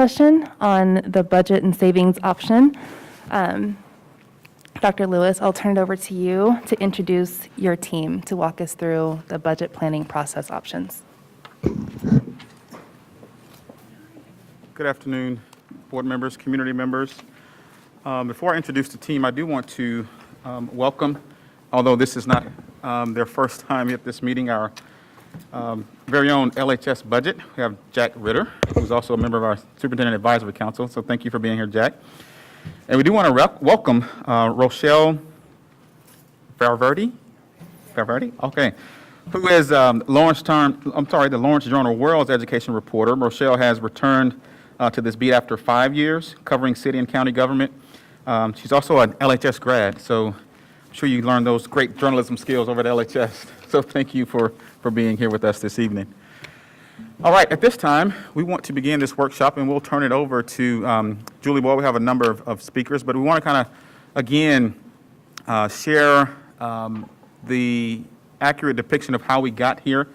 session on the budget and savings option. Dr. Lewis, I'll turn it over to you to introduce your team to walk us through the budget planning process options. Good afternoon, board members, community members. Before I introduce the team, I do want to welcome, although this is not their first time at this meeting, our very own LHS budget. We have Jack Ritter, who's also a member of our Superintendent Advisory Council, so thank you for being here, Jack. And we do want to welcome Rochelle Valverde, okay, who is the Lawrence Journal World's education reporter. Rochelle has returned to this beat after 5 years covering city and county government. She's also an LHS grad, so I'm sure you learned those great journalism skills over at LHS. So thank you for being here with us this evening. All right, at this time, we want to begin this workshop, and we'll turn it over to Julie Boyle. We have a number of speakers, but we want to kind of, again, share the accurate depiction of how we got here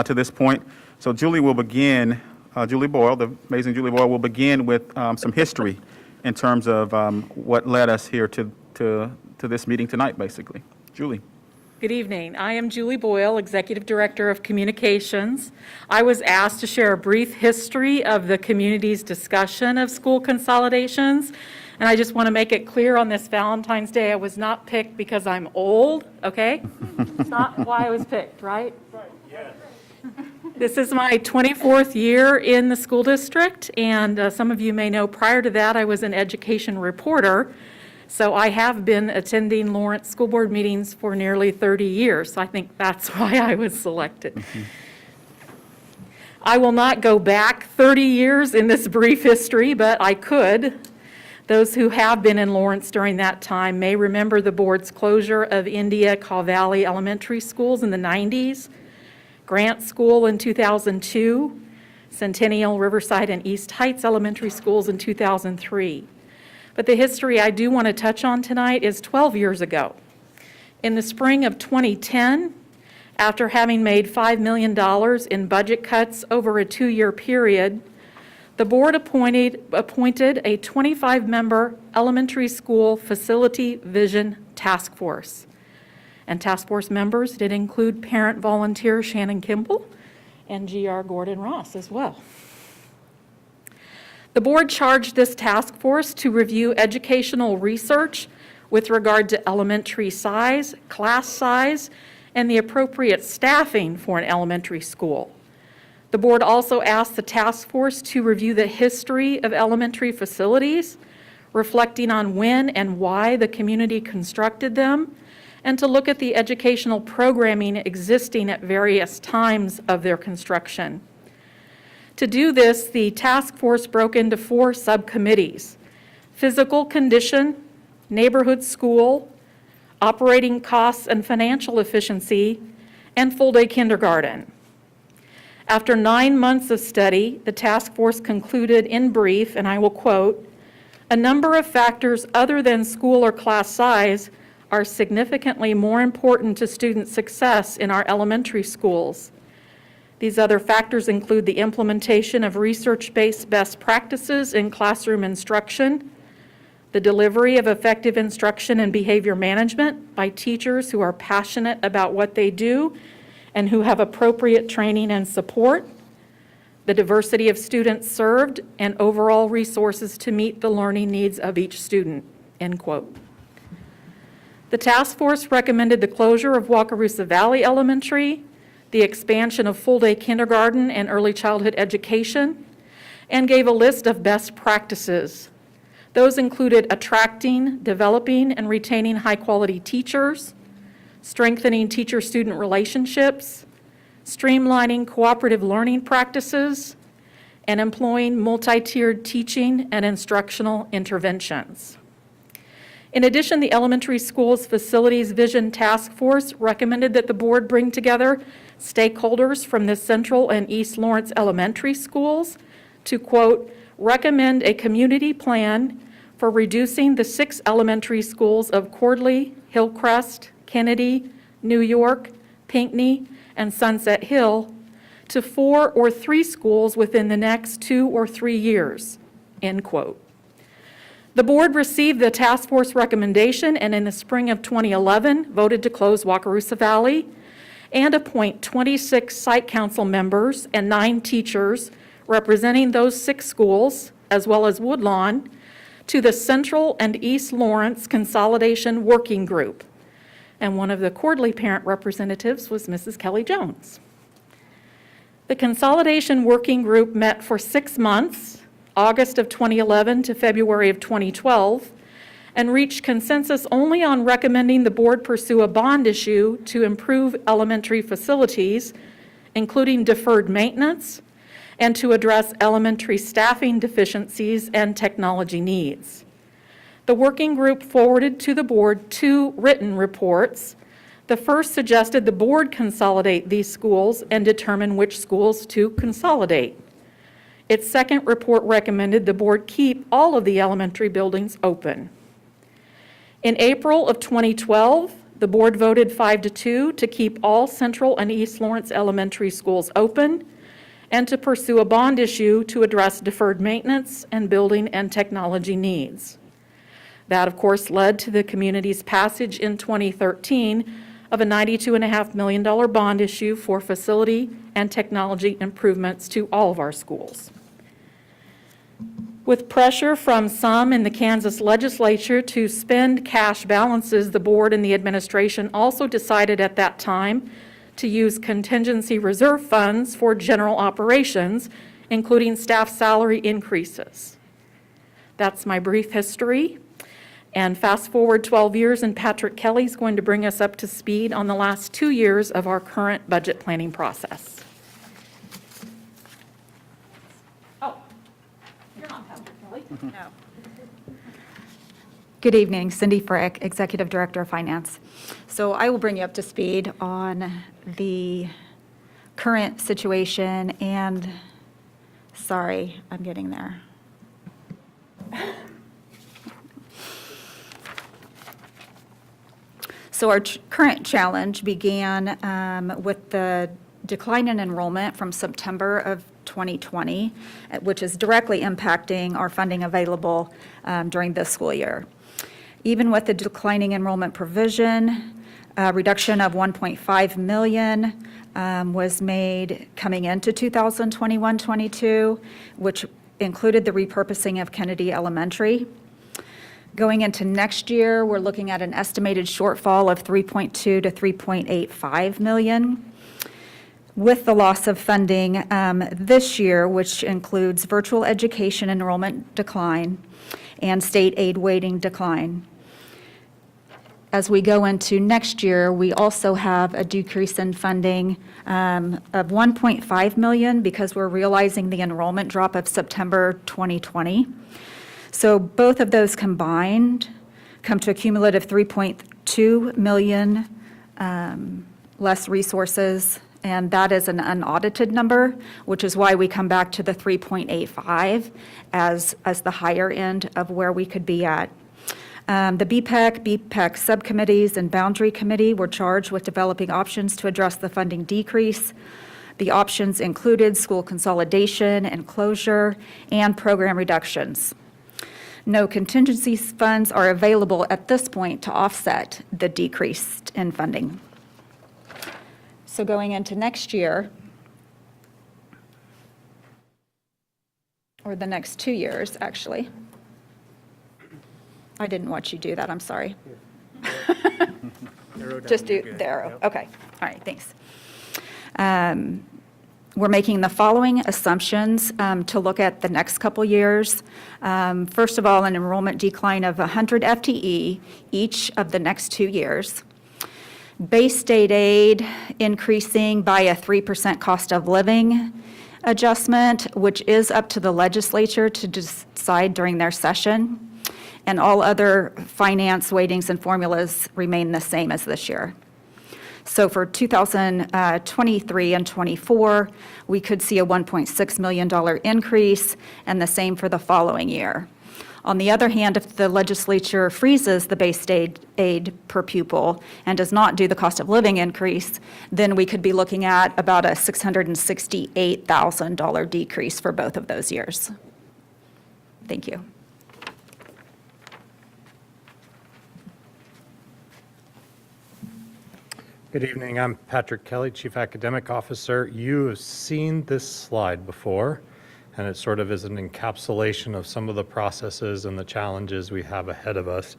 to this point. So Julie will begin, Julie Boyle, the amazing Julie Boyle, will begin with some history in terms of what led us here to this meeting tonight, basically. Julie. Good evening. I am Julie Boyle, Executive Director of Communications. I was asked to share a brief history of the community's discussion of school consolidations, and I just want to make it clear on this Valentine's Day, I was not picked because I'm old, okay? It's not why I was picked, right? Right, yes. This is my 24th year in the school district, and some of you may know prior to that I was an education reporter. So I have been attending Lawrence School Board meetings for nearly 30 years. So I think that's why I was selected. Mm-hmm. I will not go back 30 years in this brief history, but I could. Those who have been in Lawrence during that time may remember the board's closure of India Caw Valley Elementary Schools in the 90s, Grant School in 2002, Centennial, Riverside, and East Heights Elementary Schools in 2003. But the history I do want to touch on tonight is 12 years ago. In the spring of 2010, after having made $5 million in budget cuts over a 2-year period, the board appointed a 25-member elementary school facility vision task force. And task force members did include parent volunteer Shannon Kimball and G.R. Gordon Ross as well. The board charged this task force to review educational research with regard to elementary size, class size, and the appropriate staffing for an elementary school. The board also asked the task force to review the history of elementary facilities, reflecting on when and why the community constructed them, and to look at the educational programming existing at various times of their construction. To do this, the task force broke into 4 subcommittees: physical condition, neighborhood school, operating costs and financial efficiency, and full-day kindergarten. After 9 months of study, the task force concluded in brief, and I will quote, "A number of factors other than school or class size are significantly more important to student success in our elementary schools. These other factors include the implementation of research-based best practices in classroom instruction, the delivery of effective instruction and behavior management by teachers who are passionate about what they do and who have appropriate training and support, the diversity of students served, and overall resources to meet the learning needs of each student," end quote. The task force recommended the closure of Wakarusa Valley Elementary, the expansion of full-day kindergarten and early childhood education, and gave a list of best practices. Those included attracting, developing, and retaining high-quality teachers, strengthening teacher-student relationships, streamlining cooperative learning practices, and employing multi-tiered teaching and instructional interventions. In addition, the Elementary Schools Facilities Vision Task Force recommended that the board bring together stakeholders from the Central and East Lawrence Elementary Schools to, quote, "recommend a community plan for reducing the 6 elementary schools of Cordley, Hillcrest, Kennedy, New York, Pinckney, and Sunset Hill to 4 or 3 schools within the next 2 or 3 years," end quote. The board received the task force recommendation and in the spring of 2011 voted to close Wakarusa Valley and appoint 26 site council members and 9 teachers representing those 6 schools, as well as Woodlawn, to the Central and East Lawrence Consolidation Working Group. And one of the quarterly parent representatives was Mrs. Kelly Jones. The Consolidation Working Group met for 6 months, August of 2011 to February of 2012, and reached consensus only on recommending the board pursue a bond issue to improve elementary facilities, including deferred maintenance, and to address elementary staffing deficiencies and technology needs. The working group forwarded to the board 2 written reports. The first suggested the board consolidate these schools and determine which schools to consolidate. Its second report recommended the board keep all of the elementary buildings open. In April of 2012, the board voted 5-2 to keep all Central and East Lawrence elementary schools open and to pursue a bond issue to address deferred maintenance and building and technology needs. That, of course, led to the community's passage in 2013 of a $92.5 million bond issue for facility and technology improvements to all of our schools. With pressure from some in the Kansas legislature to spend cash balances, the board and the administration also decided at that time to use contingency reserve funds for general operations, including staff salary increases. That's my brief history. And fast forward 12 years, and Patrick Kelly's going to bring us up to speed on the last 2 years of our current budget planning process. Oh, you're not Patrick Kelly. No. Good evening, Cindy Frick, Executive Director of Finance. So I will bring you up to speed on the current situation and, sorry, I'm getting there. So our current challenge began with the decline in enrollment from September of 2020, which is directly impacting our funding available during this school year. Even with the declining enrollment provision, a reduction of $1.5 million was made coming into 2021-22, which included the repurposing of Kennedy Elementary. Going into next year, we're looking at an estimated shortfall of $3.2 to $3.85 million. With the loss of funding this year, which includes virtual education enrollment decline and state aid weighting decline. As we go into next year, we also have a decrease in funding of $1.5 million because we're realizing the enrollment drop of September 2020. So both of those combined come to a cumulative $3.2 million less resources, and that is an unaudited number, which is why we come back to the 3.85 as the higher end of where we could be at. The BPEC subcommittees and boundary committee were charged with developing options to address the funding decrease. The options included school consolidation and closure and program reductions. No contingency funds are available at this point to offset the decrease in funding. So going into next year, or the next 2 years, actually. I didn't watch you do that, I'm sorry. Just do the arrow, okay. All right, thanks. We're making the following assumptions to look at the next couple years. First of all, an enrollment decline of 100 FTE each of the next 2 years. Base state aid increasing by a 3% cost of living adjustment, which is up to the legislature to decide during their session. And all other finance weightings and formulas remain the same as this year. So for 2023 and 24, we could see a $1.6 million increase, and the same for the following year. On the other hand, if the legislature freezes the base aid per pupil and does not do the cost of living increase, then we could be looking at about a $668,000 decrease for both of those years. Thank you. Good evening. I'm Patrick Kelly, Chief Academic Officer. You have seen this slide before, and it sort of is an encapsulation of some of the processes and the challenges we have ahead of us.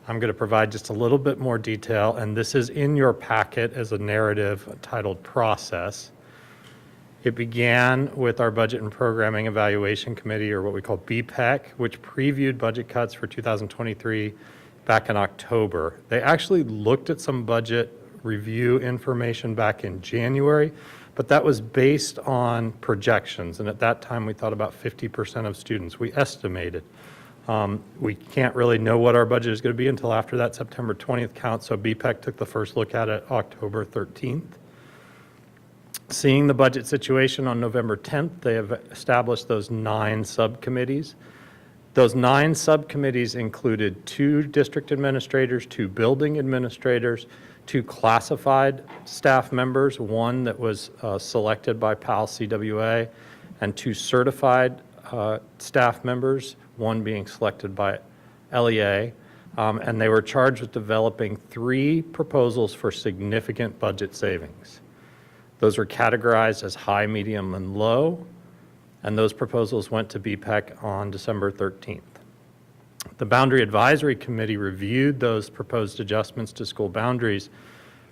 I'm going to provide just a little bit more detail, and this is in your packet as a narrative titled Process. It began with our Budget and Programming Evaluation Committee, or what we call BPEC, which previewed budget cuts for 2023 back in October. They actually looked at some budget review information back in January, but that was based on projections, and at that time we thought about 50% of students. We estimated. We can't really know what our budget is going to be until after that September 20th count, so BPEC took the first look at it October 13th. Seeing the budget situation on November 10th, they have established those 9 subcommittees. Those 9 subcommittees included 2 district administrators, 2 building administrators, 2 classified staff members, 1 that was selected by PAL CWA, and 2 certified staff members, 1 being selected by LEA. And they were charged with developing 3 proposals for significant budget savings. Those were categorized as high, medium, and low, and those proposals went to BPEC on December 13th. The Boundary Advisory Committee reviewed those proposed adjustments to school boundaries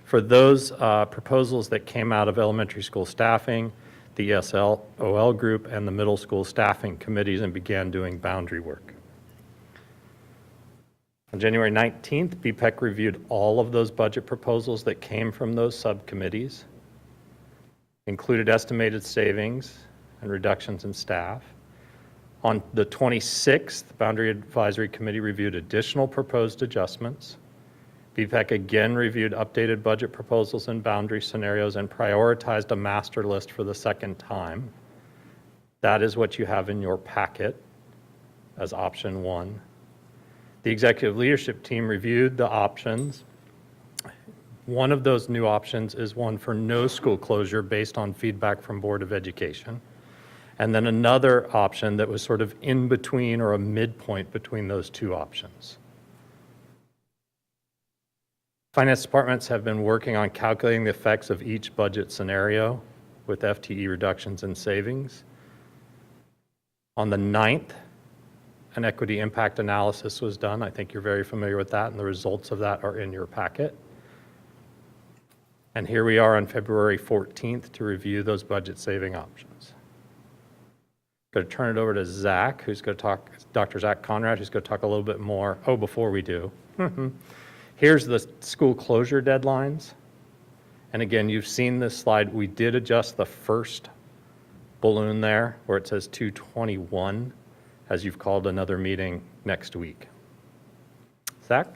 for those proposals that came out of elementary school staffing, the ESL-OL group, and the middle school staffing committees, and began doing boundary work. On January 19th, BPEC reviewed all of those budget proposals that came from those subcommittees, included estimated savings and reductions in staff. On the 26th, the Boundary Advisory Committee reviewed additional proposed adjustments. BPEC again reviewed updated budget proposals and boundary scenarios and prioritized a master list for the second time. That is what you have in your packet as option 1. The executive leadership team reviewed the options. One of those new options is one for no school closure based on feedback from Board of Education. And then another option that was sort of in between, or a midpoint between those 2 options. Finance departments have been working on calculating the effects of each budget scenario with FTE reductions and savings. On the 9th, an equity impact analysis was done. I think you're very familiar with that, and the results of that are in your packet. And here we are on February 14th to review those budget saving options. Going to turn it over to Zach, who's going to talk, Dr. Zach Conrad, who's going to talk a little bit more. Oh, before we do, here's the school closure deadlines. And again, you've seen this slide. We did adjust the first balloon there where it says 2/21, as you've called another meeting next week. Zach?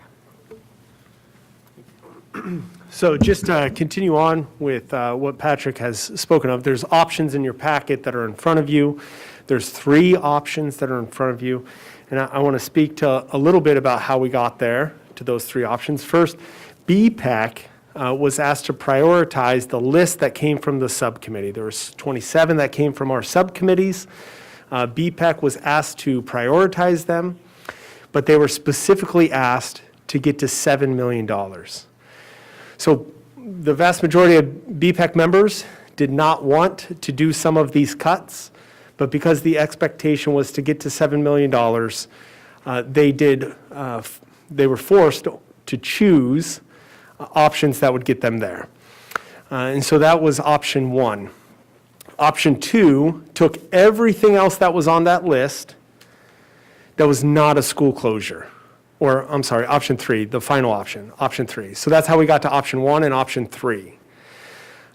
So just to continue on with what Patrick has spoken of, there's options in your packet that are in front of you. There's 3 options that are in front of you. And I want to speak to a little bit about how we got there to those 3 options. First, BPEC was asked to prioritize the list that came from the subcommittee. There was 27 that came from our subcommittees. BPEC was asked to prioritize them, but they were specifically asked to get to $7 million. So the vast majority of BPEC members did not want to do some of these cuts, but because the expectation was to get to $7 million, they were forced to choose options that would get them there. And so that was option 1. Option 2 took everything else that was on that list that was not a school closure. Or, I'm sorry, option 3, the final option, option 3. So that's how we got to option 1 and option 3.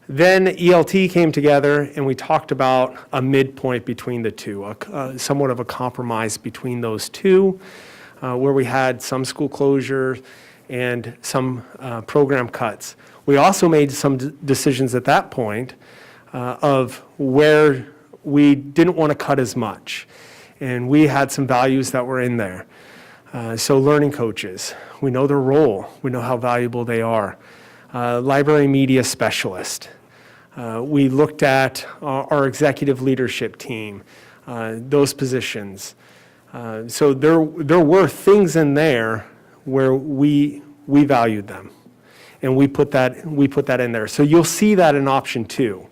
Then ELT came together and we talked about a midpoint between the 2, somewhat of a compromise between those 2, where we had some school closure and some program cuts. We also made some decisions at that point of where we didn't want to cut as much. And we had some values that were in there. So learning coaches, we know their role, we know how valuable they are. Library media specialist. We looked at our executive leadership team, those positions. So there were things in there where we valued them, and we put that in there. So you'll see that in option 2.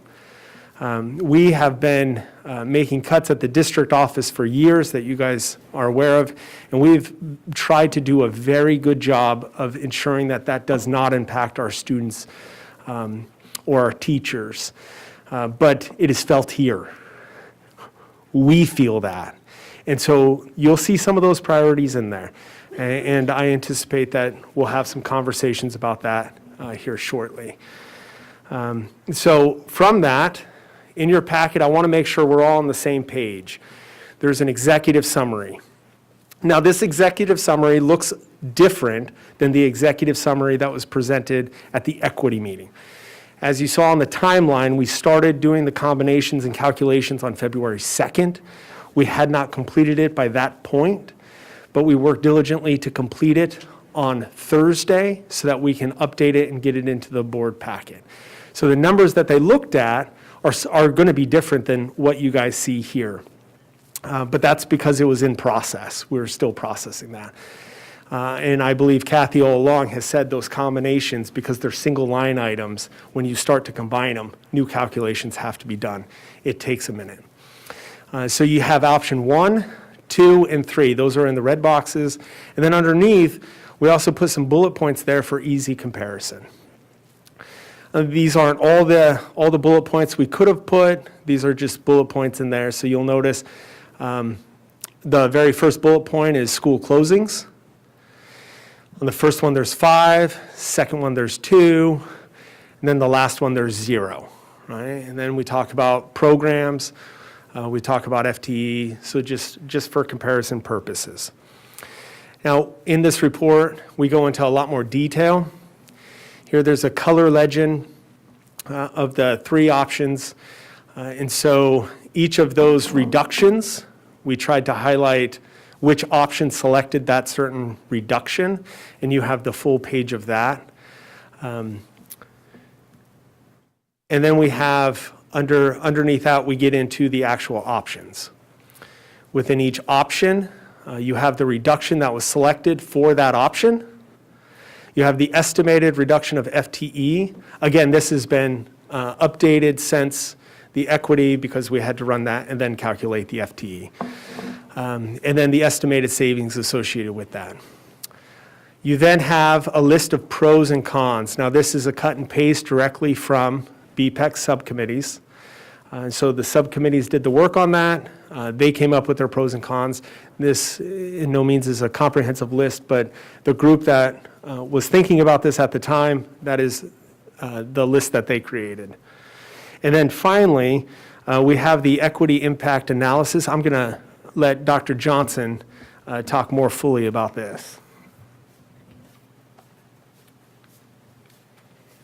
We have been making cuts at the district office for years that you guys are aware of, and we've tried to do a very good job of ensuring that that does not impact our students or our teachers. But it is felt here. We feel that. And so you'll see some of those priorities in there. And I anticipate that we'll have some conversations about that here shortly. So from that, in your packet, I want to make sure we're all on the same page. There's an executive summary. Now, this executive summary looks different than the executive summary that was presented at the equity meeting. As you saw on the timeline, we started doing the combinations and calculations on February 2nd. We had not completed it by that point, but we worked diligently to complete it on Thursday so that we can update it and get it into the board packet. So the numbers that they looked at are going to be different than what you guys see here. But that's because it was in process. We're still processing that. And I believe Kathy all along has said those combinations, because they're single line items, when you start to combine them, new calculations have to be done. It takes a minute. So you have option 1, 2, and 3. Those are in the red boxes. And then underneath, we also put some bullet points there for easy comparison. These aren't all the bullet points we could have put. These are just bullet points in there. So you'll notice the very first bullet point is school closings. On the first one, there's 5. Second one, there's 2. And then the last one, there's 0. Right? And then we talk about programs. We talk about FTE. So just for comparison purposes. Now, in this report, we go into a lot more detail. Here, there's a color legend of the 3 options. And so each of those reductions, we tried to highlight which option selected that certain reduction, and you have the full page of that. And then we have, underneath that, we get into the actual options. Within each option, you have the reduction that was selected for that option. You have the estimated reduction of FTE. Again, this has been updated since the equity because we had to run that and then calculate the FTE. And then the estimated savings associated with that. You then have a list of pros and cons. Now, this is a cut and paste directly from BPEC subcommittees. So the subcommittees did the work on that. They came up with their pros and cons. This in no means is a comprehensive list, but the group that was thinking about this at the time, that is the list that they created. And then finally, we have the equity impact analysis. I'm going to let Dr. Johnson talk more fully about this.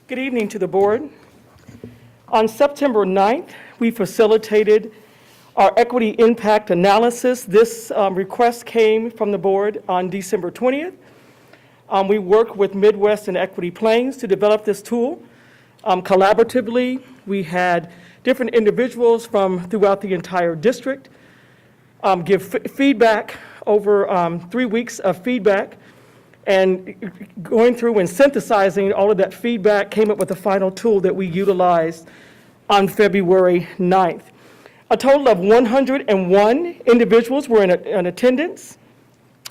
Good evening to the board. On September 9th, we facilitated our equity impact analysis. This request came from the board on December 20th. We worked with Midwest and Equity Plains to develop this tool. Collaboratively, we had different individuals from throughout the entire district give feedback, over 3 weeks of feedback, and going through and synthesizing all of that feedback came up with the final tool that we utilized on February 9th. A total of 101 individuals were in attendance.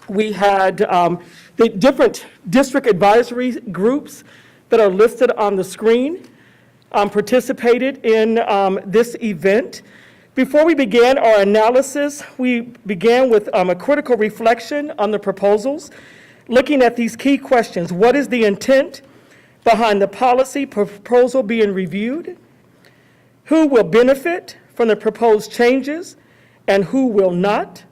We had the different district advisory groups that are listed on the screen participated in this event. Before we began our analysis, we began with a critical reflection on the proposals, looking at these key questions. What is the intent behind the policy proposal being reviewed? Who will benefit from the proposed changes and who will not?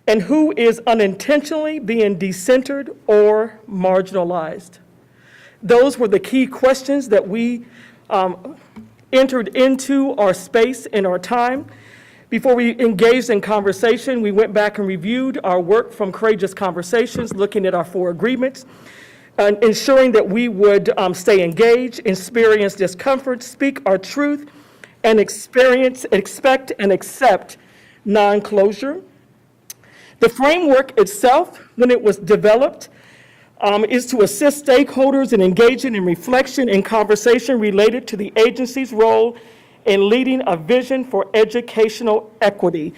And who is unintentionally being decentered or marginalized? Those were the key questions that we entered into our space and our time. Before we engaged in conversation, we went back and reviewed our work from Courageous Conversations, looking at our 4 agreements, and ensuring that we would stay engaged, experience discomfort, speak our truth, and expect and accept non-closure. The framework itself, when it was developed, is to assist stakeholders in engaging in reflection and conversation related to the agency's role in leading a vision for educational equity.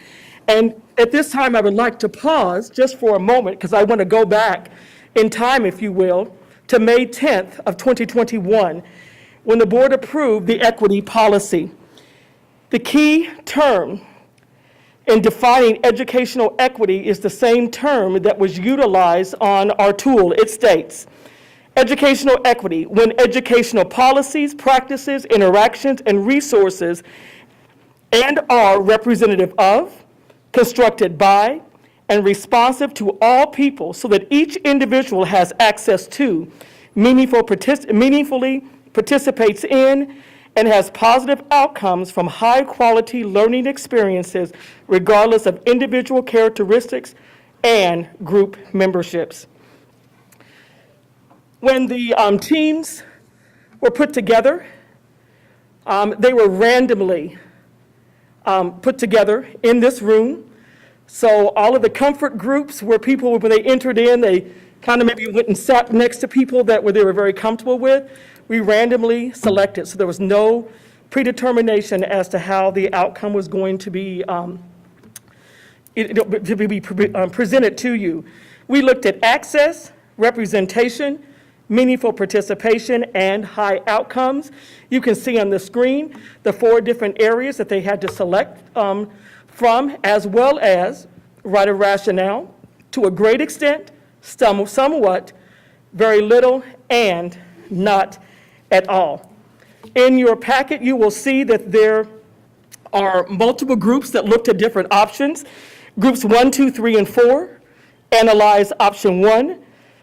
And at this time, I would like to pause just for a moment, because I want to go back in time, if you will, to May 10th of 2021, when the board approved the equity policy. The key term in defining educational equity is the same term that was utilized on our tool. It states, educational equity, when educational policies, practices, interactions, and resources and are representative of, constructed by, and responsive to all people so that each individual has access to, meaningfully participates in, and has positive outcomes from high-quality learning experiences regardless of individual characteristics and group memberships. When the teams were put together, they were randomly put together in this room. So all of the comfort groups where people, when they entered in, they kind of maybe went and sat next to people that they were very comfortable with. We randomly selected, so there was no predetermination as to how the outcome was going to be presented to you. We looked at access, representation, meaningful participation, and high outcomes. You can see on the screen the 4 different areas that they had to select from, as well as write a rationale, to a great extent, somewhat, very little, and not at all. In your packet, you will see that there are multiple groups that looked at different options. Groups 1, 2, 3, and 4 analyze option 1,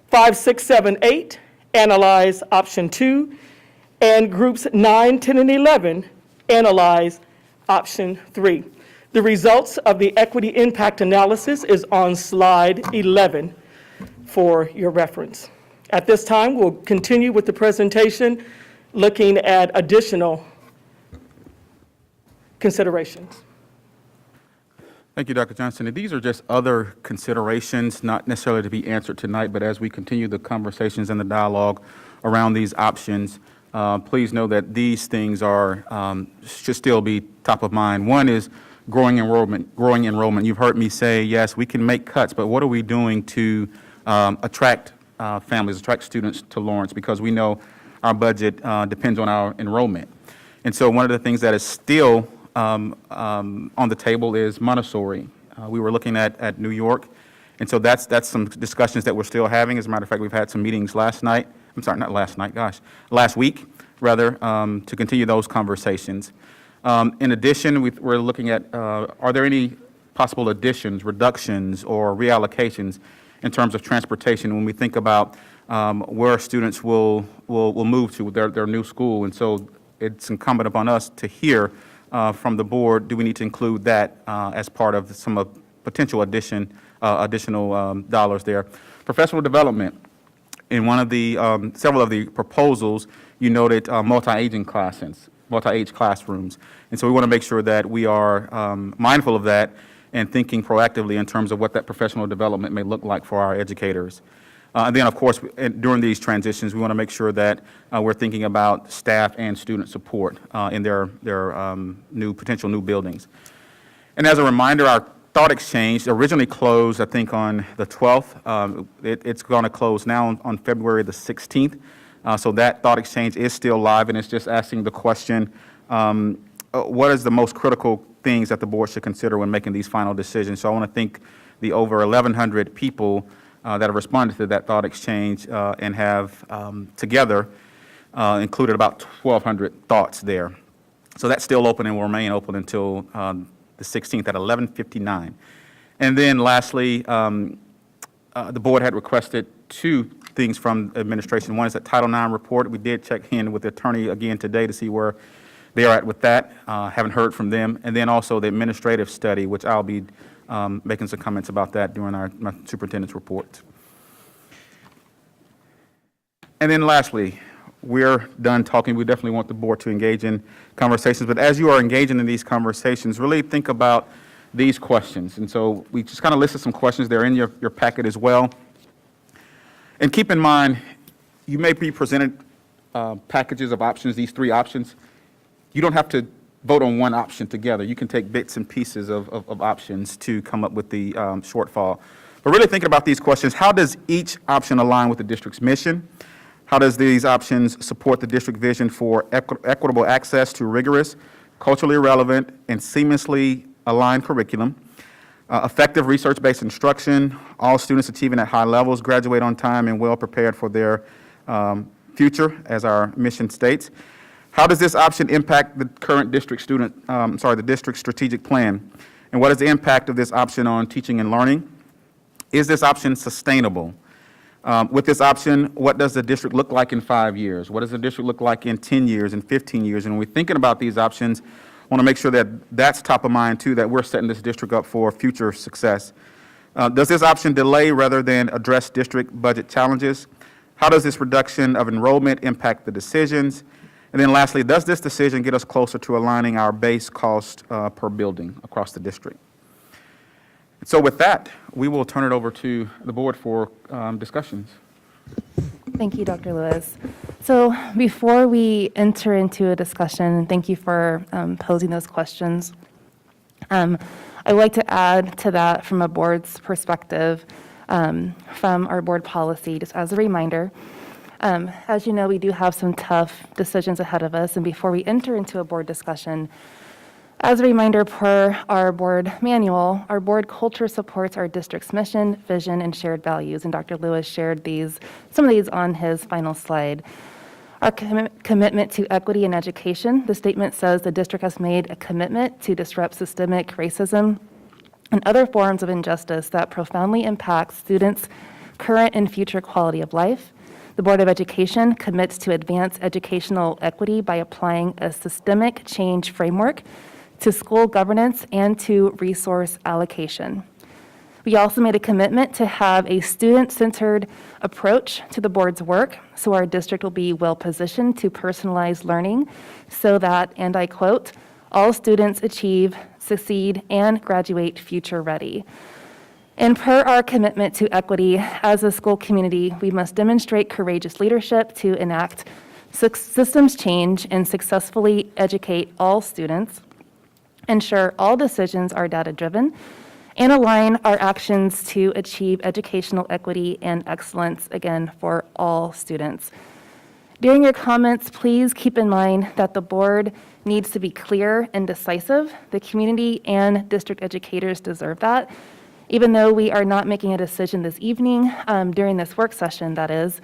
5, 6, 7, 8 analyze option 2, and groups 9, 10, and 11 analyze option 3. The results of the equity impact analysis is on slide 11 for your reference. At this time, we'll continue with the presentation, looking at additional considerations. Thank you, Dr. Johnson. And these are just other considerations, not necessarily to be answered tonight, but as we continue the conversations and the dialogue around these options, please know that these things should still be top of mind. One is growing enrollment. You've heard me say, yes, we can make cuts, but what are we doing to attract families, attract students to Lawrence? Because we know our budget depends on our enrollment. And so one of the things that is still on the table is Montessori. We were looking at New York, and so that's some discussions that we're still having. As a matter of fact, we've had some meetings last week, rather, to continue those conversations. In addition, we're looking at, are there any possible additions, reductions, or reallocations in terms of transportation when we think about where students will move to their new school? And so it's incumbent upon us to hear from the board, do we need to include that as part of some potential additional dollars there? Professional development. In one of the, several of the proposals, you noted multi-age classrooms. And so we want to make sure that we are mindful of that and thinking proactively in terms of what that professional development may look like for our educators. And then, of course, during these transitions, we want to make sure that we're thinking about staff and student support in their potential new buildings. And as a reminder, our thought exchange originally closed, I think, on the 12th. It's going to close now on February the 16th. So that thought exchange is still live, and it's just asking the question, what is the most critical things that the board should consider when making these final decisions? So I want to thank the over 1,100 people that have responded to that thought exchange and have together included about 1,200 thoughts there. So that's still open and will remain open until the 16th at 11:59. And then lastly, the board had requested 2 things from administration. One is that Title IX report. We did check in with the attorney again today to see where they are at with that. Haven't heard from them. And then also the administrative study, which I'll be making some comments about that during my superintendent's report. And then lastly, we're done talking. We definitely want the board to engage in conversations. But as you are engaging in these conversations, really think about these questions. And so we just kind of listed some questions. They're in your packet as well. And keep in mind, you may be presented packages of options, these 3 options. You don't have to vote on one option together. You can take bits and pieces of options to come up with the shortfall. But really thinking about these questions, how does each option align with the district's mission? How does these options support the district vision for equitable access to rigorous, culturally relevant, and seamlessly aligned curriculum? Effective research-based instruction, all students achieving at high levels, graduate on time and well prepared for their future, as our mission states. How does this option impact the current district the district's strategic plan? And what is the impact of this option on teaching and learning? Is this option sustainable? With this option, what does the district look like in 5 years? What does the district look like in 10 years and 15 years? And when we're thinking about these options, I want to make sure that that's top of mind too, that we're setting this district up for future success. Does this option delay rather than address district budget challenges? How does this reduction of enrollment impact the decisions? And then lastly, does this decision get us closer to aligning our base cost per building across the district? So with that, we will turn it over to the board for discussions. Thank you, Dr. Lewis. So before we enter into a discussion, thank you for posing those questions. I would like to add to that from a board's perspective, from our board policy, just as a reminder. As you know, we do have some tough decisions ahead of us, and before we enter into a board discussion, as a reminder, per our board manual, our board culture supports our district's mission, vision, and shared values, and Dr. Lewis shared some of these on his final slide. Our commitment to equity in education, the statement says the district has made a commitment to disrupt systemic racism and other forms of injustice that profoundly impact students' current and future quality of life. The Board of Education commits to advance educational equity by applying a systemic change framework to school governance and to resource allocation. We also made a commitment to have a student-centered approach to the board's work, so our district will be well-positioned to personalize learning so that, and I quote, all students achieve, succeed, and graduate future-ready. And per our commitment to equity, as a school community, we must demonstrate courageous leadership to enact systems change and successfully educate all students, ensure all decisions are data-driven, and align our actions to achieve educational equity and excellence, again, for all students. During your comments, please keep in mind that the board needs to be clear and decisive. The community and district educators deserve that. Even though we are not making a decision this evening, during this work session, that is,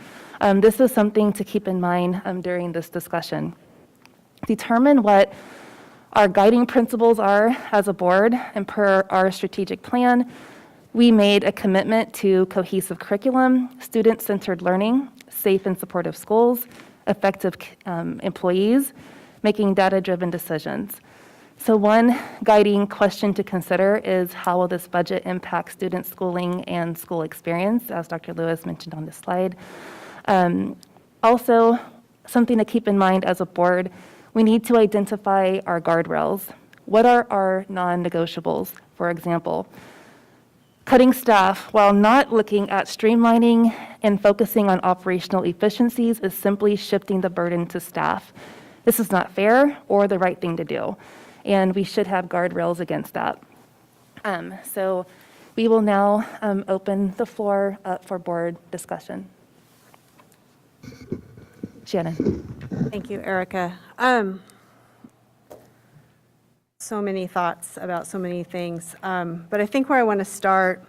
this is something to keep in mind during this discussion. Determine what our guiding principles are as a board, and per our strategic plan, we made a commitment to cohesive curriculum, student-centered learning, safe and supportive schools, effective employees, making data-driven decisions. So one guiding question to consider is, how will this budget impact student schooling and school experience, as Dr. Lewis mentioned on this slide. Also, something to keep in mind as a board, we need to identify our guardrails. What are our non-negotiables? For example, cutting staff while not looking at streamlining and focusing on operational efficiencies is simply shifting the burden to staff. This is not fair or the right thing to do, and we should have guardrails against that. So we will now open the floor up for board discussion. Shannon. Thank you, Erica. So many thoughts about so many things, but I think where I want to start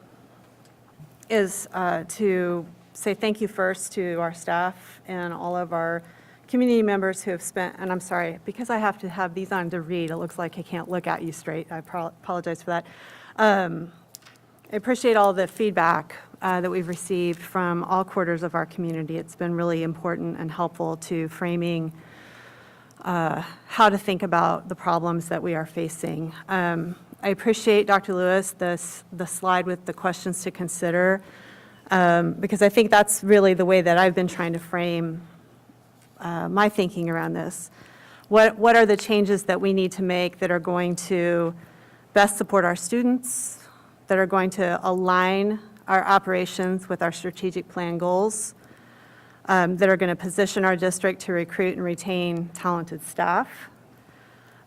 is to say thank you first to our staff and all of our community members who have spent, and I'm sorry, because I have to have these on to read, it looks like I can't look at you straight. I apologize for that. I appreciate all the feedback that we've received from all quarters of our community. It's been really important and helpful to framing how to think about the problems that we are facing. I appreciate, Dr. Lewis, the slide with the questions to consider, because I think that's really the way that I've been trying to frame my thinking around this. What are the changes that we need to make that are going to best support our students, that are going to align our operations with our strategic plan goals, that are going to position our district to recruit and retain talented staff,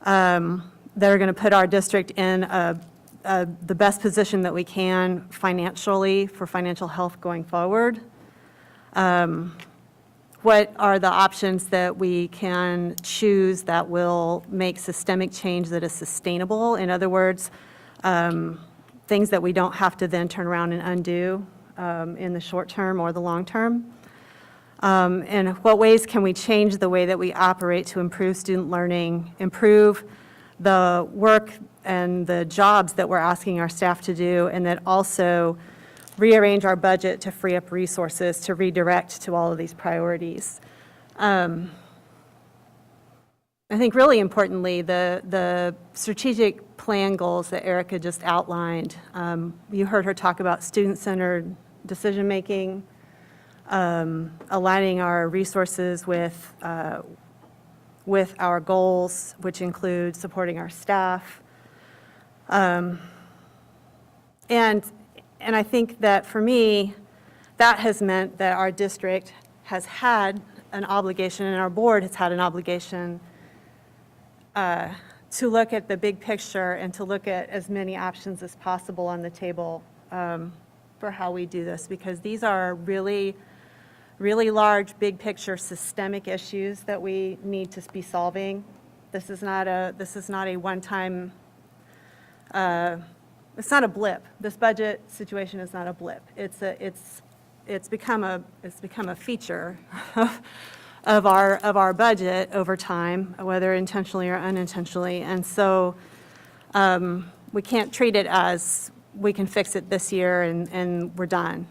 that are going to put our district in the best position that we can financially for financial health going forward. What are the options that we can choose that will make systemic change that is sustainable? In other words, things that we don't have to then turn around and undo in the short term or the long term. And what ways can we change the way that we operate to improve student learning, improve the work and the jobs that we're asking our staff to do, and that also rearrange our budget to free up resources to redirect to all of these priorities. I think really importantly, the strategic plan goals that Erica just outlined, you heard her talk about student-centered decision-making, aligning our resources with our goals, which include supporting our staff. And I think that for me, that has meant that our district has had an obligation, and our board has had an obligation to look at the big picture and to look at as many options as possible on the table for how we do this, because these are really, really large, big picture, systemic issues that we need to be solving. This is not a one-time. It's not a blip. This budget situation is not a blip. It's become a feature of our budget over time, whether intentionally or unintentionally. And so we can't treat it as we can fix it this year and we're done,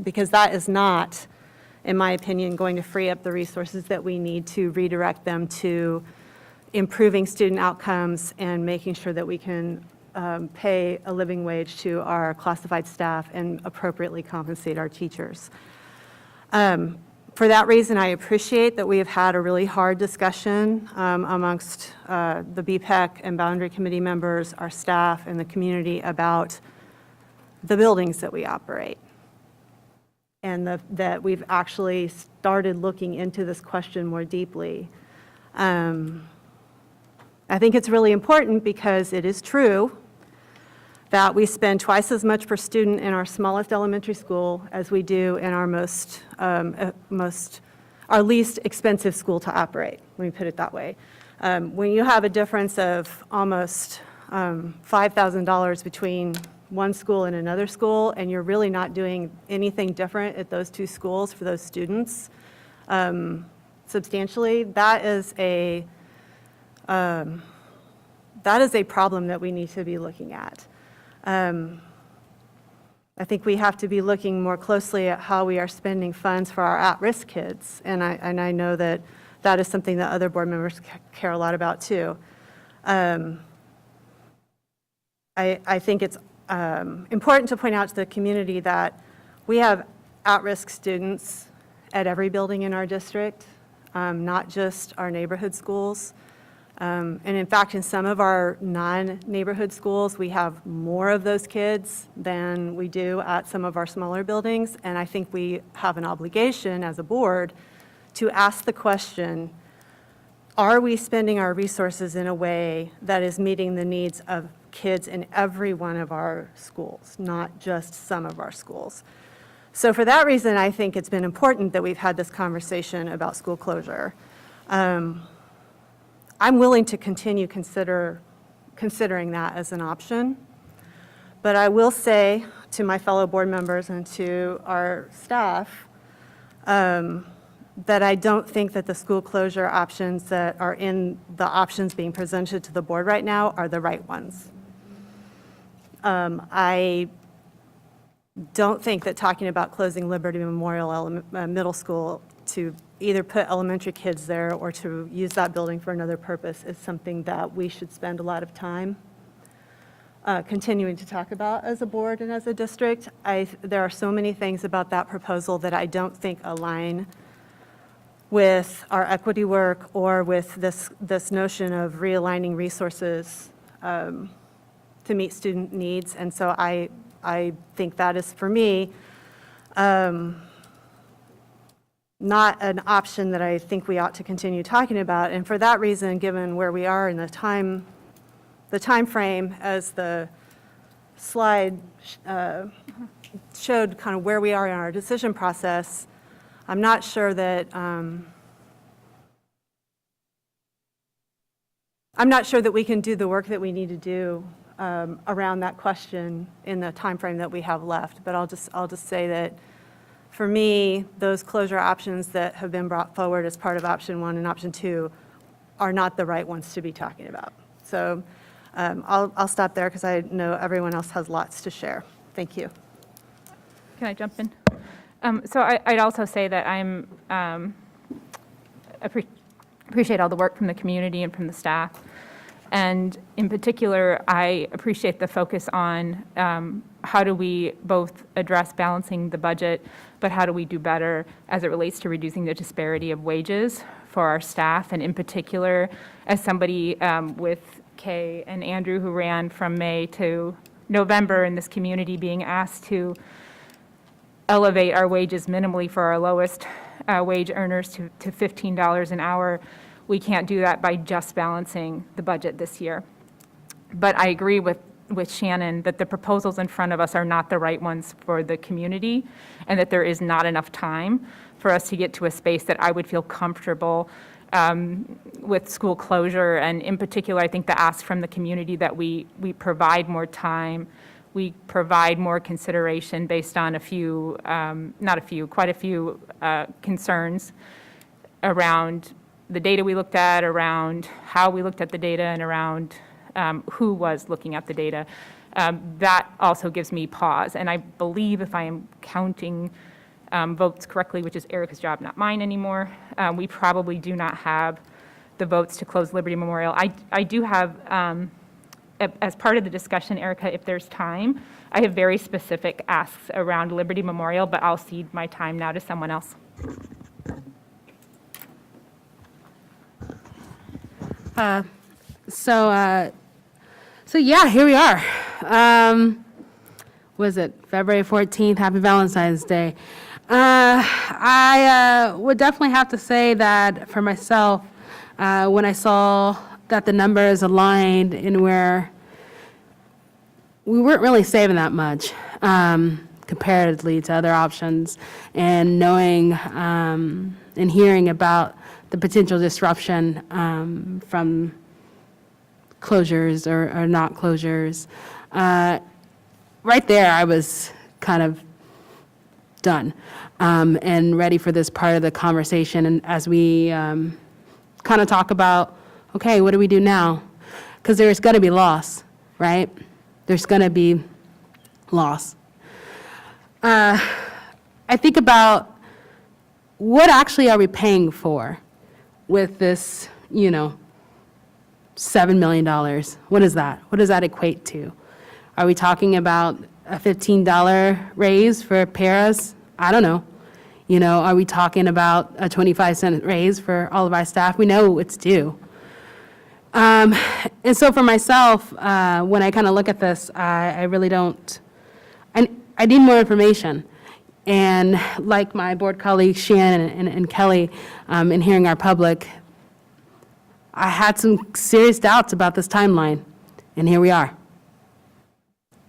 because that is not, in my opinion, going to free up the resources that we need to redirect them to improving student outcomes and making sure that we can pay a living wage to our classified staff and appropriately compensate our teachers. For that reason, I appreciate that we have had a really hard discussion amongst the BPEC and Boundary Committee members, our staff, and the community about the buildings that we operate. And that we've actually started looking into this question more deeply. I think it's really important because it is true that we spend twice as much per student in our smallest elementary school as we do in our our least expensive school to operate, let me put it that way. When you have a difference of almost $5,000 between one school and another school, and you're really not doing anything different at those two schools for those students, substantially, that is a problem that we need to be looking at. I think we have to be looking more closely at how we are spending funds for our at-risk kids, and I know that that is something that other board members care a lot about too. I think it's important to point out to the community that we have at-risk students at every building in our district, not just our neighborhood schools. And in fact, in some of our non-neighborhood schools, we have more of those kids than we do at some of our smaller buildings. And I think we have an obligation as a board to ask the question, are we spending our resources in a way that is meeting the needs of kids in every one of our schools, not just some of our schools? So for that reason, I think it's been important that we've had this conversation about school closure. I'm willing to continue considering that as an option, but I will say to my fellow board members and to our staff that I don't think that the school closure options that are in the options being presented to the board right now are the right ones. I don't think that talking about closing Liberty Memorial Middle School to either put elementary kids there or to use that building for another purpose is something that we should spend a lot of time continuing to talk about as a board and as a district. There are so many things about that proposal that I don't think align with our equity work or with this notion of realigning resources to meet student needs. And so I think that is, for me, not an option that I think we ought to continue talking about. And for that reason, given where we are in the time frame, as the slide showed kind of where we are in our decision process, I'm not sure that we can do the work that we need to do around that question in the time frame that we have left. But I'll just say that for me, those closure options that have been brought forward as part of option 1 and option 2 are not the right ones to be talking about. So I'll stop there because I know everyone else has lots to share. Thank you. Can I jump in? So I'd also say that I'm appreciate all the work from the community and from the staff. And in particular, I appreciate the focus on how do we both address balancing the budget, but how do we do better as it relates to reducing the disparity of wages for our staff. And in particular, as somebody with Kay and Andrew, who ran from May to November in this community, being asked to elevate our wages minimally for our lowest wage earners to $15 an hour, we can't do that by just balancing the budget this year. But I agree with Shannon that the proposals in front of us are not the right ones for the community, and that there is not enough time for us to get to a space that I would feel comfortable with school closure. And in particular, I think the ask from the community that we provide more time, we provide more consideration based on quite a few concerns around the data we looked at, around how we looked at the data, and around who was looking at the data. That also gives me pause. And I believe, if I am counting votes correctly, which is Erica's job, not mine anymore, we probably do not have the votes to close Liberty Memorial. I do have, as part of the discussion, Erica, if there's time, I have very specific asks around Liberty Memorial, but I'll cede my time now to someone else. So yeah, here we are. Was it February 14th? Happy Valentine's Day. I would definitely have to say that for myself, when I saw that the numbers aligned in where we weren't really saving that much comparatively to other options, and knowing and hearing about the potential disruption from closures or not closures, right there I was kind of done and ready for this part of the conversation. And as we kind of talk about, okay, what do we do now? Because there's going to be loss, right? There's going to be loss. I think about what actually are we paying for with this, $7 million. What is that? What does that equate to? Are we talking about a $15 raise for paras? I don't know. Are we talking about a 25-cent raise for all of our staff? We know it's due. And so for myself, when I kind of look at this, I really don't, I need more information. And like my board colleagues, Shannon and Kelly, in hearing our public, I had some serious doubts about this timeline, and here we are.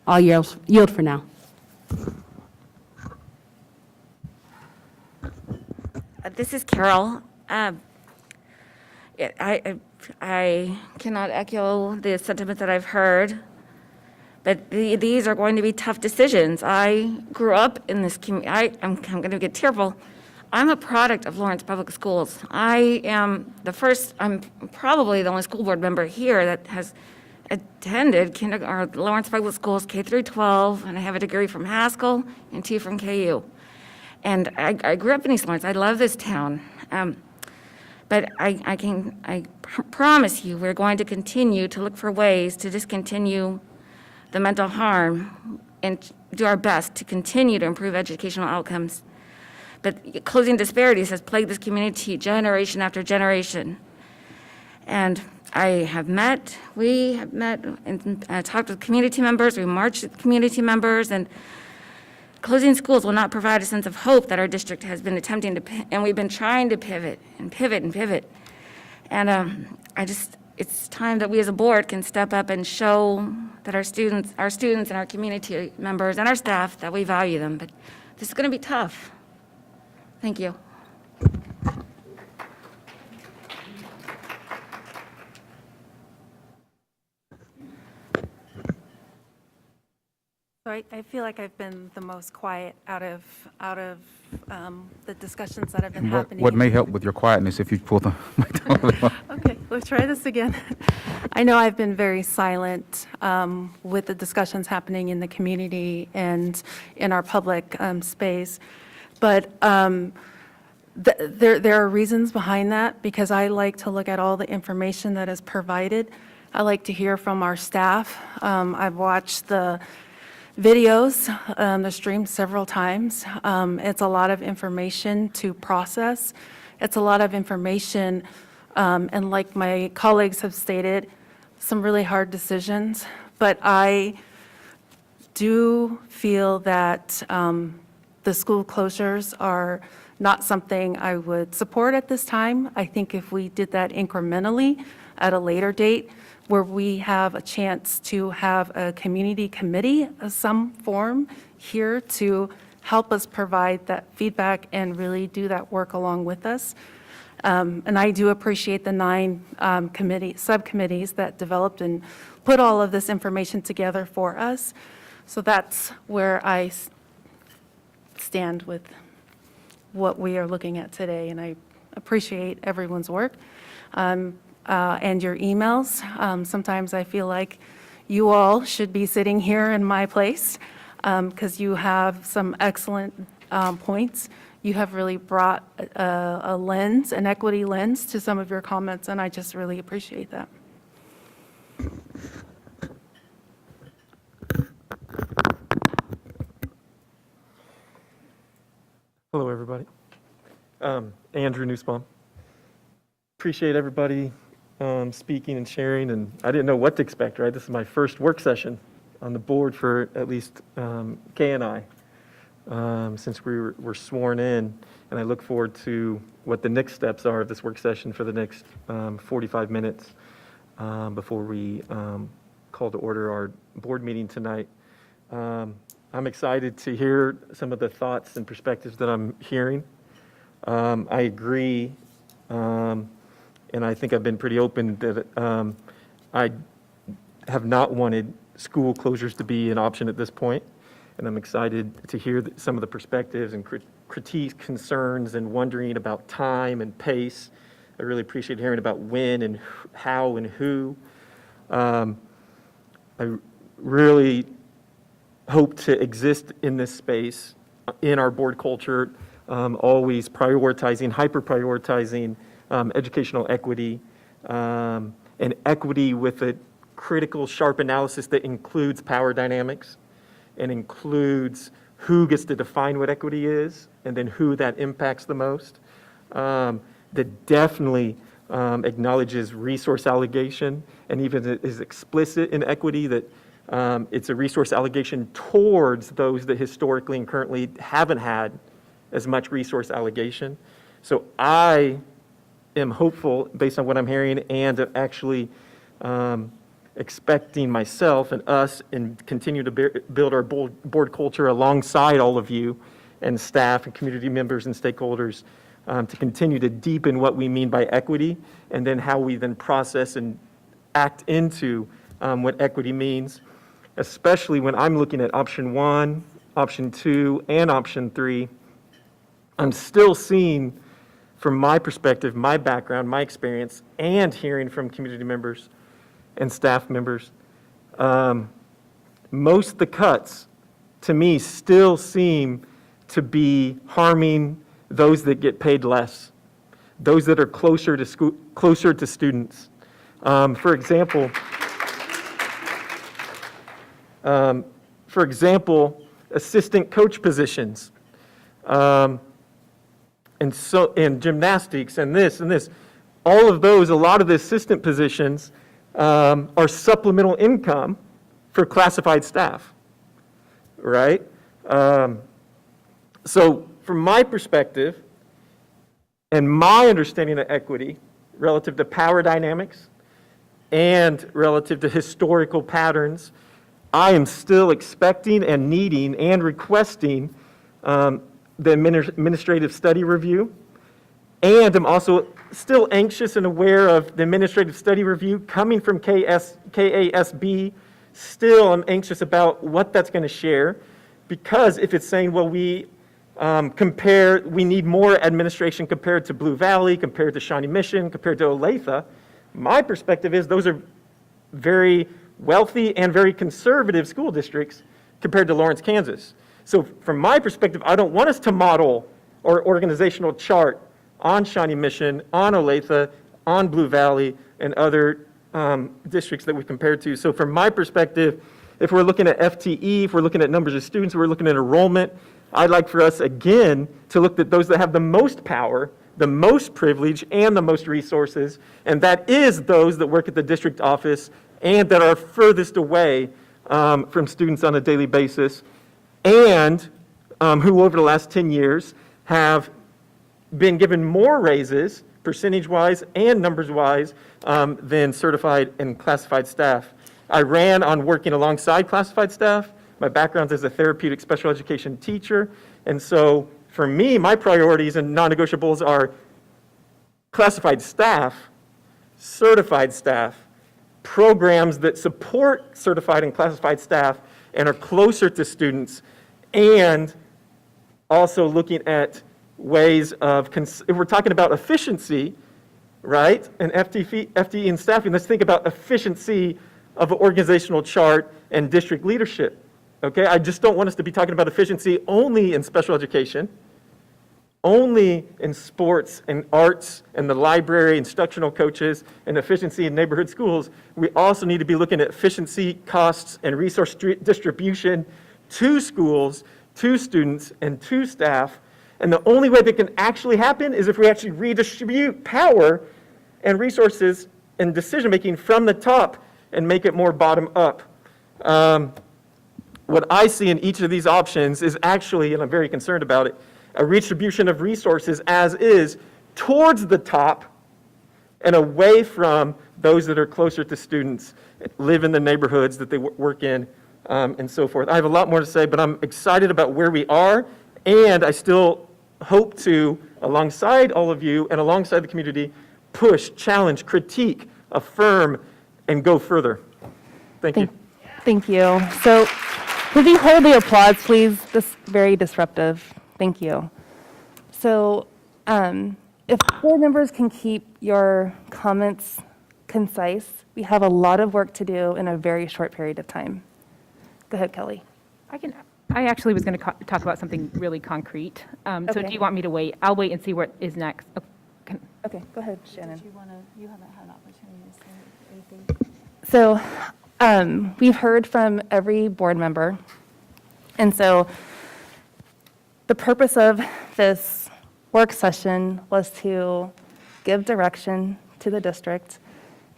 I'll yield for now. This is Carol. I cannot echo the sentiments that I've heard, but these are going to be tough decisions. I grew up in this community. I'm going to get tearful. I'm a product of Lawrence Public Schools. I'm probably the only school board member here that has attended Lawrence Public Schools K through 12, and I have a degree from Haskell and 2 from KU. And I grew up in East Lawrence. I love this town. But I promise you, we're going to continue to look for ways to discontinue the mental harm and do our best to continue to improve educational outcomes. But closing disparities has plagued this community generation after generation. And we have met and talked with community members, we marched with community members, and closing schools will not provide a sense of hope that our district has been attempting to, and we've been trying to pivot and pivot and pivot. And it's time that we as a board can step up and show that our students and our community members and our staff, that we value them. But this is going to be tough. Thank you. So I feel like I've been the most quiet out of the discussions that have been happening. What may help with your quietness if you pull the mic down a little. Okay, let's try this again. I know I've been very silent with the discussions happening in the community and in our public space, but there are reasons behind that, because I like to look at all the information that is provided. I like to hear from our staff. I've watched the videos, the stream several times. It's a lot of information to process. It's a lot of information, and like my colleagues have stated, some really hard decisions. But I do feel that the school closures are not something I would support at this time. I think if we did that incrementally at a later date, where we have a chance to have a community committee of some form here to help us provide that feedback and really do that work along with us. And I do appreciate the 9 subcommittees that developed and put all of this information together for us. So that's where I stand with what we are looking at today, and I appreciate everyone's work. And your emails. Sometimes I feel like you all should be sitting here in my place, because you have some excellent points. You have really brought a lens, an equity lens to some of your comments, and I just really appreciate that. Hello, everybody. Andrew Nussbaum. Appreciate everybody speaking and sharing, and I didn't know what to expect, right? This is my first work session on the board for at least Kay and I, since we were sworn in, and I look forward to what the next steps are of this work session for the next 45 minutes before we call to order our board meeting tonight. I'm excited to hear some of the thoughts and perspectives that I'm hearing. I agree, and I think I've been pretty open that I have not wanted school closures to be an option at this point, and I'm excited to hear some of the perspectives and critiques, concerns, and wondering about time and pace. I really appreciate hearing about when and how and who. I really hope to exist in this space, in our board culture, always prioritizing, hyper-prioritizing educational equity, and equity with a critical, sharp analysis that includes power dynamics and includes who gets to define what equity is and then who that impacts the most. That definitely acknowledges resource allocation and even is explicit in equity that it's a resource allocation towards those that historically and currently haven't had as much resource allocation. So I am hopeful, based on what I'm hearing, and actually expecting myself and us and continue to build our board culture alongside all of you and staff and community members and stakeholders to continue to deepen what we mean by equity, and then how we then process and act into what equity means, especially when I'm looking at option 1, option 2, and option 3. I'm still seeing, from my perspective, my background, my experience, and hearing from community members and staff members, most of the cuts, to me, still seem to be harming those that get paid less, those that are closer to students. For example, assistant coach positions, and gymnastics and this. all of those, a lot of the assistant positions are supplemental income for classified staff, right? So from my perspective and my understanding of equity relative to power dynamics and relative to historical patterns, I am still expecting and needing and requesting the administrative study review. And I'm also still anxious and aware of the administrative study review coming from KASB. Still, I'm anxious about what that's going to share, because if it's saying, well, we need more administration compared to Blue Valley, compared to Shawnee Mission, compared to Olathe, my perspective is those are very wealthy and very conservative school districts compared to Lawrence, Kansas. So from my perspective, I don't want us to model our organizational chart on Shawnee Mission, on Olathe, on Blue Valley, and other districts that we compared to. So from my perspective, if we're looking at FTE, if we're looking at numbers of students, we're looking at enrollment, I'd like for us, again, to look at those that have the most power, the most privilege, and the most resources, and that is those that work at the district office and that are furthest away from students on a daily basis, and who over the last 10 years have been given more raises, percentage-wise and numbers-wise, than certified and classified staff. I ran on working alongside classified staff. My background is as a therapeutic special education teacher, and so for me, my priorities and non-negotiables are classified staff, certified staff, programs that support certified and classified staff and are closer to students, and also looking at ways of, if we're talking about efficiency, right, and FTE and staffing, let's think about efficiency of an organizational chart and district leadership, okay? I just don't want us to be talking about efficiency only in special education, only in sports and arts and the library, instructional coaches, and efficiency in neighborhood schools. We also need to be looking at efficiency, costs, and resource distribution to schools, to students, and to staff. And the only way that can actually happen is if we actually redistribute power and resources and decision-making from the top and make it more bottom-up. What I see in each of these options is actually, and I'm very concerned about it, a redistribution of resources as is towards the top and away from those that are closer to students, live in the neighborhoods that they work in, and so forth. I have a lot more to say, but I'm excited about where we are, and I still hope to, alongside all of you and alongside the community, push, challenge, critique, affirm, and go further. Thank you. Thank you. So, could we hold the applause, please? This is very disruptive. Thank you. So, if board members can keep your comments concise, we have a lot of work to do in a very short period of time. Go ahead, Kelly. I actually was going to talk about something really concrete. So Okay. do you want me to wait? I'll wait and see what is next. Okay, go ahead, Shannon. You haven't had an opportunity to say anything. So, we've heard from every board member. And so the purpose of this work session was to give direction to the district,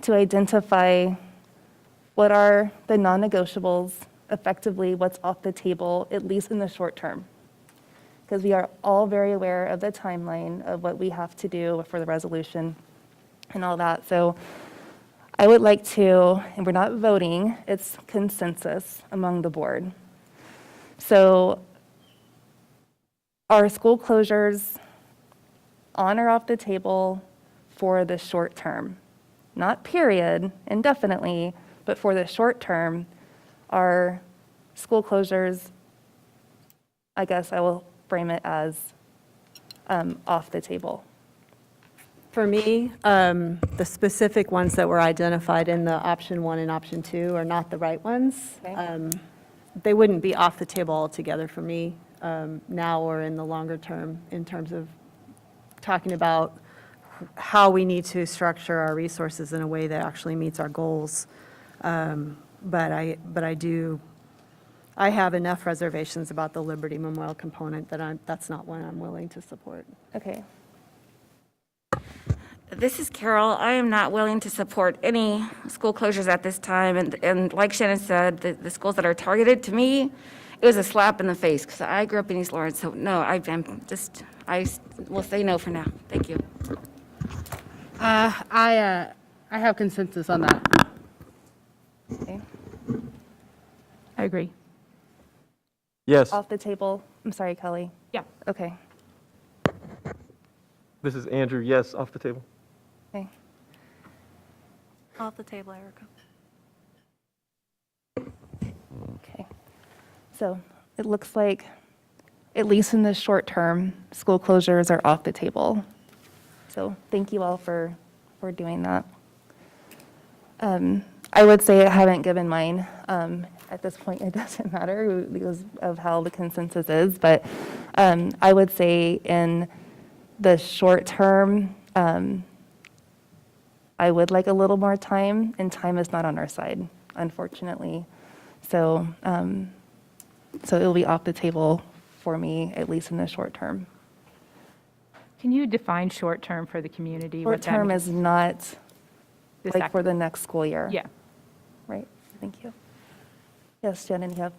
to identify what are the non-negotiables, effectively what's off the table, at least in the short term. Because we are all very aware of the timeline of what we have to do for the resolution and all that. So I would like to, and we're not voting, it's consensus among the board. So are school closures on or off the table for the short term? Not period, indefinitely, but for the short term, are school closures, I guess I will frame it as off the table. For me, the specific ones that were identified in the option 1 and option 2 are not the right ones. Okay. They wouldn't be off the table altogether for me now or in the longer term in terms of talking about how we need to structure our resources in a way that actually meets our goals. But I have enough reservations about the Liberty Memorial component that that's not one I'm willing to support. Okay. This is Carol. I am not willing to support any school closures at this time. And like Shannon said, the schools that are targeted, to me, it was a slap in the face because I grew up in East Lawrence. So no, I will say no for now. Thank you. I have consensus on that. Okay. I agree. Yes, Off the table. I'm sorry, Kelly. Yeah. Okay. this is Andrew, yes, off the table. Okay. Off the table, Erica. Okay. So it looks like, at least in the short term, school closures are off the table. So thank you all for doing that. I would say I haven't given mine. At this point, it doesn't matter because of how the consensus is, but I would say in the short term, I would like a little more time, and time is not on our side, unfortunately. So, so it'll be off the table for me, at least in the short term. Can you define short-term for the community? Short what that term means? is not This like for act- the next school year. Yeah. Right, thank you. Yes, Jen, and you have,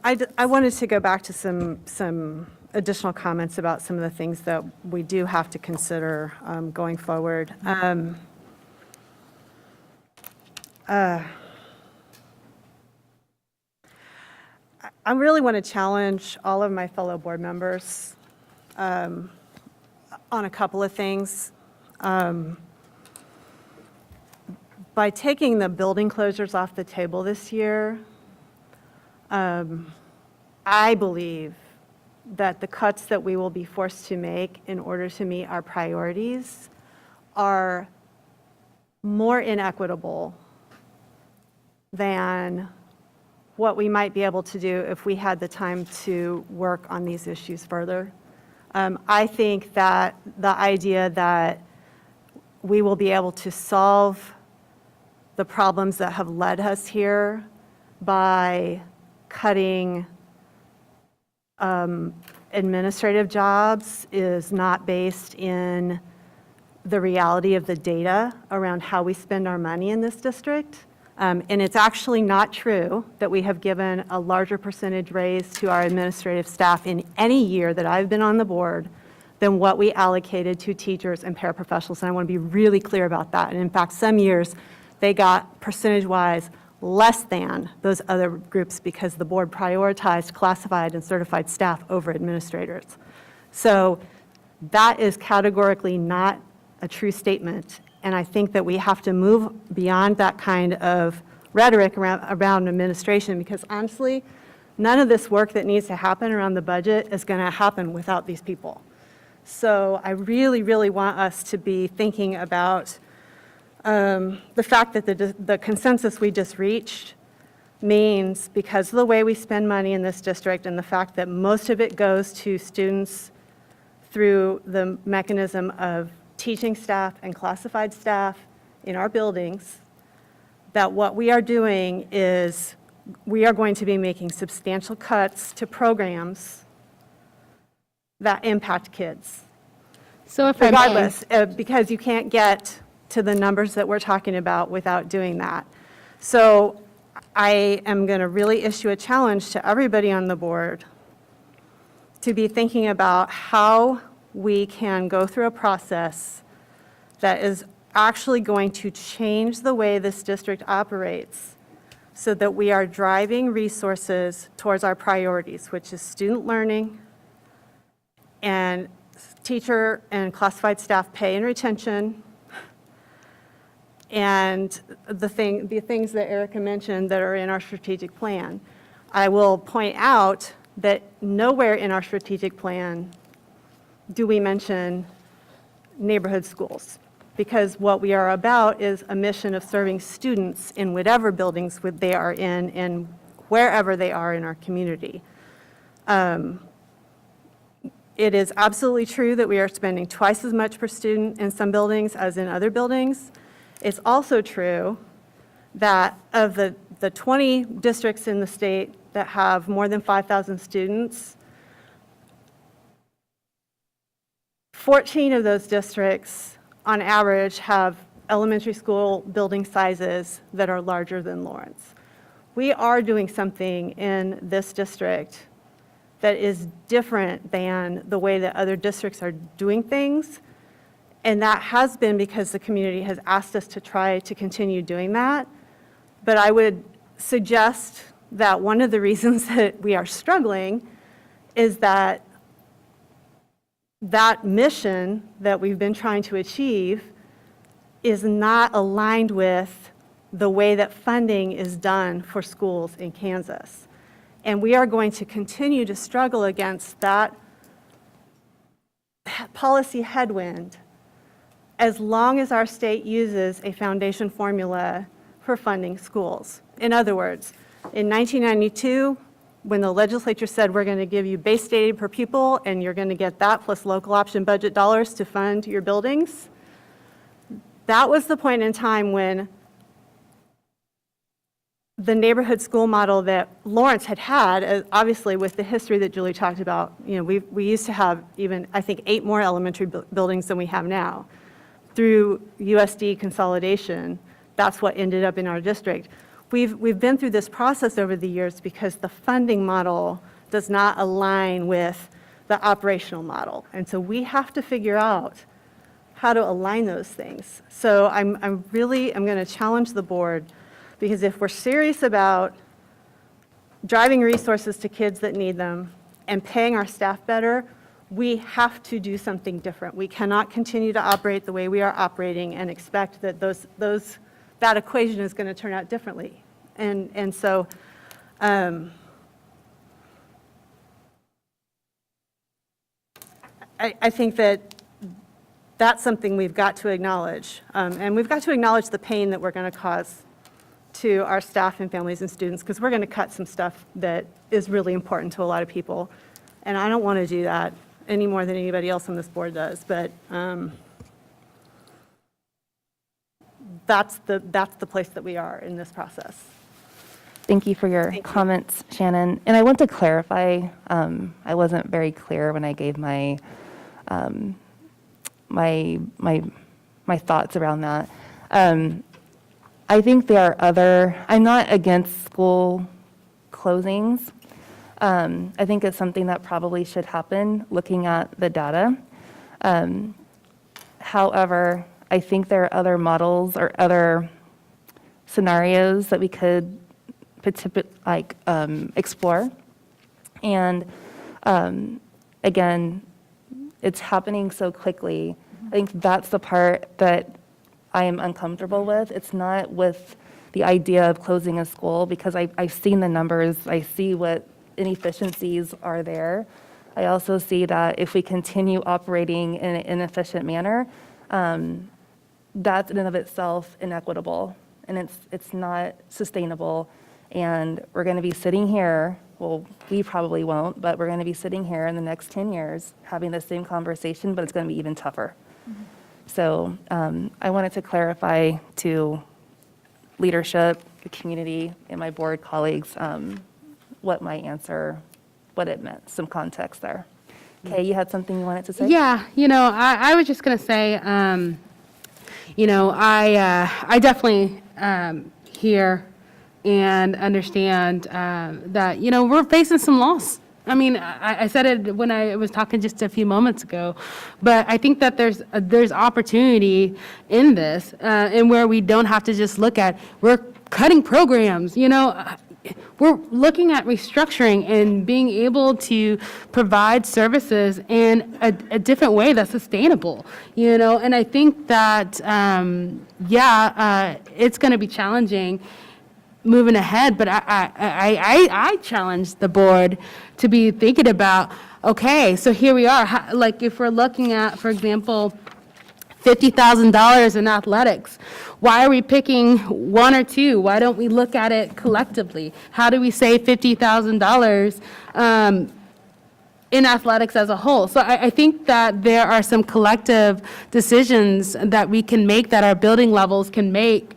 I wanted to go back to some additional comments about some of the things that we do have to consider going forward. I really want to challenge all of my fellow board members on a couple of things. By taking the building closures off the table this year, I believe that the cuts that we will be forced to make in order to meet our priorities are more inequitable than what we might be able to do if we had the time to work on these issues further. I think that the idea that we will be able to solve the problems that have led us here by cutting administrative jobs is not based in the reality of the data around how we spend our money in this district. And it's actually not true that we have given a larger percentage raise to our administrative staff in any year that I've been on the board than what we allocated to teachers and paraprofessionals. And I want to be really clear about that. And in fact, some years they got percentage-wise less than those other groups because the board prioritized classified and certified staff over administrators. So that is categorically not a true statement. And I think that we have to move beyond that kind of rhetoric around administration because honestly, none of this work that needs to happen around the budget is going to happen without these people. So I really, really want us to be thinking about the fact that the consensus we just reached means because of the way we spend money in this district and the fact that most of it goes to students through the mechanism of teaching staff and classified staff in our buildings, that what we are doing is we are going to be making substantial cuts to programs that impact kids. So if I may, Regardless, because you can't get to the numbers that we're talking about without doing that. So I am going to really issue a challenge to everybody on the board to be thinking about how we can go through a process that is actually going to change the way this district operates so that we are driving resources towards our priorities, which is student learning and teacher and classified staff pay and retention, and the things that Erica mentioned that are in our strategic plan. I will point out that nowhere in our strategic plan do we mention neighborhood schools, because what we are about is a mission of serving students in whatever buildings they are in and wherever they are in our community. It is absolutely true that we are spending twice as much per student in some buildings as in other buildings. It's also true that of the 20 districts in the state that have more than 5,000 students, 14 of those districts on average, have elementary school building sizes that are larger than Lawrence. We are doing something in this district that is different than the way that other districts are doing things. And that has been because the community has asked us to try to continue doing that. But I would suggest that one of the reasons that we are struggling is that that mission that we've been trying to achieve is not aligned with the way that funding is done for schools in Kansas. And we are going to continue to struggle against that policy headwind as long as our state uses a foundation formula for funding schools. In other words, in 1992, when the legislature said we're going to give you base state aid per pupil and you're going to get that plus local option budget dollars to fund your buildings, that was the point in time when the neighborhood school model that Lawrence had, obviously with the history that Julie talked about, we used to have even, I think, 8 more elementary buildings than we have now. Through USD consolidation, that's what ended up in our district. We've been through this process over the years because the funding model does not align with the operational model. And so we have to figure out how to align those things. So I'm going to challenge the board, because if we're serious about driving resources to kids that need them and paying our staff better, we have to do something different. We cannot continue to operate the way we are operating and expect that that equation is going to turn out differently. And so I think that that's something we've got to acknowledge. And we've got to acknowledge the pain that we're going to cause to our staff and families and students, because we're going to cut some stuff that is really important to a lot of people. And I don't want to do that any more than anybody else on this board does. But that's the place that we are in this process. Thank you for your comments, Shannon. And I want to clarify, I wasn't very clear when I gave my my thoughts around that. I think there are I'm not against school closings. I think it's something that probably should happen looking at the data. However, I think there are other models or other scenarios that we could explore. And again, it's happening so quickly. I think that's the part that I am uncomfortable with. It's not with the idea of closing a school, because I've seen the numbers. I see what inefficiencies are there. I also see that if we continue operating in an inefficient manner, that's in and of itself inequitable, and it's not sustainable. And we're going to be sitting here, well, we probably won't, but we're going to be sitting here in the next 10 years having the same conversation, but it's going to be even tougher. Mm-hmm. So I wanted to clarify to leadership, the community, and my board colleagues what my answer, what it meant, some context there. Kay, you had something you wanted to say? Yeah, I was just going to say, I definitely hear and understand that, we're facing some loss. I mean, I said it when I was talking just a few moments ago, but I think that there's opportunity in this, and where we don't have to just look at, we're cutting programs, we're looking at restructuring and being able to provide services in a different way that's sustainable, and I think that, it's going to be challenging moving ahead, but I challenge the board to be thinking about, okay, so here we are, if we're looking at, for example, $50,000 in athletics, why are we picking one or two? Why don't we look at it collectively? How do we save $50,000 in athletics as a whole? So I think that there are some collective decisions that we can make, that our building levels can make,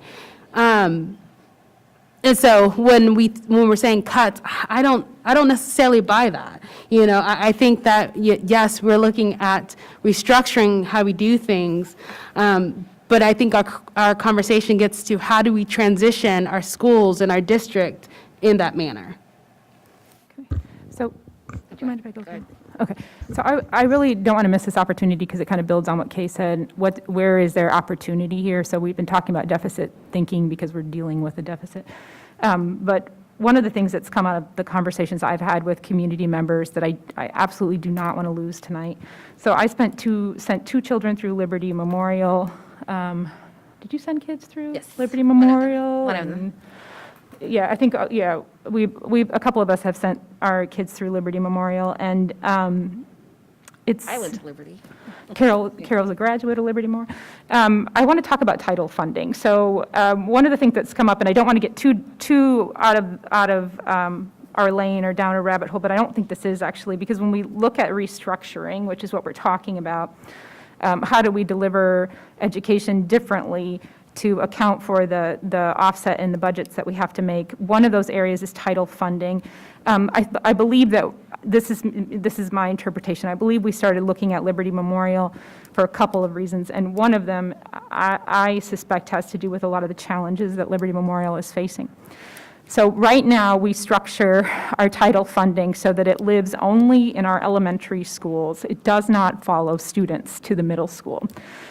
And so when we're saying cuts, I don't necessarily buy that. You know, I think that, yes, we're looking at restructuring how we do things, but I think our conversation gets to how do we transition our schools and our district in that manner. So, do you mind if I go through? Okay, so I really don't want to miss this opportunity because it kind of builds on what Kay said. Where is there opportunity here? So we've been talking about deficit thinking because we're dealing with a deficit. But one of the things that's come out of the conversations I've had with community members that I absolutely do not want to lose tonight. So I sent two children through Liberty Memorial. Did you send kids through Liberty Memorial? One of them. Yeah, I think, a couple of us have sent our kids through Liberty Memorial, and it's... I went to Liberty. Carol's a graduate of Liberty Memorial. I want to talk about title funding. So one of the things that's come up, and I don't want to get too out of our lane or down a rabbit hole, but I don't think this is actually, because when we look at restructuring, which is what we're talking about, how do we deliver education differently to account for the offset in the budgets that we have to make. One of those areas is title funding. I believe that this is my interpretation. I believe we started looking at Liberty Memorial for a couple of reasons, and one of them I suspect has to do with a lot of the challenges that Liberty Memorial is facing. So right now, we structure our title funding so that it lives only in our elementary schools. It does not follow students to the middle school.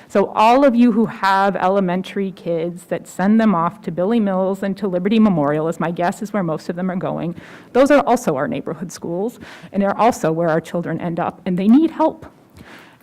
So all of you who have elementary kids that send them off to Billy Mills and to Liberty Memorial, as my guess is where most of them are going, those are also our neighborhood schools, and they're also where our children end up, and they need help.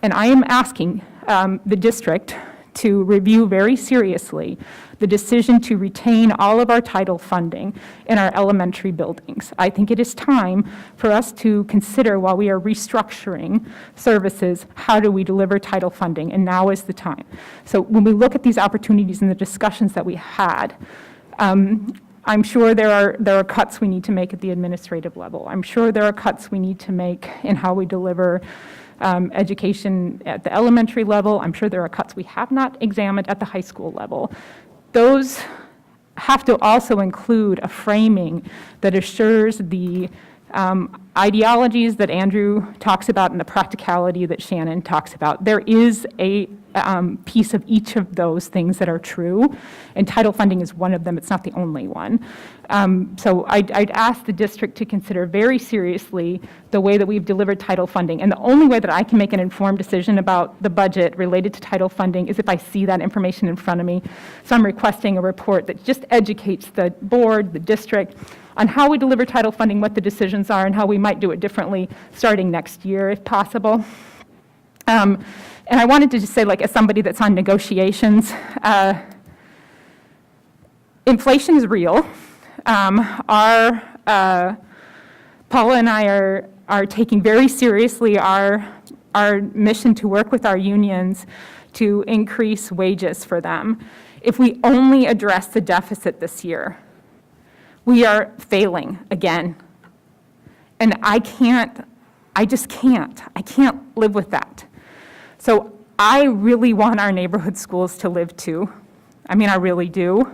And I am asking the district to review very seriously the decision to retain all of our title funding in our elementary buildings. I think it is time for us to consider, while we are restructuring services, how do we deliver title funding, and now is the time. So when we look at these opportunities and the discussions that we had, I'm sure there are cuts we need to make at the administrative level. I'm sure there are cuts we need to make in how we deliver education at the elementary level. I'm sure there are cuts we have not examined at the high school level. Those have to also include a framing that assures the ideologies that Andrew talks about and the practicality that Shannon talks about. There is a piece of each of those things that are true, and title funding is one of them. It's not the only one. So I'd ask the district to consider very seriously the way that we've delivered title funding. And the only way that I can make an informed decision about the budget related to title funding is if I see that information in front of me. So I'm requesting a report that just educates the board, the district, on how we deliver title funding, what the decisions are, and how we might do it differently starting next year if possible. And I wanted to just say, like, as somebody that's on negotiations, inflation is real. Paula and I are taking very seriously our mission to work with our unions to increase wages for them. If we only address the deficit this year, we are failing again. And I can't live with that. So I really want our neighborhood schools to live too. I mean, I really do.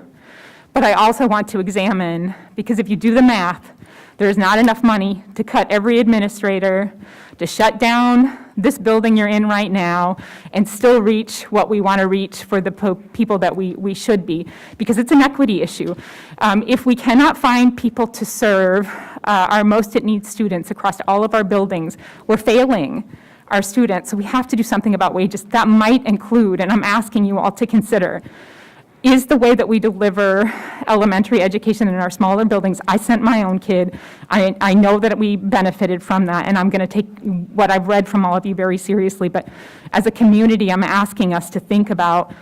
But I also want to examine, because if you do the math, there's not enough money to cut every administrator, to shut down this building you're in right now, and still reach what we want to reach for the people that we should be, because it's an equity issue. If we cannot find people to serve our most in need students across all of our buildings, we're failing our students. So we have to do something about wages. That might include, and I'm asking you all to consider, is the way that we deliver elementary education in our smaller buildings. I sent my own kid. I know that we benefited from that, and I'm going to take what I've read from all of you very seriously. But as a community, I'm asking us to think about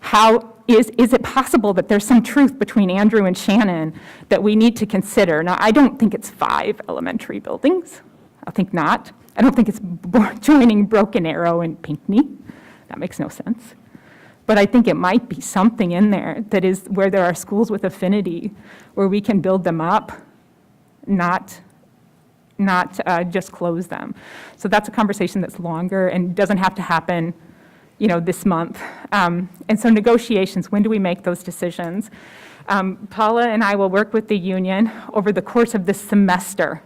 how is it possible that there's some truth between Andrew and Shannon that we need to consider. Now, I don't think it's 5 elementary buildings. I think not. I don't think it's joining Broken Arrow and Pinckney. That makes no sense. But I think it might be something in there that is where there are schools with affinity, where we can build them up, not just close them. So that's a conversation that's longer and doesn't have to happen, this month. And so negotiations, when do we make those decisions? Paula and I will work with the union over the course of this semester.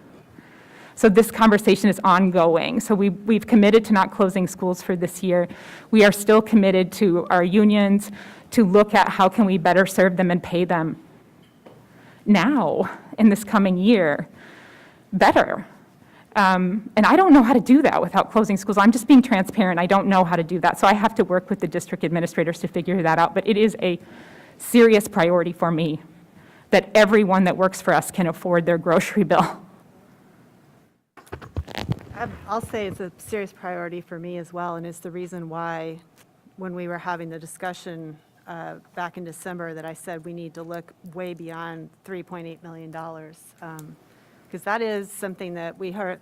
So this conversation is ongoing. So we've committed to not closing schools for this year. We are still committed to our unions to look at how can we better serve them and pay them now in this coming year better. And I don't know how to do that without closing schools. I'm just being transparent. I don't know how to do that. So I have to work with the district administrators to figure that out. But it is a serious priority for me that everyone that works for us can afford their grocery bill. I'll say it's a serious priority for me as well, and it's the reason why, when we were having the discussion back in December, that I said we need to look way beyond $3.8 million. Because that is something that we heard,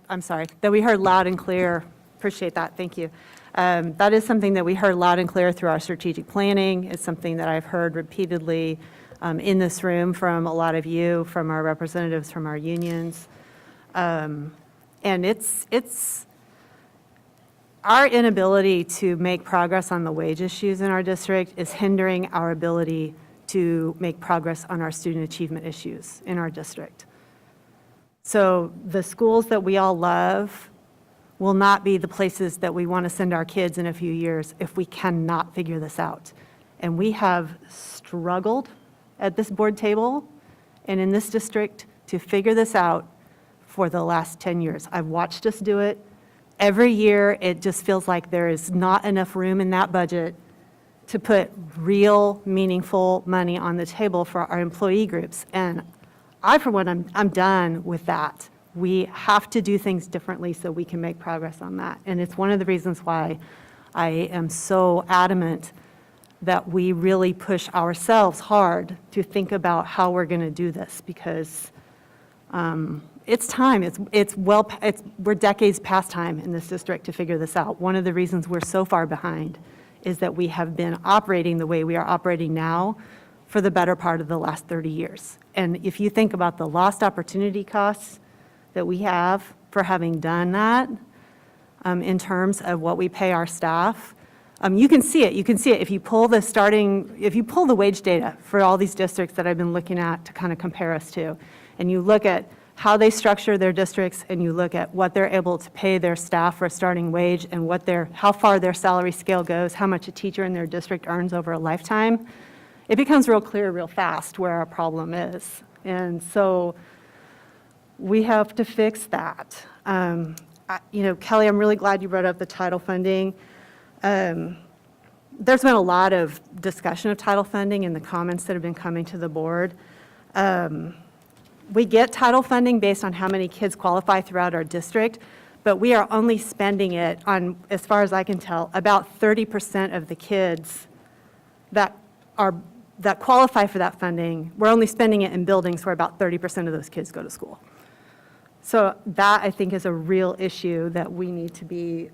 that we heard loud and clear. Appreciate that, thank you. That is something that we heard loud and clear through our strategic planning. It's something that I've heard repeatedly in this room from a lot of you, from our representatives, from our unions. And it's our inability to make progress on the wage issues in our district is hindering our ability to make progress on our student achievement issues in our district. So the schools that we all love will not be the places that we want to send our kids in a few years if we cannot figure this out. And we have struggled at this board table and in this district to figure this out for the last 10 years. I've watched us do it. Every year, it just feels like there is not enough room in that budget to put real, meaningful money on the table for our employee groups. And I, for one, I'm done with that. We have to do things differently so we can make progress on that. And it's one of the reasons why I am so adamant that we really push ourselves hard to think about how we're going to do this, because it's time. We're decades past time in this district to figure this out. One of the reasons we're so far behind is that we have been operating the way we are operating now for the better part of the last 30 years. And if you think about the lost opportunity costs that we have for having done that, in terms of what we pay our staff, you can see it. You can see it if you pull the wage data for all these districts that I've been looking at to kind of compare us to, and you look at how they structure their districts, and you look at what they're able to pay their staff for a starting wage, and how far their salary scale goes, how much a teacher in their district earns over a lifetime, it becomes real clear real fast where our problem is. And so we have to fix that. Kelly, I'm really glad you brought up the title funding. There's been a lot of discussion of title funding in the comments that have been coming to the board. We get title funding based on how many kids qualify throughout our district, but we are only spending it on, as far as I can tell, about 30% of the kids that qualify for that funding. We're only spending it in buildings where about 30% of those kids go to school. So that, I think, is a real issue that we need to be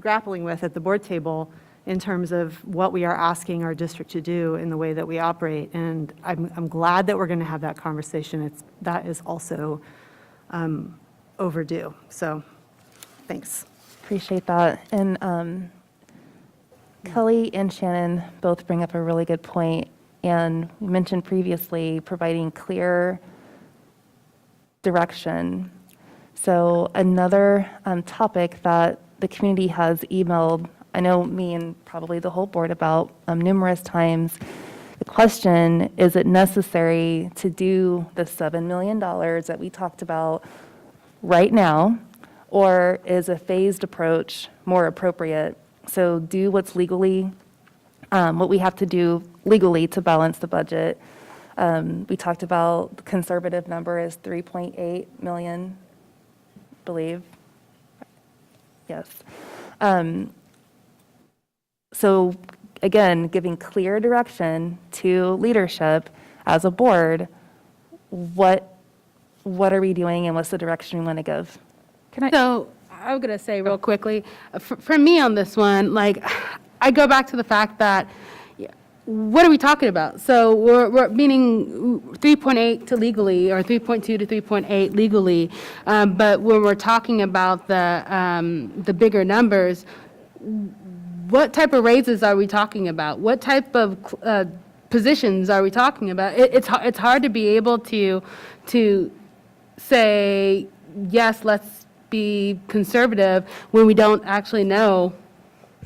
grappling with at the board table in terms of what we are asking our district to do in the way that we operate. And I'm glad that we're going to have that conversation. That is also overdue. So thanks. Appreciate that. And Kelly and Shannon both bring up a really good point. And we mentioned previously providing clear direction. So another topic that the community has emailed, I know me and probably the whole board about numerous times, the question, is it necessary to do the $7 million that we talked about right now, or is a phased approach more appropriate? So do what's legally, what we have to do legally to balance the budget. We talked about the conservative number is 3.8 million, I believe. Yes. So again, giving clear direction to leadership as a board, what are we doing and what's the direction we want to give? So I'm going to say real quickly, for me on this one, like, I go back to the fact that, what are we talking about? So we're meaning 3.8 to legally, or 3.2 to 3.8 legally, but when we're talking about the bigger numbers, what type of raises are we talking about? What type of positions are we talking about? It's hard to be able to say, yes, let's be conservative when we don't actually know,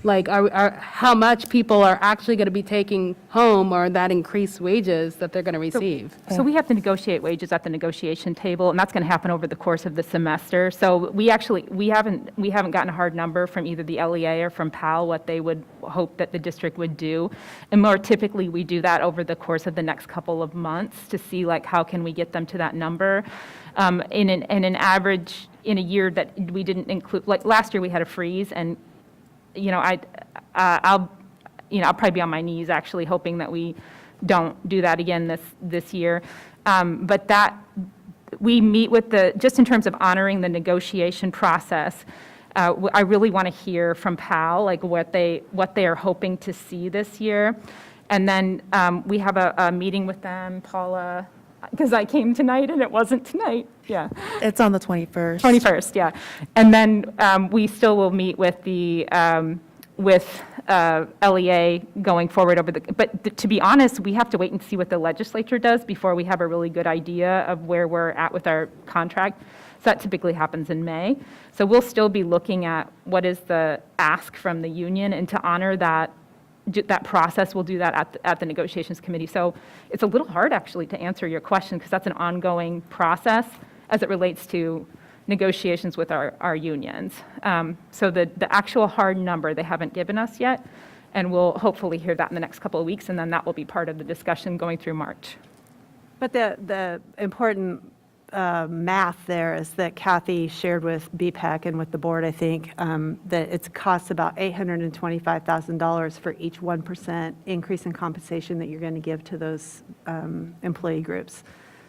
like, how much people are actually going to be taking home or that increased wages that they're going to receive. So we have to negotiate wages at the negotiation table, and that's going to happen over the course of the semester. So we haven't gotten a hard number from either the LEA or from PAL, what they would hope that the district would do. And more typically, we do that over the course of the next couple of months to see, like, how can we get them to that number. In an average, in a year that we didn't include, like last year we had a freeze, and I'll probably be on my knees actually hoping that we don't do that again this year. But that we meet with just in terms of honoring the negotiation process, I really want to hear from PAL, like what they are hoping to see this year. And then we have a meeting with them, Paula, because I came tonight and it wasn't tonight. Yeah. It's on the 21st. 21st, yeah. And then we still will meet with the LEA going forward but to be honest, we have to wait and see what the legislature does before we have a really good idea of where we're at with our contract. So that typically happens in May. So we'll still be looking at what is the ask from the union, and to honor that process, we'll do that at the negotiations committee. So it's a little hard actually to answer your question because that's an ongoing process as it relates to negotiations with our unions. So the actual hard number they haven't given us yet, and we'll hopefully hear that in the next couple of weeks, and then that will be part of the discussion going through March. But the important math there is that Kathy shared with BPEC and with the board, I think, that it costs about $825,000 for each 1% increase in compensation that you're going to give to those employee groups.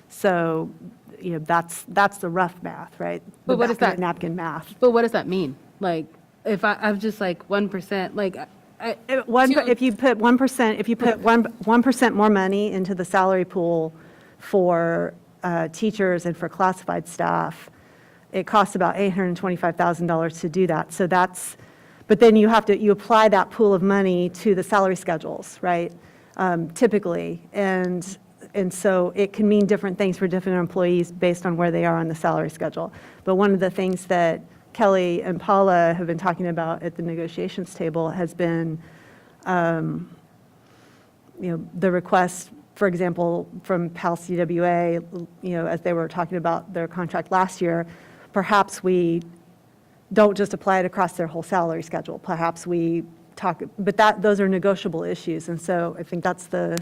So, that's the rough math, right? But what is that? Napkin math. But what does that mean? Like, if I'm just like 1%, like, If you put 1%, if you put 1% more money into the salary pool for teachers and for classified staff, it costs about $825,000 to do that. So but then you apply that pool of money to the salary schedules, right? Typically, and so it can mean different things for different employees based on where they are on the salary schedule. But one of the things that Kelly and Paula have been talking about at the negotiations table has been, the request, for example, from PAL CWA, as they were talking about their contract last year, perhaps we don't just apply it across their whole salary schedule. Perhaps we talk, but those are negotiable issues. And so I think that's the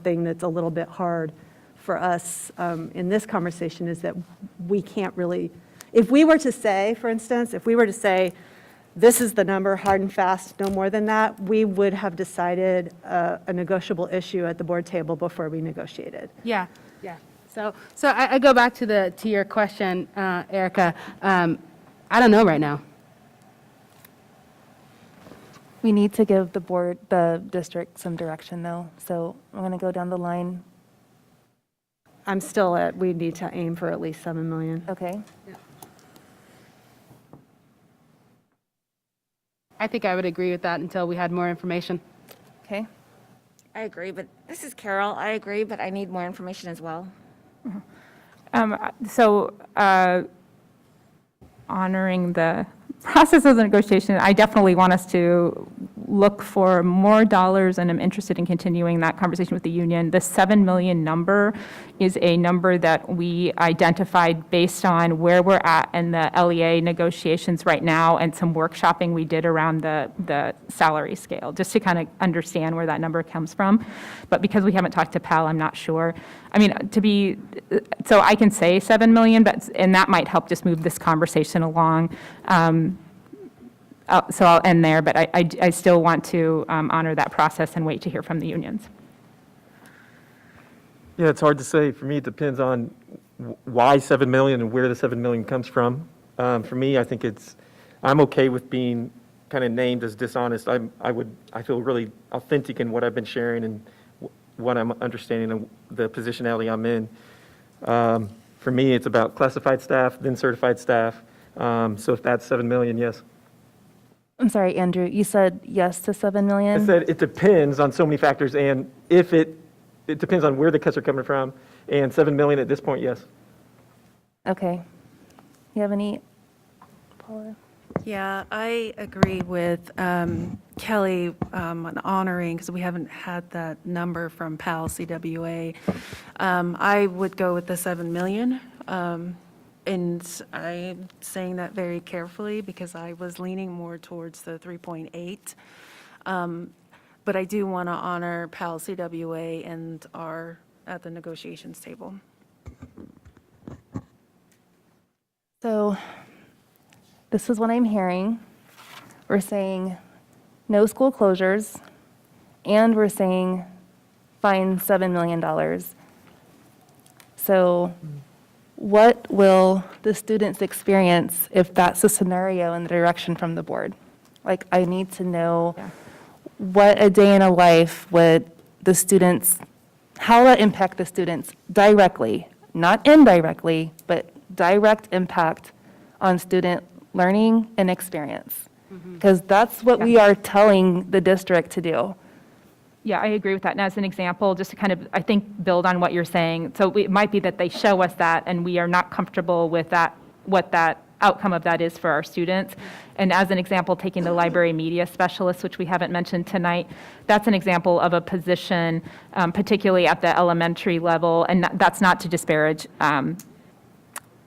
thing that's a little bit hard for us in this conversation, is that we can't really, if we were to say, for instance, this is the number, hard and fast, no more than that, we would have decided a negotiable issue at the board table before we negotiated. yeah. So I go back to your question, Erica. I don't know right now. We need to give the district some direction though. So I'm going to go down the line. I'm still we need to aim for at least 7 million. Okay. I think I would agree with that until we had more information. Okay. I agree, but this is Carol. I agree, but I need more information as well. So honoring the process of the negotiation, I definitely want us to look for more dollars, and I'm interested in continuing that conversation with the union. The 7 million number is a number that we identified based on where we're at in the LEA negotiations right now and some workshopping we did around the salary scale, just to kind of understand where that number comes from. But because we haven't talked to PAL, I'm not sure. I mean, so I can say 7 million, and that might help just move this conversation along. So I'll end there, but I still want to honor that process and wait to hear from the unions. Yeah, it's hard to say. For me, it depends on why 7 million and where the 7 million comes from. For me, I think I'm okay with being kind of named as dishonest. I feel really authentic in what I've been sharing and what I'm understanding of the position alley I'm in. For me, it's about classified staff, then certified staff. So if that's 7 million, yes. I'm sorry, Andrew, you said yes to 7 million? I said it depends on so many factors, and if it it depends on where the cuts are coming from, and 7 million at this point, yes. Okay. You have any, Paula? Yeah, I agree with Kelly on honoring, because we haven't had that number from PAL CWA. I would go with the 7 million. And I'm saying that very carefully because I was leaning more towards the 3.8. But I do want to honor PAL CWA and are at the negotiations table. So this is what I'm hearing. We're saying no school closures, and we're saying fine $7 million. So what will the students experience if that's the scenario and the direction from the board? Like, I need to know what a day in a life would the students, how that impact the students directly, not indirectly, but direct impact on student learning and experience. Because that's what we are telling the district to do. Yeah, I agree with that. And as an example, just to kind of, I think, build on what you're saying, so it might be that they show us that and we are not comfortable with that, what that outcome of that is for our students. And as an example, taking the library media specialist, which we haven't mentioned tonight, that's an example of a position, particularly at the elementary level, and that's not to disparage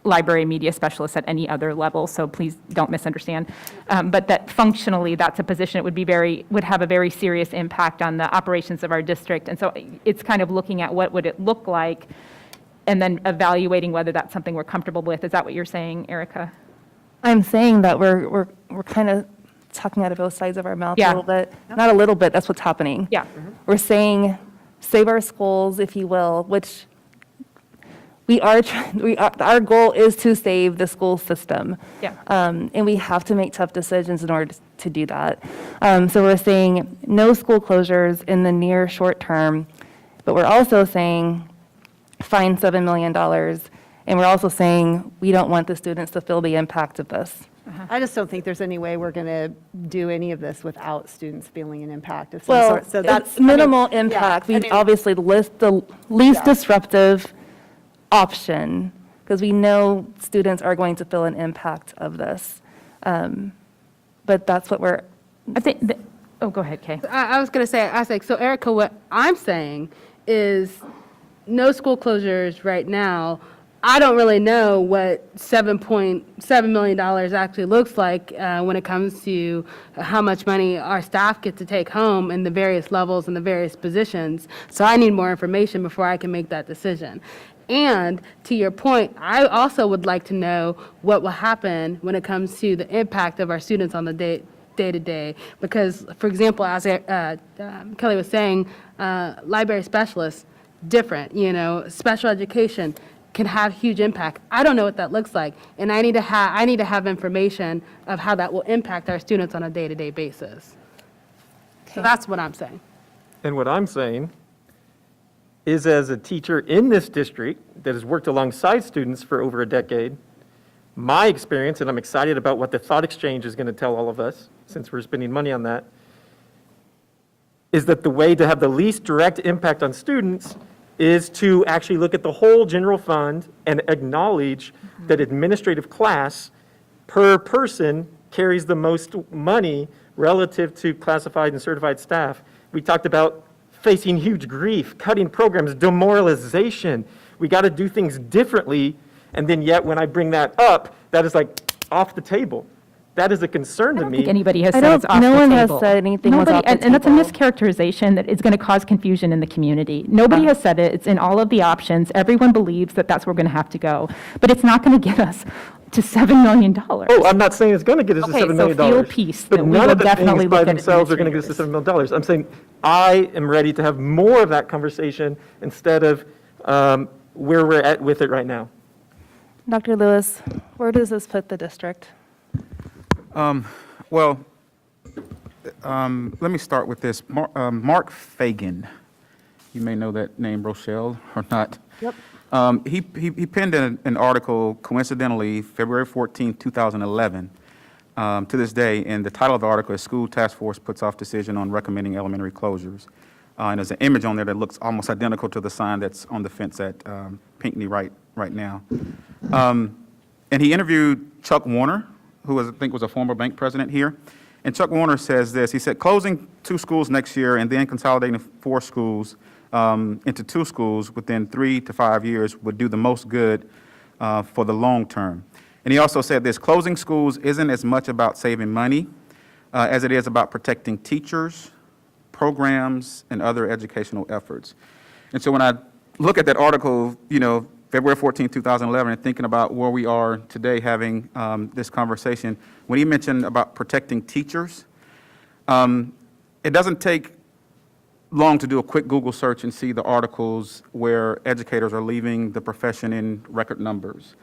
library media specialists at any other level, so please don't misunderstand. But that functionally, that's a position that would have a very serious impact on the operations of our district. And so it's kind of looking at what would it look like and then evaluating whether that's something we're comfortable with. Is that what you're saying, Erica? I'm saying that we're kind of talking out of both sides of our mouth a Yeah. little bit. Not a little bit, that's what's happening. Yeah. We're saying, save our schools, if you will, which our goal is to save the school system. Yeah. And we have to make tough decisions in order to do that. So we're saying no school closures in the near short term, but we're also saying fine $7 million. And we're also saying we don't want the students to feel the impact of this. I just don't think there's any way we're going to do any of this without students feeling an impact of some sort. So that's it's minimal impact. We obviously list the least disruptive option because we know students are going to feel an impact of this. But that's what we're. I think, oh, go ahead, Kay. I was going to say, so Erica, what I'm saying is no school closures right now. I don't really know what $7.7 million actually looks like when it comes to how much money our staff get to take home in the various levels and the various positions. So I need more information before I can make that decision. And to your point, I also would like to know what will happen when it comes to the impact of our students on the day-to-day. Because, for example, as Kelly was saying, library specialists, different, special education can have huge impact. I don't know what that looks like, and I need to have information of how that will impact our students on a day-to-day basis. So that's what I'm saying. And what I'm saying is, as a teacher in this district that has worked alongside students for over a decade, my experience, and I'm excited about what the thought exchange is going to tell all of us, since we're spending money on that, is that the way to have the least direct impact on students is to actually look at the whole general fund and acknowledge that administrative class per person carries the most money relative to classified and certified staff. We talked about facing huge grief, cutting programs, demoralization. We got to do things differently, and then yet when I bring that up, that is like off the table. That is a concern to I don't me. think anybody has said it's off the table. No one has said anything was off the And that's a table. mischaracterization that is going to cause confusion in the community. Nobody has said it. It's in all of the options. Everyone believes that that's where we're going to have to go. But it's not going to get us to $7 million. Oh, I'm not saying it's going to get us to Okay, $7 million. so feel peace But that we none will of the definitely things by look at themselves are going to get us to $7 million. I'm saying I am ready to have more of that conversation instead of where we're at with it right now. Dr. Lewis, where does this put the district? Well, let me start with this. Mark Fagan, you may know that name, Rochelle, or not. Yep. He penned an article, coincidentally, February 14, 2011, to this day, and the title of the article is School Task Force Puts Off Decision on Recommending Elementary Closures. And there's an image on there that looks almost identical to the sign that's on the fence at Pinckney right now. And he interviewed Chuck Warner, who I think was a former bank president here. And Chuck Warner says this. He said, closing 2 schools next year and then consolidating 4 schools into 2 schools within 3 to 5 years would do the most good for the long term. And he also said this, closing schools isn't as much about saving money as it is about protecting teachers, programs, and other educational efforts. And so when I look at that article, February 14, 2011, and thinking about where we are today having this conversation, when he mentioned about protecting teachers, it doesn't take long to do a quick Google search and see the articles where educators are leaving the profession in record numbers.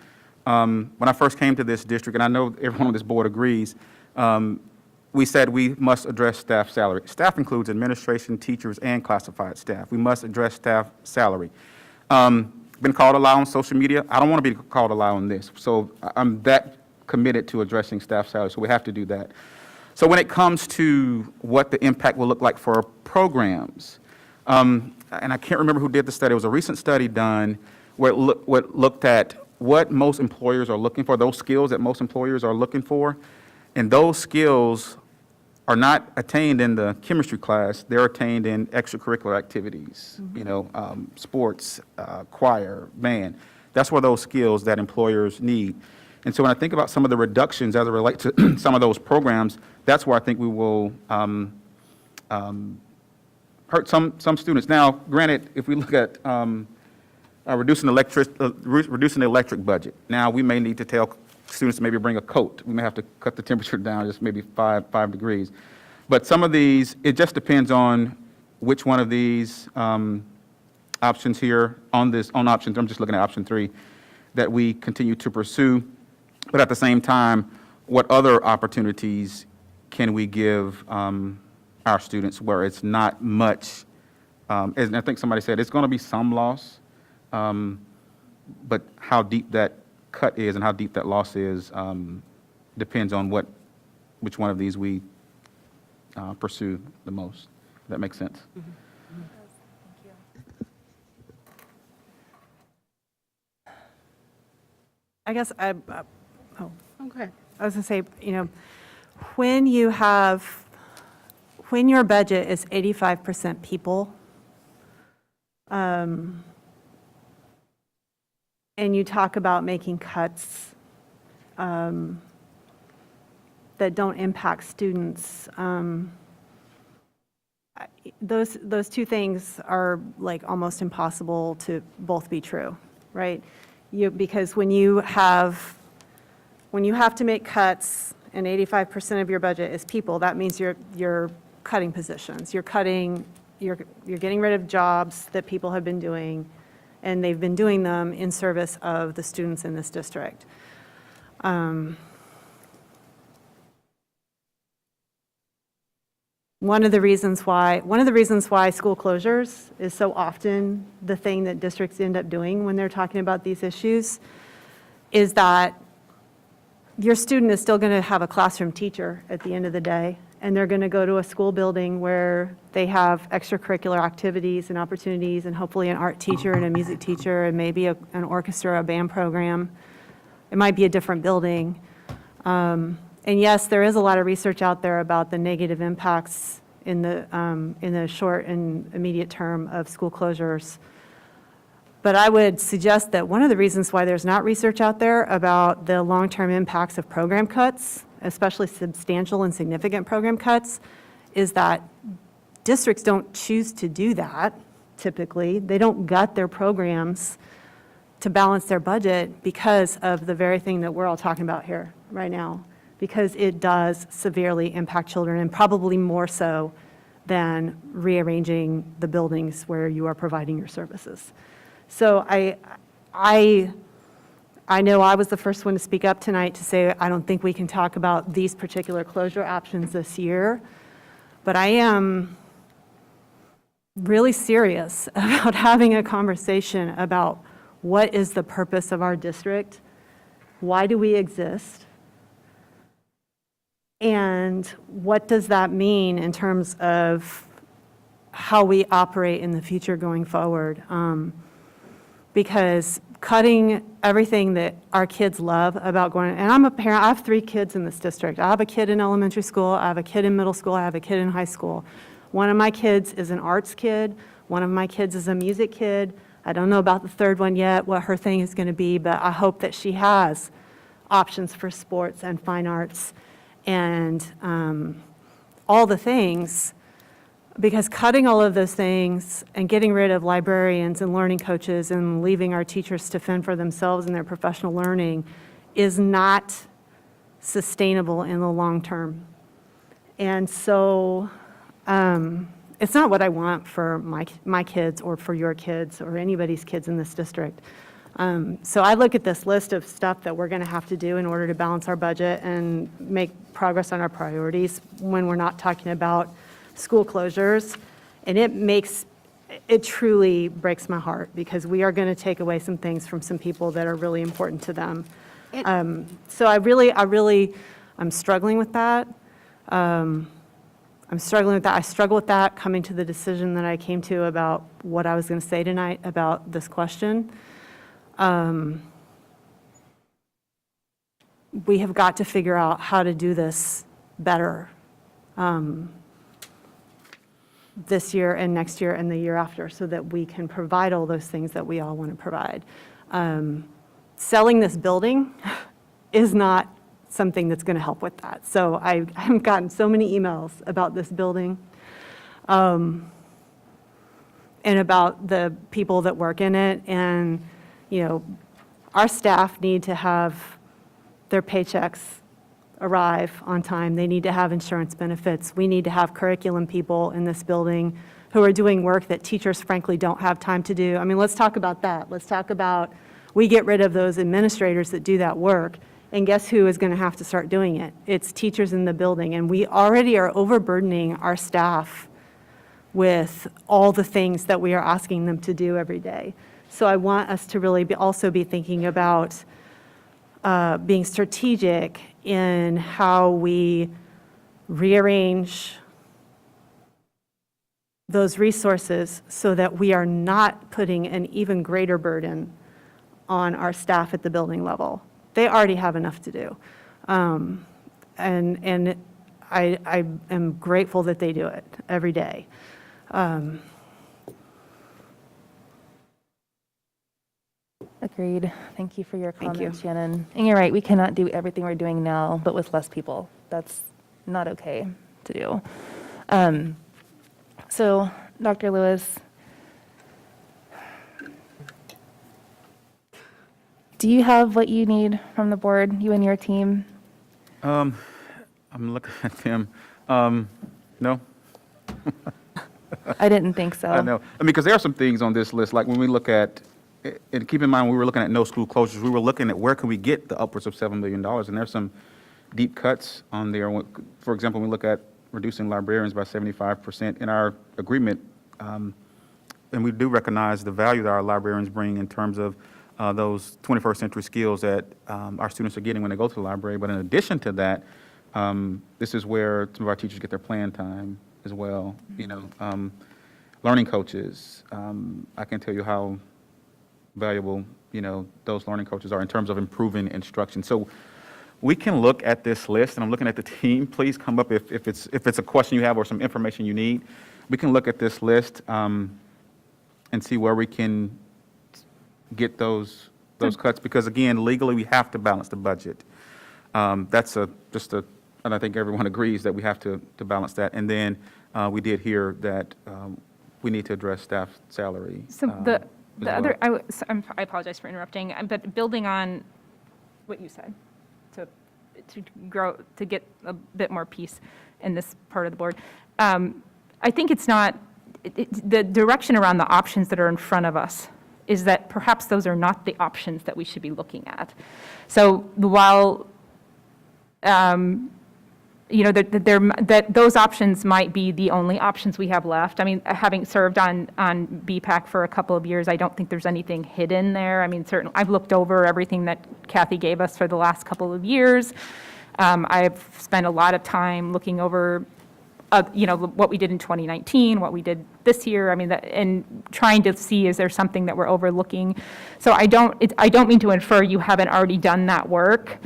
When I first came to this district, and I know everyone on this board agrees, we said we must address staff salary. Staff includes administration, teachers, and classified staff. We must address staff salary. Been called a lie on social media. I don't want to be called a lie on this. So I'm that committed to addressing staff salary, so we have to do that. So when it comes to what the impact will look like for programs, and I can't remember who did the study. It was a recent study done where it looked at what most employers are looking for, those skills that most employers are looking for, and those skills are not attained in the chemistry class. They're attained in extracurricular activities, sports, choir, band. That's where those skills that employers need. And so when I think about some of the reductions as it relates to some of those programs, that's where I think we will hurt some students. Now, granted, if we look at reducing the electric budget, now we may need to tell students to maybe bring a coat. We may have to cut the temperature down just maybe 5 degrees. But some of these, it just depends on which one of these options here on options, I'm just looking at option 3, that we continue to pursue. But at the same time, what other opportunities can we give our students where it's not much, and I think somebody said it's going to be some loss, but how deep that cut is and how deep that loss is depends on which one of these we pursue the most. If that makes sense. I guess Okay. I was going to say, when your budget is 85% people, and you talk about making cuts that don't impact students, those 2 things are like almost impossible to both be true, right? Because when you have to make cuts and 85% of your budget is people, that means you're cutting positions. You're getting rid of jobs that people have been doing, and they've been doing them in service of the students in this district. One of the reasons why school closures is so often the thing that districts end up doing when they're talking about these issues is that your student is still going to have a classroom teacher at the end of the day, and they're going to go to a school building where they have extracurricular activities and opportunities, and hopefully an art teacher and a music teacher and maybe an orchestra or a band program. It might be a different building. And yes, there is a lot of research out there about the negative impacts in the short and immediate term of school closures. But I would suggest that one of the reasons why there's not research out there about the long-term impacts of program cuts, especially substantial and significant program cuts, is that districts don't choose to do that, typically. They don't gut their programs to balance their budget because of the very thing that we're all talking about here right now, because it does severely impact children, and probably more so than rearranging the buildings where you are providing your services. So I know I was the first one to speak up tonight to say I don't think we can talk about these particular closure options this year, but I am really serious about having a conversation about what is the purpose of our district, why do we exist, and what does that mean in terms of how we operate in the future going forward. Because cutting everything that our kids love about going, and I'm a parent, I have 3 kids in this district. I have a kid in elementary school, I have a kid in middle school, I have a kid in high school. One of my kids is an arts kid, one of my kids is a music kid. I don't know about the third one yet, what her thing is going to be, but I hope that she has options for sports and fine arts and all the things. Because cutting all of those things and getting rid of librarians and learning coaches and leaving our teachers to fend for themselves in their professional learning is not sustainable in the long term. And so it's not what I want for my kids or for your kids or anybody's kids in this district. So I look at this list of stuff that we're going to have to do in order to balance our budget and make progress on our priorities when we're not talking about school closures, and it truly breaks my heart because we are going to take away some things from some people that are really important to them. So I'm struggling with that. I struggle with that coming to the decision that I came to about what I was going to say tonight about this question. We have got to figure out how to do this better. This year and next year and the year after so that we can provide all those things that we all want to provide. Selling this building is not something that's going to help with that. So I've gotten so many emails about this building and about the people that work in it. And, our staff need to have their paychecks arrive on time. They need to have insurance benefits. We need to have curriculum people in this building who are doing work that teachers frankly don't have time to do. I mean, let's talk about that. Let's talk about, we get rid of those administrators that do that work, and guess who is going to have to start doing it? It's teachers in the building, and we already are overburdening our staff with all the things that we are asking them to do every day. So I want us to really also be thinking about being strategic in how we rearrange those resources so that we are not putting an even greater burden on our staff at the building level. They already have enough to do. And I am grateful that they do it every day. Agreed. Thank you for your comments, Shannon. And you're right, we cannot do everything we're doing now, but with less people. That's not okay to do. So, Dr. Lewis, do you have what you need from the board, you and your team? I'm looking at them. No. I didn't think so. I know. I mean, because there are some things on this list, like when we look at, and keep in mind, when we were looking at no school closures, we were looking at where can we get the upwards of $7 million, and there's some deep cuts on there. For example, when we look at reducing librarians by 75% in our agreement, and we do recognize the value that our librarians bring in terms of those 21st century skills that our students are getting when they go to the library. But in addition to that, this is where some of our teachers get their plan time as well. Learning coaches, I can tell you how valuable, those learning coaches are in terms of improving instruction. So we can look at this list, and I'm looking at the team. Please come up if it's a question you have or some information you need. We can look at this list and see where we can get those cuts, because again, legally we have to balance the budget. That's and I think everyone agrees that we have to balance that. And then we did hear that we need to address staff salary. So the other, I apologize for interrupting, but building on what you said, to grow, to get a bit more peace in this part of the board, I think it's not, the direction around the options that are in front of us is that perhaps those are not the options that we should be looking at. So while that those options might be the only options we have left. I mean, having served on BPAC for a couple of years, I don't think there's anything hidden there. I mean, certainly, I've looked over everything that Kathy gave us for the last couple of years. I've spent a lot of time looking over what we did in 2019, what we did this year. I mean, and trying to see, is there something that we're overlooking? So I don't mean to infer you haven't already done that work,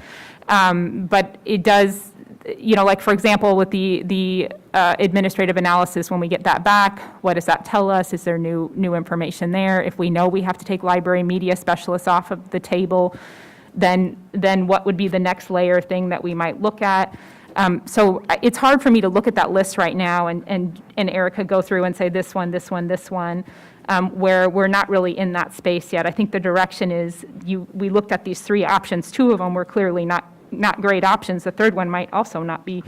but it does, like, for example, with the administrative analysis, when we get that back, what does that tell us? Is there new information there? If we know we have to take library media specialists off of the table, then what would be the next layer thing that we might look at? So it's hard for me to look at that list right now and Erica go through and say this one, where we're not really in that space yet. I think the direction is we looked at these 3 options. 2 of them were clearly not great options. The third one might also not be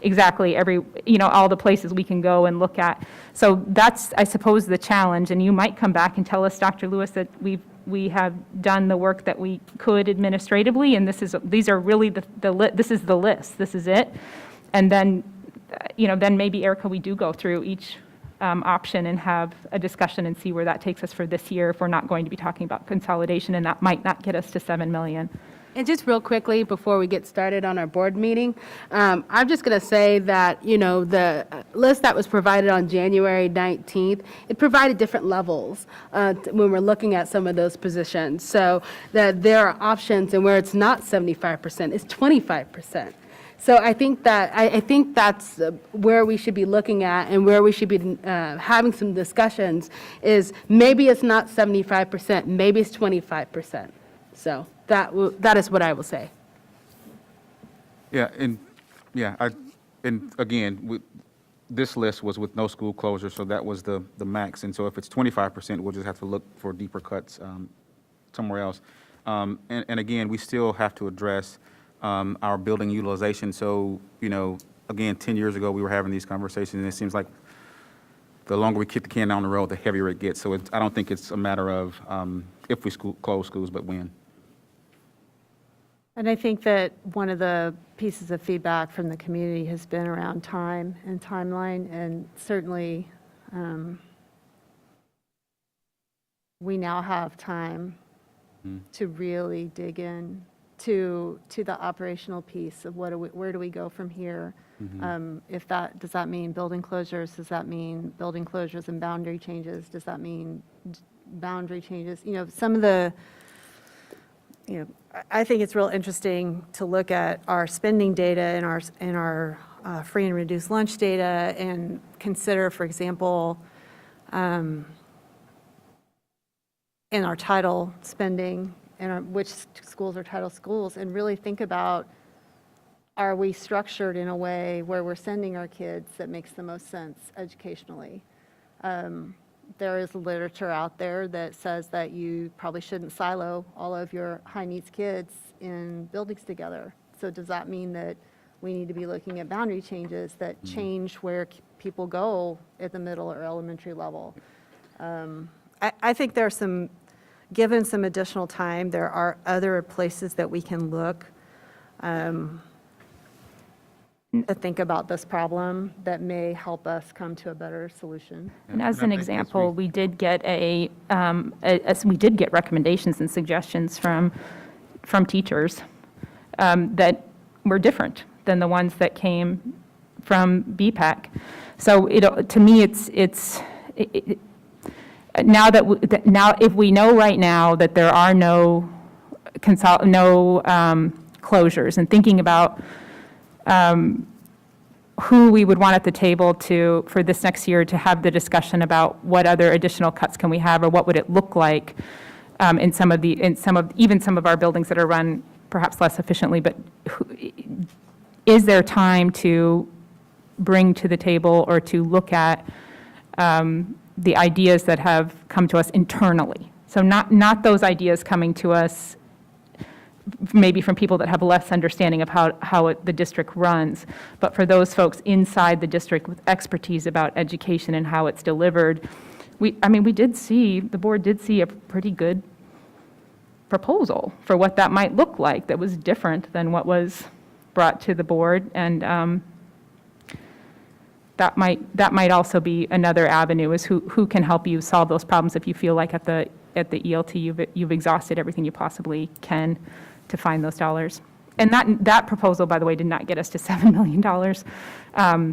exactly all the places we can go and look at. So that's, I suppose, the challenge. And you might come back and tell us, Dr. Lewis, that we have done the work that we could administratively, and these are really this is the list. This is it. And then, then maybe, Erica, we do go through each option and have a discussion and see where that takes us for this year if we're not going to be talking about consolidation, and that might not get us to 7 million. And just real quickly, before we get started on our board meeting, I'm just going to say that, the list that was provided on January 19th, it provided different levels when we're looking at some of those positions. So that there are options, and where it's not 75%, it's 25%. So I think that's where we should be looking at, and where we should be having some discussions is maybe it's not 75%, maybe it's 25%. So that is what I will say. Yeah, and again, this list was with no school closure, so that was the max. And so if it's 25%, we'll just have to look for deeper cuts somewhere else. And again, we still have to address our building utilization. So, again, 10 years ago, we were having these conversations, and it seems like the longer we kick the can down the road, the heavier it gets. So I don't think it's a matter of if we close schools, but when. And I think that one of the pieces of feedback from the community has been around time and timeline, and certainly we now have time to really dig in to the operational piece of where do we go from here? Does that mean building closures? Does that mean building closures and boundary changes? Does that mean boundary changes? Some of the I think it's real interesting to look at our spending data and our free and reduced lunch data, and consider, for example, in our title spending and which schools are title schools, and really think about, are we structured in a way where we're sending our kids that makes the most sense educationally? There is literature out there that says that you probably shouldn't silo all of your high needs kids in buildings together. So does that mean that we need to be looking at boundary changes that change where people go at the middle or elementary level? I think there's given some additional time, there are other places that we can look to think about this problem that may help us come to a better solution. And as an example, we did get we did get recommendations and suggestions from teachers that were different than the ones that came from BPAC. So to me, now if we know right now that there are no closures, and thinking about who we would want at the table for this next year to have the discussion about what other additional cuts can we have, or what would it look like in some of our buildings that are run perhaps less efficiently. But is there time to bring to the table or to look at the ideas that have come to us internally? So not those ideas coming to us maybe from people that have less understanding of how the district runs, but for those folks inside the district with expertise about education and how it's delivered. The board did see a pretty good proposal for what that might look like that was different than what was brought to the board, and that might also be another avenue, is who can help you solve those problems if you feel like at the ELT you've exhausted everything you possibly can to find those dollars. And that proposal, by the way, did not get us to $7 million.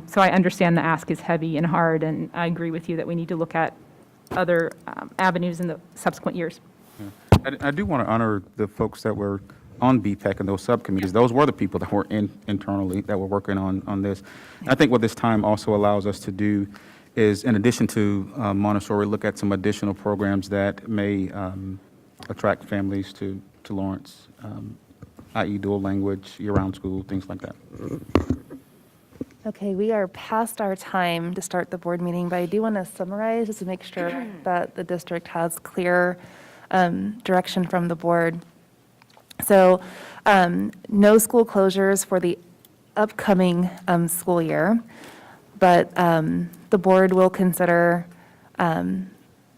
So I understand the ask is heavy and hard, and I agree with you that we need to look at other avenues in the subsequent years. I do want to honor the folks that were on BPEC and those subcommittees. Those were the people that were internally that were working on this. I think what this time also allows us to do is, in addition to Montessori, look at some additional programs that may attract families to Lawrence, i.e. dual language, year-round school, things like that. Okay, we are past our time to start the board meeting, but I do want to summarize just to make sure that the district has clear direction from the board. So no school closures for the upcoming school year, but the board will consider the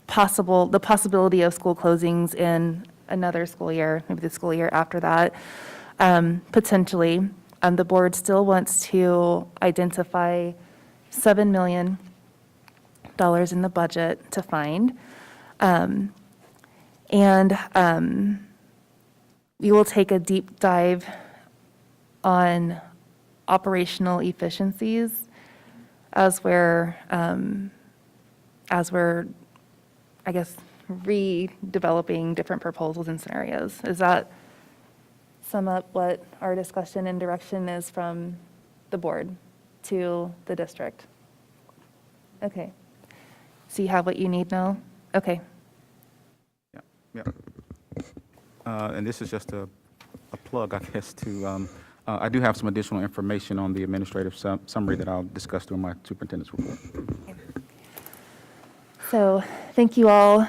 possibility of school closings in another school year, maybe the school year after that, potentially. The board still wants to identify $7 million in the budget to find. And we will take a deep dive on operational efficiencies as we're, I guess, redeveloping different proposals and scenarios. Does that sum up what our discussion and direction is from the board to the district? Okay. So you have what you need now? Okay. Yeah. And this is just a plug, I guess, to, I do have some additional information on the administrative summary that I'll discuss during my superintendent's report. So thank you all,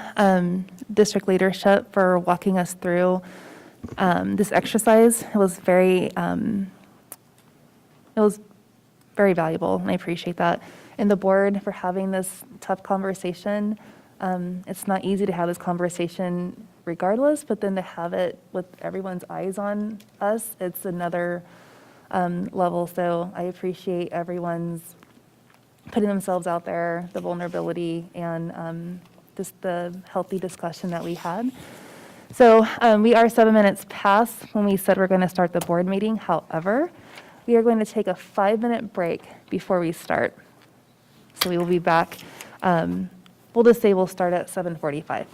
district leadership, for walking us through this exercise. It was very valuable, and I appreciate that. And the board for having this tough conversation. It's not easy to have this conversation regardless, but then to have it with everyone's eyes on us, it's another level. So I appreciate everyone's putting themselves out there, the vulnerability, and just the healthy discussion that we had. So we are 7 minutes past when we said we're going to start the board meeting. However, we are going to take a 5-minute break before we start. So we will be back. We'll just say we'll start at 7:45.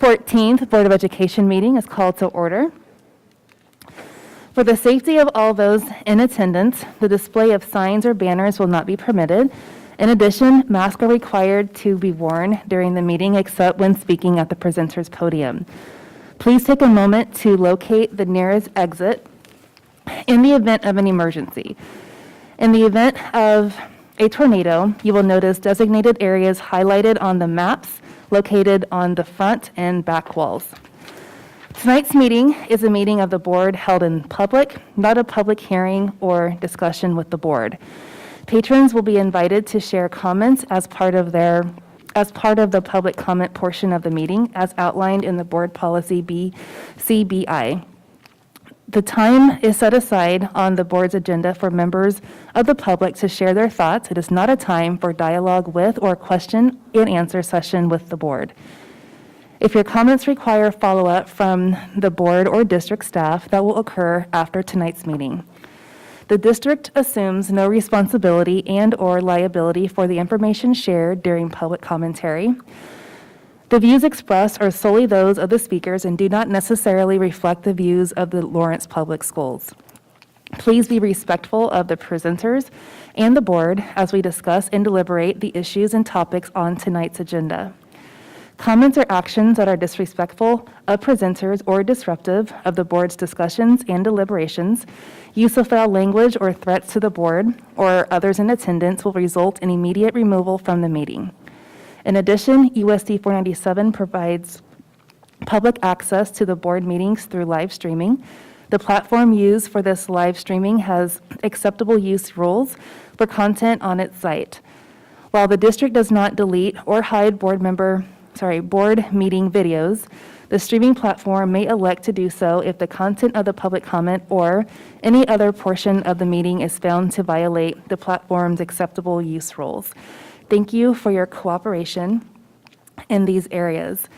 14th Board of Education meeting is called to order. For the safety of all those in attendance, the display of signs or banners will not be permitted. In addition, masks are required to be worn during the meeting except when speaking at the presenter's podium. Please take a moment to locate the nearest exit in the event of an emergency. In the event of a tornado, you will notice designated areas highlighted on the maps located on the front and back walls. Tonight's meeting is a meeting of the board held in public, not a public hearing or discussion with the board. Patrons will be invited to share comments as part of the public comment portion of the meeting, as outlined in the board policy BCBI. The time is set aside on the board's agenda for members of the public to share their thoughts. It is not a time for dialogue with or question and answer session with the board. If your comments require follow-up from the board or district staff, that will occur after tonight's meeting. The district assumes no responsibility and/or liability for the information shared during public commentary. The views expressed are solely those of the speakers and do not necessarily reflect the views of the Lawrence Public Schools. Please be respectful of the presenters and the board as we discuss and deliberate the issues and topics on tonight's agenda. Comments or actions that are disrespectful of presenters or disruptive of the board's discussions and deliberations, use of foul language or threats to the board or others in attendance will result in immediate removal from the meeting. In addition, USD 497 provides public access to the board meetings through live streaming. The platform used for this live streaming has acceptable use rules for content on its site. While the district does not delete or hide board meeting videos, the streaming platform may elect to do so if the content of the public comment or any other portion of the meeting is found to violate the platform's acceptable use rules. Thank you for your cooperation in these areas.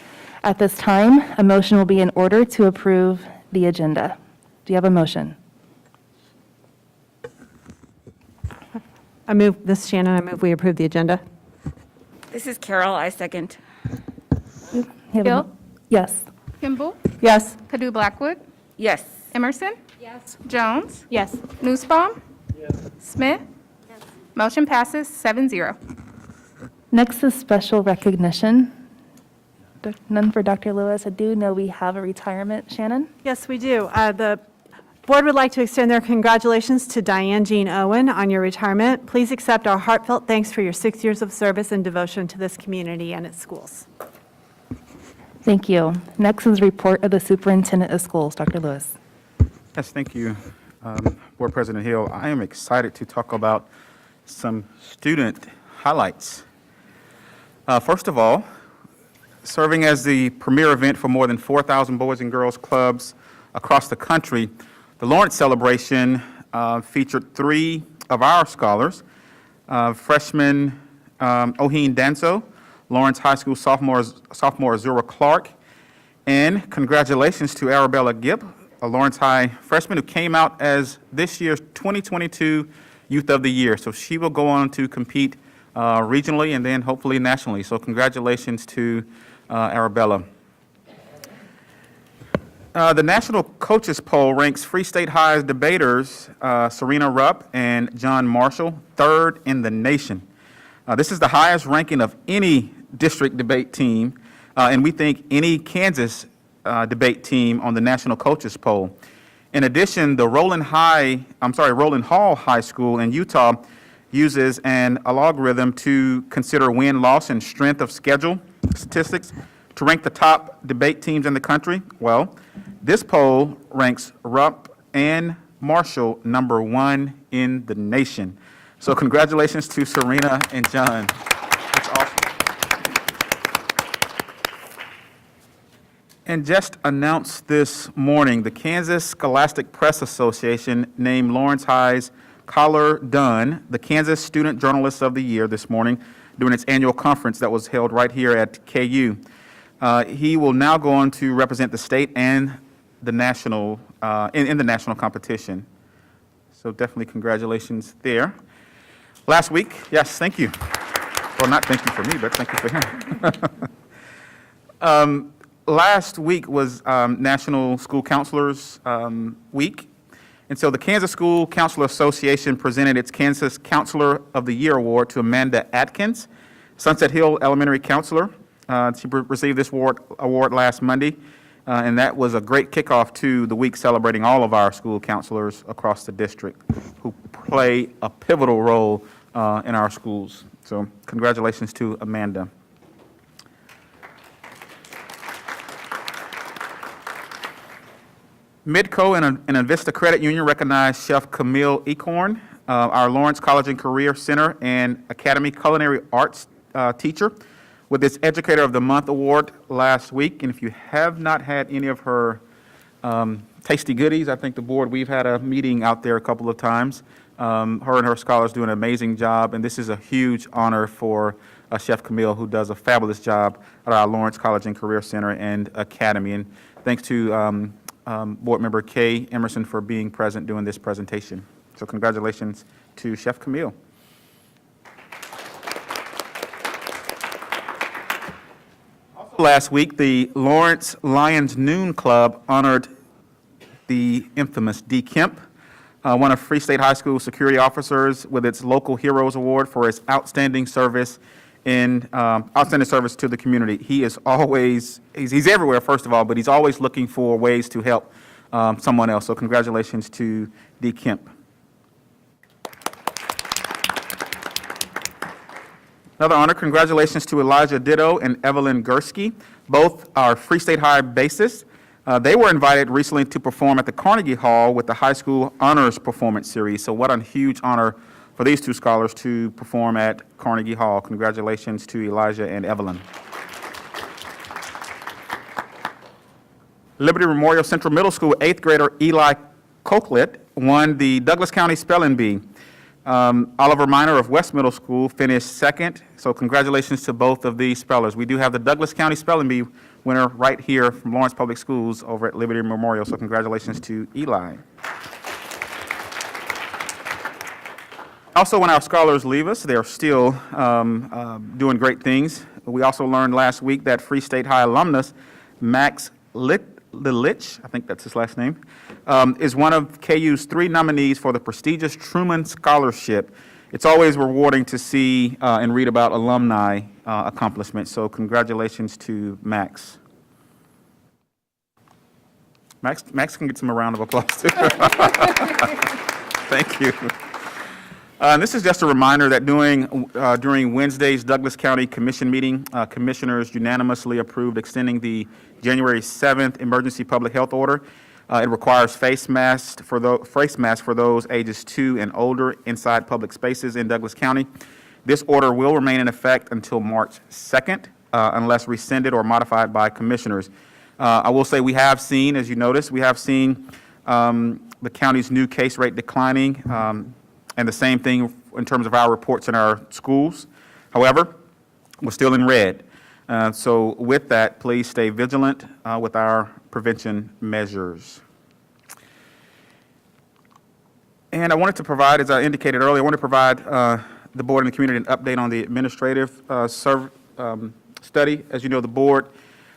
At this time, a motion will be in order to approve the agenda. Do you have a motion? I move we approve the agenda. This is Carol, I second. You have a- Hill? Yes. Kimball? Yes. Padu Blackwood? Yes. Emerson? Yes. Jones? Yes. Newsbaum? Yes. Smith? Yes. Motion passes 7-0. Next is special recognition. None for Dr. Lewis. I do know we have a retirement. Shannon? Yes, we do. The board would like to extend their congratulations to Diane Jean Owen on your retirement. Please accept our heartfelt thanks for your 6 years of service and devotion to this community and its schools. Thank you. Next is report of the superintendent of schools. Dr. Lewis. Yes, thank you, Board President Hill. I am excited to talk about some student highlights. First of all, serving as the premier event for more than 4,000 boys and girls clubs across the country, the Lawrence celebration featured 3 of our scholars, freshman Oheen Danso, Lawrence High School sophomore Zura Clark, and congratulations to Arabella Gibb, a Lawrence High freshman who came out as this year's 2022 Youth of the Year. So she will go on to compete regionally and then hopefully nationally. So congratulations to Arabella. The National Coaches Poll ranks Free State High's debaters, Serena Rupp and John Marshall, 3rd in the nation. This is the highest ranking of any district debate team, and we think any Kansas debate team on the National Coaches Poll. In addition, the Roland Hall High School in Utah uses an algorithm to consider win-loss and strength of schedule statistics to rank the top debate teams in the country. Well, this poll ranks Rupp and Marshall number 1 in the nation. So congratulations to Serena and John. That's awesome. And just announced this morning, the Kansas Scholastic Press Association named Lawrence High's Collar Dunn the Kansas Student Journalist of the Year this morning during its annual conference that was held right here at KU. He will now go on to represent the state and the national in the national competition. So definitely congratulations there. Last week, yes, thank you. Well, not thank you for me, but thank you for him. last week was National School Counselors Week. And so the Kansas School Counselor Association presented its Kansas Counselor of the Year Award to Amanda Atkins, Sunset Hill Elementary Counselor. She received this award last Monday, and that was a great kickoff to the week celebrating all of our school counselors across the district who play a pivotal role in our schools. So congratulations to Amanda. Midco and Invista Credit Union recognized Chef Camille Ecorn, our Lawrence College and Career Center and Academy Culinary Arts teacher, with its Educator of the Month award last week. And if you have not had any of her tasty goodies, I think the board, we've had a meeting out there a couple of times. Her and her scholars do an amazing job, and this is a huge honor for Chef Camille, who does a fabulous job at our Lawrence College and Career Center and Academy. And thanks to Board Member Kay Emerson for being present during this presentation. So congratulations to Chef Camille. Also last week, the Lawrence Lions Noon Club honored the infamous D. Kemp, one of Free State High School security officers, with its Local Heroes Award for his outstanding service to the community. He is always, he's everywhere, first of all, but he's always looking for ways to help someone else. So congratulations to D. Kemp. Another honor, congratulations to Elijah Ditto and Evelyn Gursky, both are Free State High bassists. They were invited recently to perform at the Carnegie Hall with the High School Honors Performance Series. So what a huge honor for these two scholars to perform at Carnegie Hall. Congratulations to Elijah and Evelyn. Liberty Memorial Central Middle School 8th grader Eli Copeland won the Douglas County Spelling Bee. Oliver Minor of West Middle School finished second, so congratulations to both of these spellers. We do have the Douglas County Spelling Bee winner right here from Lawrence Public Schools over at Liberty Memorial, so congratulations to Eli. Also, when our scholars leave us, they are still doing great things. We also learned last week that Free State High alumnus Max Lilich, I think that's his last name, is one of KU's 3 nominees for the prestigious Truman Scholarship. It's always rewarding to see and read about alumni accomplishments, so congratulations to Max. Max can get some round of applause too. Thank you. This is just a reminder that during Wednesday's Douglas County Commission meeting, commissioners unanimously approved extending the January 7th emergency public health order. It requires face masks for those ages 2 and older inside public spaces in Douglas County. This order will remain in effect until March 2nd, unless rescinded or modified by commissioners. I will say we have seen, as you notice, we have seen the county's new case rate declining, and the same thing in terms of our reports in our schools. However, we're still in red. So with that, please stay vigilant with our prevention measures. And I wanted to provide, as I indicated earlier, I want to provide the board and the community an update on the administrative study. As you know, the board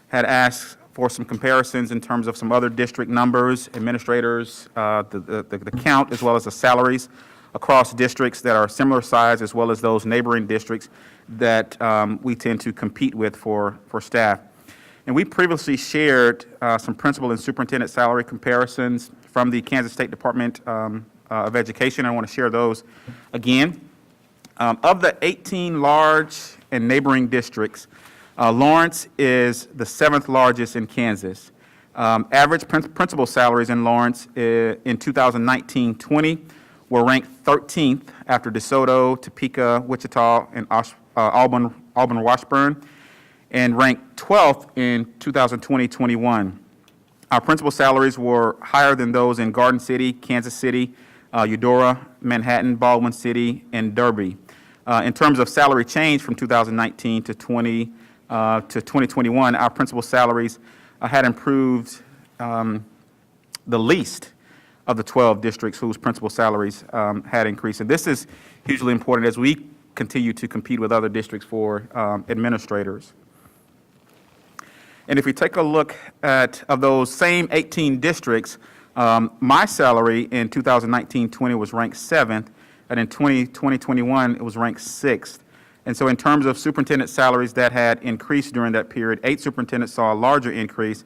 had asked for some comparisons in terms of some other district numbers, administrators, the count, as well as the salaries across districts that are similar size, as well as those neighboring districts that we tend to compete with for staff. And we previously shared some principal and superintendent salary comparisons from the Kansas State Department of Education. I want to share those again. Of the 18 large and neighboring districts, Lawrence is the 7th largest in Kansas. Average principal salaries in Lawrence in 2019-20 were ranked 13th after DeSoto, Topeka, Wichita, and Auburn-Washburn, and ranked 12th in 2020-21. Our principal salaries were higher than those in Garden City, Kansas City, Eudora, Manhattan, Baldwin City, and Derby. In terms of salary change from 2019 to 2021, our principal salaries had improved the least of the 12 districts whose principal salaries had increased. And this is hugely important as we continue to compete with other districts for administrators. And if we take a look at, of those same 18 districts, my salary in 2019-20 was ranked 7th, and in 2020-21, it was ranked 6th. And so in terms of superintendent salaries that had increased during that period, 8 superintendents saw a larger increase,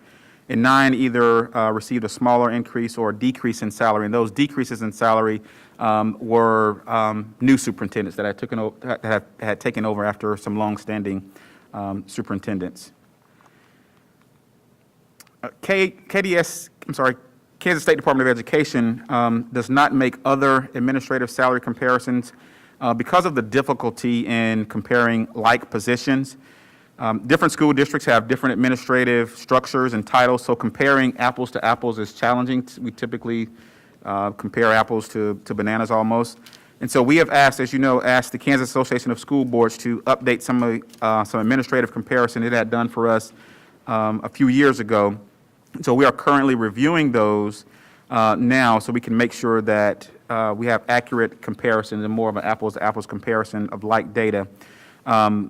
and 9 either received a smaller increase or a decrease in salary. And those decreases in salary were new superintendents that had taken over after some longstanding superintendents. Kansas State Department of Education does not make other administrative salary comparisons because of the difficulty in comparing like positions. Different school districts have different administrative structures and titles, so comparing apples to apples is challenging. We typically compare apples to bananas almost. And so we have asked, as you know, the Kansas Association of School Boards to update some administrative comparison it had done for us a few years ago. So we are currently reviewing those now so we can make sure that we have accurate comparisons and more of an apples-to-apples comparison of like data.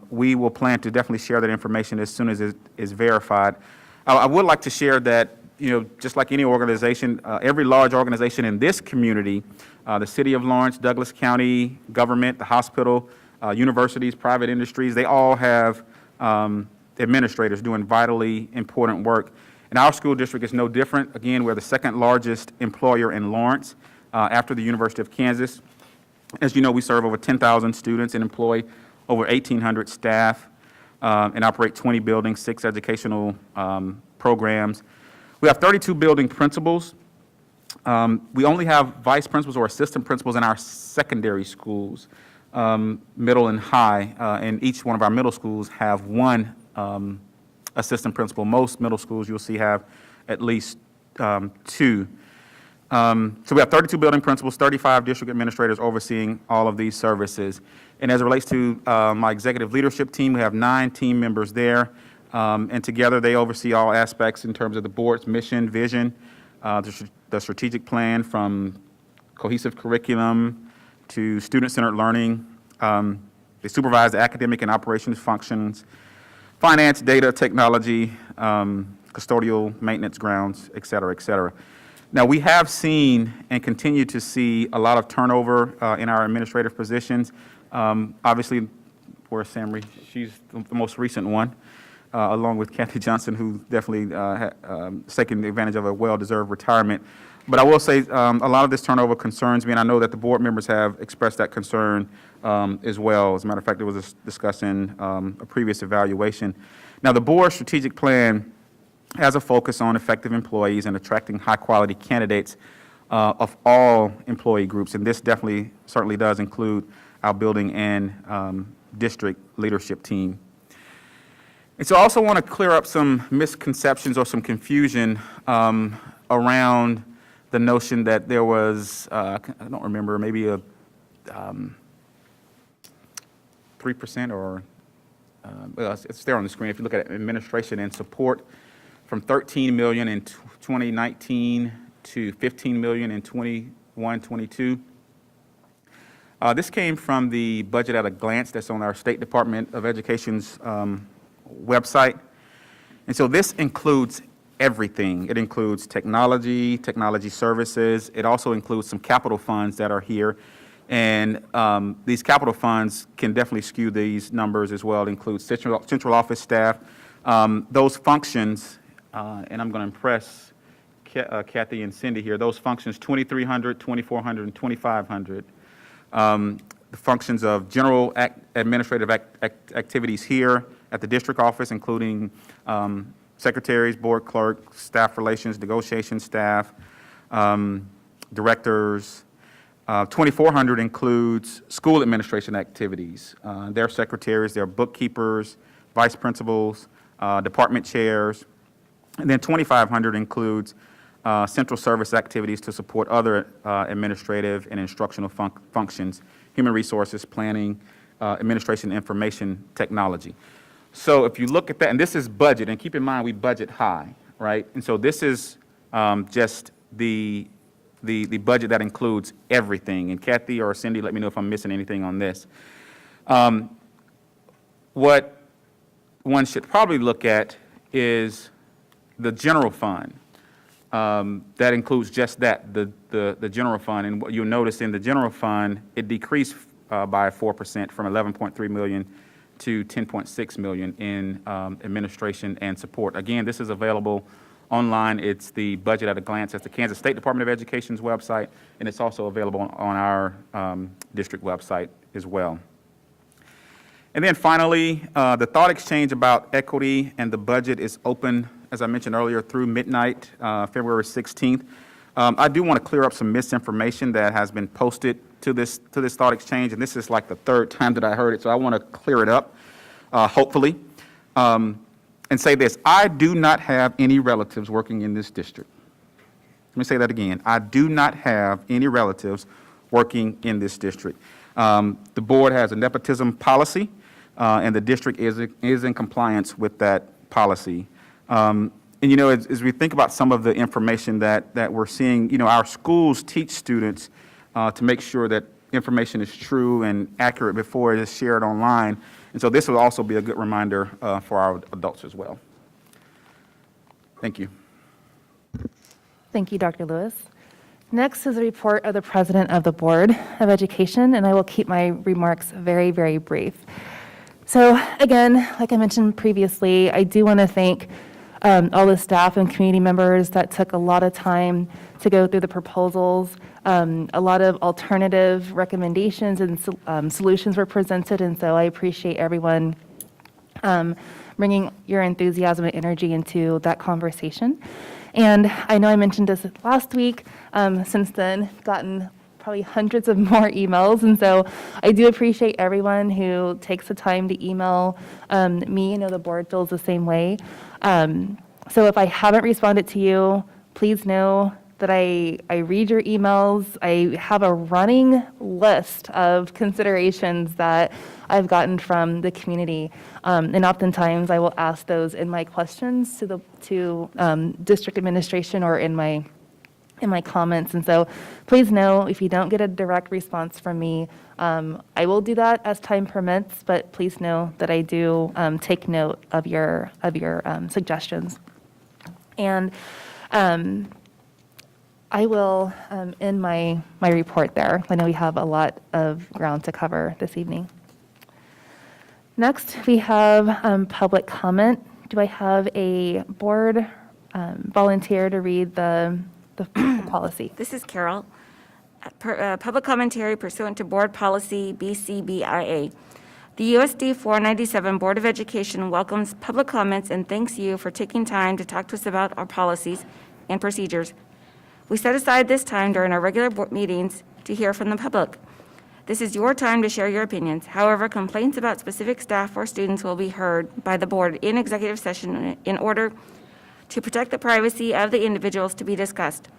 We will plan to definitely share that information as soon as it is verified. I would like to share that, just like any organization, every large organization in this community, the City of Lawrence, Douglas County government, the hospital, universities, private industries, they all have administrators doing vitally important work. And our school district is no different. Again, we're the second largest employer in Lawrence after the University of Kansas. As you know, we serve over 10,000 students and employ over 1,800 staff and operate 20 buildings, 6 educational programs. We have 32 building principals. We only have vice principals or assistant principals in our secondary schools, middle and high, and each one of our middle schools have one assistant principal. Most middle schools you'll see have at least 2. So we have 32 building principals, 35 district administrators overseeing all of these services. And as it relates to my executive leadership team, we have 9 team members there. And together they oversee all aspects in terms of the board's mission, vision, the strategic plan from cohesive curriculum to student-centered learning. They supervise the academic and operations functions, finance, data, technology, custodial, maintenance, grounds, et cetera, et cetera. Now, we have seen and continue to see a lot of turnover in our administrative positions. Obviously, where's Samri? She's the most recent one, along with Kathy Johnson, who definitely has taken advantage of a well-deserved retirement. But I will say a lot of this turnover concerns me, and I know that the board members have expressed that concern as well. As a matter of fact, it was discussed in a previous evaluation. Now, the board's strategic plan has a focus on effective employees and attracting high-quality candidates of all employee groups, and this certainly does include our building and district leadership team. And so I also want to clear up some misconceptions or some confusion around the notion that there was, I don't remember, maybe a 3% or, it's there on the screen if you look at administration and support, from $13 million in 2019 to $15 million in 21-22. This came from the Budget at a Glance that's on our State Department of Education's website. And so this includes everything. It includes technology services. It also includes some capital funds that are here. And these capital funds can definitely skew these numbers as well. It includes central office staff. Those functions, and I'm going to impress Kathy and Cindy here, those functions, 2,300, 2,400, and 2,500. The functions of general administrative activities here at the district office, including secretaries, board clerks, staff relations, negotiation staff, directors. 2,400 includes school administration activities. Their secretaries, their bookkeepers, vice principals, department chairs. And then 2,500 includes central service activities to support other administrative and instructional functions, human resources, planning, administration, information technology. So if you look at that, and this is budget, and keep in mind we budget high, right? And so this is just the budget that includes everything. And Kathy or Cindy, let me know if I'm missing anything on this. What one should probably look at is the general fund. That includes just that, the general fund. And what you'll notice in the general fund, it decreased by 4% from 11.3 million to 10.6 million in administration and support. Again, this is available online. It's the budget at a glance. It's the Kansas State Department of Education's website, and it's also available on our district website as well. And then finally, the thought exchange about equity and the budget is open, as I mentioned earlier, through midnight, February 16th. I do want to clear up some misinformation that has been posted to this thought exchange, and this is like the third time that I heard it, so I want to clear it up, hopefully, and say this. I do not have any relatives working in this district. Let me say that again. I do not have any relatives working in this district. The board has a nepotism policy, and the district is in compliance with that policy. And, you know, as we think about some of the information that we're seeing, you know, our schools teach students to make sure that information is true and accurate before it is shared online. And so this will also be a good reminder for our adults as well. Thank you. Thank you, Dr. Lewis. Next is a report of the President of the Board of Education, and I will keep my remarks very, very brief. So again, like I mentioned previously, I do want to thank all the staff and community members that took a lot of time to go through the proposals. A lot of alternative recommendations and solutions were presented, and so I appreciate everyone bringing your enthusiasm and energy into that conversation. And I know I mentioned this last week. Since then, gotten probably hundreds of more emails, and so I do appreciate everyone who takes the time to email me. I know the board feels the same way. So if I haven't responded to you, please know that I read your emails. I have a running list of considerations that I've gotten from the community, and oftentimes I will ask those in my questions to district administration or in my comments. And so please know if you don't get a direct response from me, I will do that as time permits, but please know that I do take note of your suggestions. And I will end my report there. I know we have a lot of ground to cover this evening. Next, we have public comment. Do I have a board volunteer to read the policy? This is Carol. Public commentary pursuant to Board Policy BCBIA. The USD 497 Board of Education welcomes public comments and thanks you for taking time to talk to us about our policies and procedures. We set aside this time during our regular board meetings to hear from the public. This is your time to share your opinions. However, complaints about specific staff or students will be heard by the board in executive session in order to protect the privacy of the individuals to be discussed.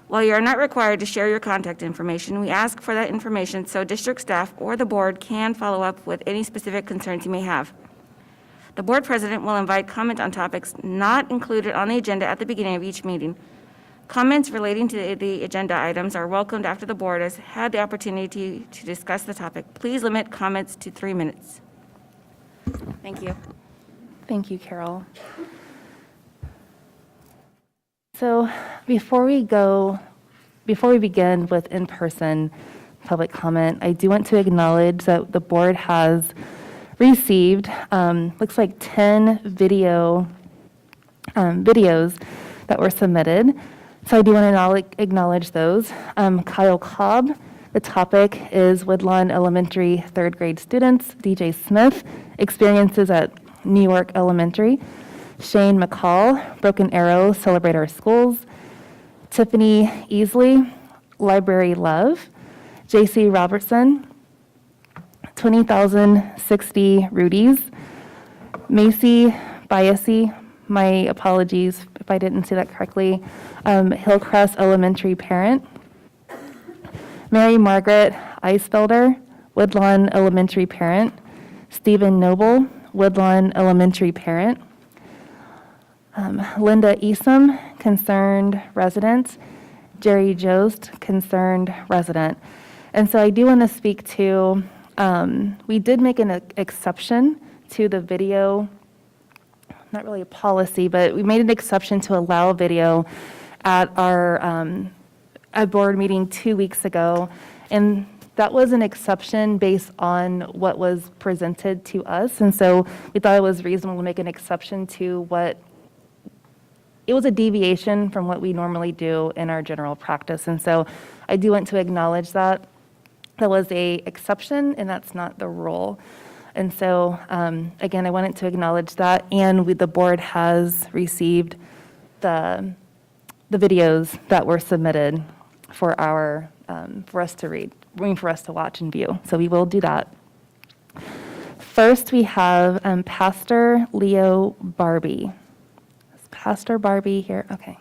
While you are not required to share your contact information, we ask for that information so district staff or the board can follow up with any specific concerns you may have. The board president will invite comment on topics not included on the agenda at the beginning of each meeting. Comments relating to the agenda items are welcomed after the board has had the opportunity to discuss the topic. Please limit comments to 3 minutes. Thank you. Thank you, Carol. So before we begin with in-person public comment, I do want to acknowledge that the board has received, looks like 10 videos that were submitted. So I do want to acknowledge those. Kyle Cobb, the topic is Woodlawn Elementary third grade students. DJ Smith, experiences at New York Elementary. Shane McCall, Broken Arrow, Celebrate Our Schools. Tiffany Easley, Library Love. JC Robertson, 20,060 Rudy's. Macy Biasi, my apologies if I didn't say that correctly. Hillcrest Elementary parent. Mary Margaret Eisfelder, Woodlawn Elementary parent. Stephen Noble, Woodlawn Elementary parent. Linda Easom, concerned resident. Jerry Jost, concerned resident. And so I do want to speak to, we did make an exception to the video not really a policy, but we made an exception to allow video at our at board meeting 2 weeks ago. And that was an exception based on what was presented to us. And so we thought it was reasonable to make an exception to what, it was a deviation from what we normally do in our general practice. And so I do want to acknowledge that. That was a exception, and that's not the rule. And so, again, I wanted to acknowledge that. And the board has received the videos that were submitted for our, for us to read, for us to watch and view. So we will do that. First, we have Pastor Leo Barbie. Is Pastor Barbie here? Okay.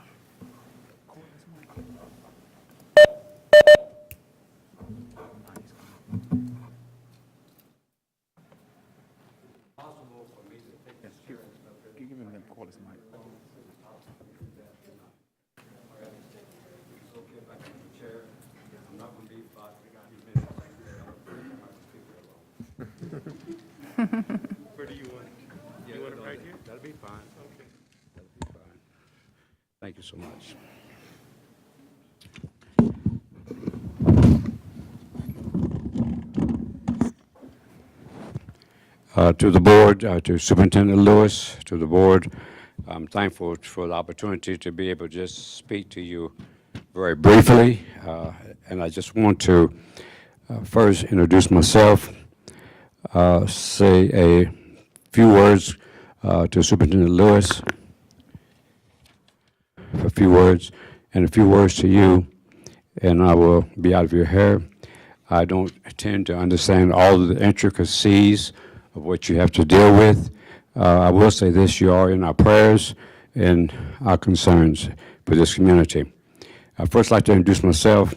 Where do you want it? You want it right here? That'll be fine. Okay. That'll be fine. Thank you so much. To the board, to Superintendent Lewis, to the board, I'm thankful for the opportunity to be able to just speak to you very briefly. And I just want to first introduce myself, say a few words to Superintendent Lewis, a few words, and a few words to you, and I will be out of your hair. I don't tend to understand all of the intricacies of what you have to deal with. I will say this, you are in our prayers and our concerns for this community. I'd first like to introduce myself.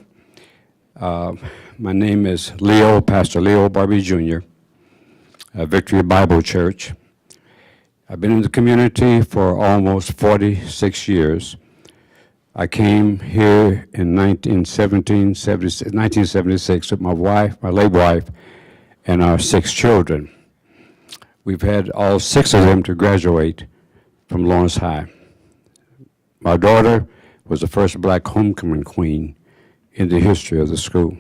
My name is Leo, Pastor Leo Barbie Jr., Victory Bible Church. I've been in the community for almost 46 years. I came here in 1976 with my wife, my late wife, and our 6 children. We've had all 6 of them to graduate from Lawrence High. My daughter was the first black homecoming queen in the history of the school.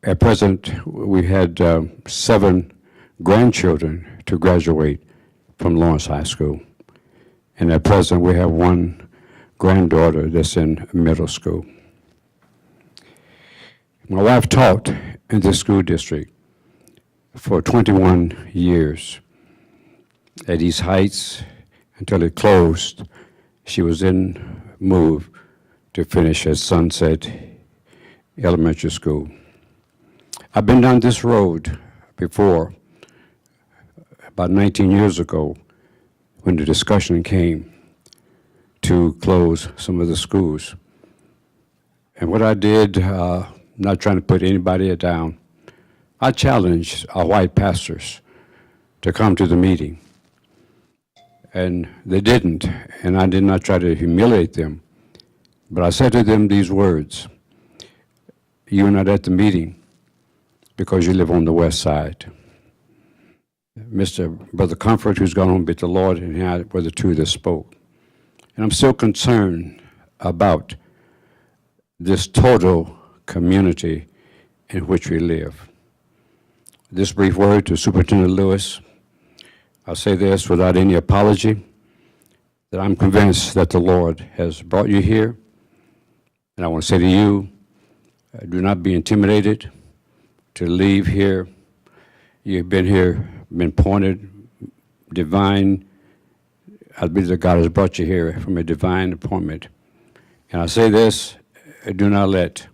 At present, we had 7 grandchildren to graduate from Lawrence High School. And at present, we have 1 granddaughter that's in middle school. My wife taught in this school district for 21 years at East Heights until it closed. She was then moved to finish at Sunset Elementary School. I've been down this road before, about 19 years ago, when the discussion came to close some of the schools. And what I did, not trying to put anybody down, I challenged our white pastors to come to the meeting. And they didn't, and I did not try to humiliate them. But I said to them these words: "You're not at the meeting because you live on the west side." Brother Comfort, who's gone home with the Lord, and I were the 2 that spoke. And I'm still concerned about this total community in which we live. This brief word to Superintendent Lewis. I'll say this without any apology, that I'm convinced that the Lord has brought you here. And I want to say to you, do not be intimidated to leave here. You've been here, been pointed, divine. I believe that God has brought you here from a divine appointment. And I say this, do not let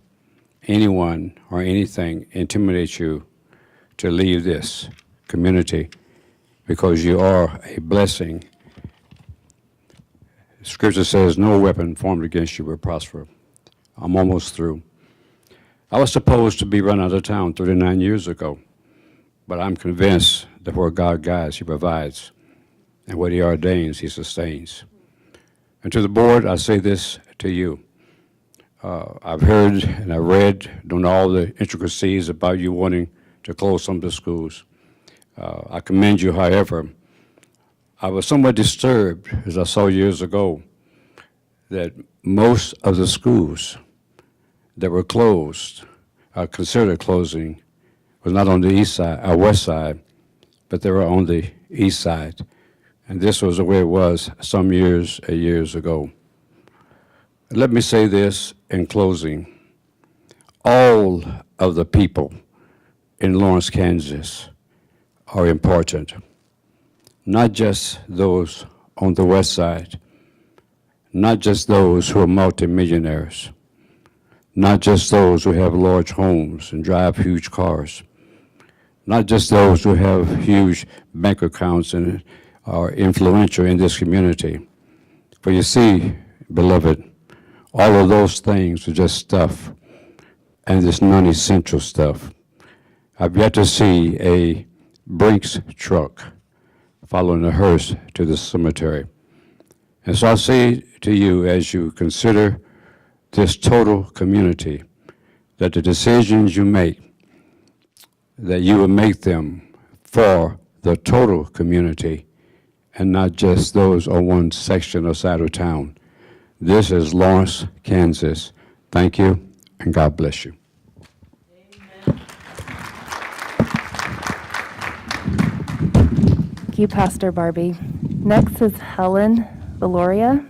anyone or anything intimidate you to leave this community, because you are a blessing. Scripture says, no weapon formed against you will prosper. I'm almost through. I was supposed to be run out of town 39 years ago, but I'm convinced that where God guides, He provides, and what He ordains, He sustains. And to the board, I say this to you. I've heard and I've read, don't know all the intricacies about you wanting to close some of the schools. I commend you, however, I was somewhat disturbed, as I saw years ago, that most of the schools that were closed, considered closing, was not on the east side, west side, but they were on the east side. And this was the way it was some years ago. Let me say this in closing. All of the people in Lawrence, Kansas are important, not just those on the west side, not just those who are multimillionaires, not just those who have large homes and drive huge cars, not just those who have huge bank accounts and are influential in this community. For you see, beloved, all of those things are just stuff, and it's non-essential stuff. I've yet to see a Brinks truck following a hearse to the cemetery. And so I say to you, as you consider this total community, that the decisions you make, that you will make them for the total community and not just those on one section or side of town. This is Lawrence, Kansas. Thank you, and God bless you. Thank you, Pastor Barbie. Next is Helen Valoria.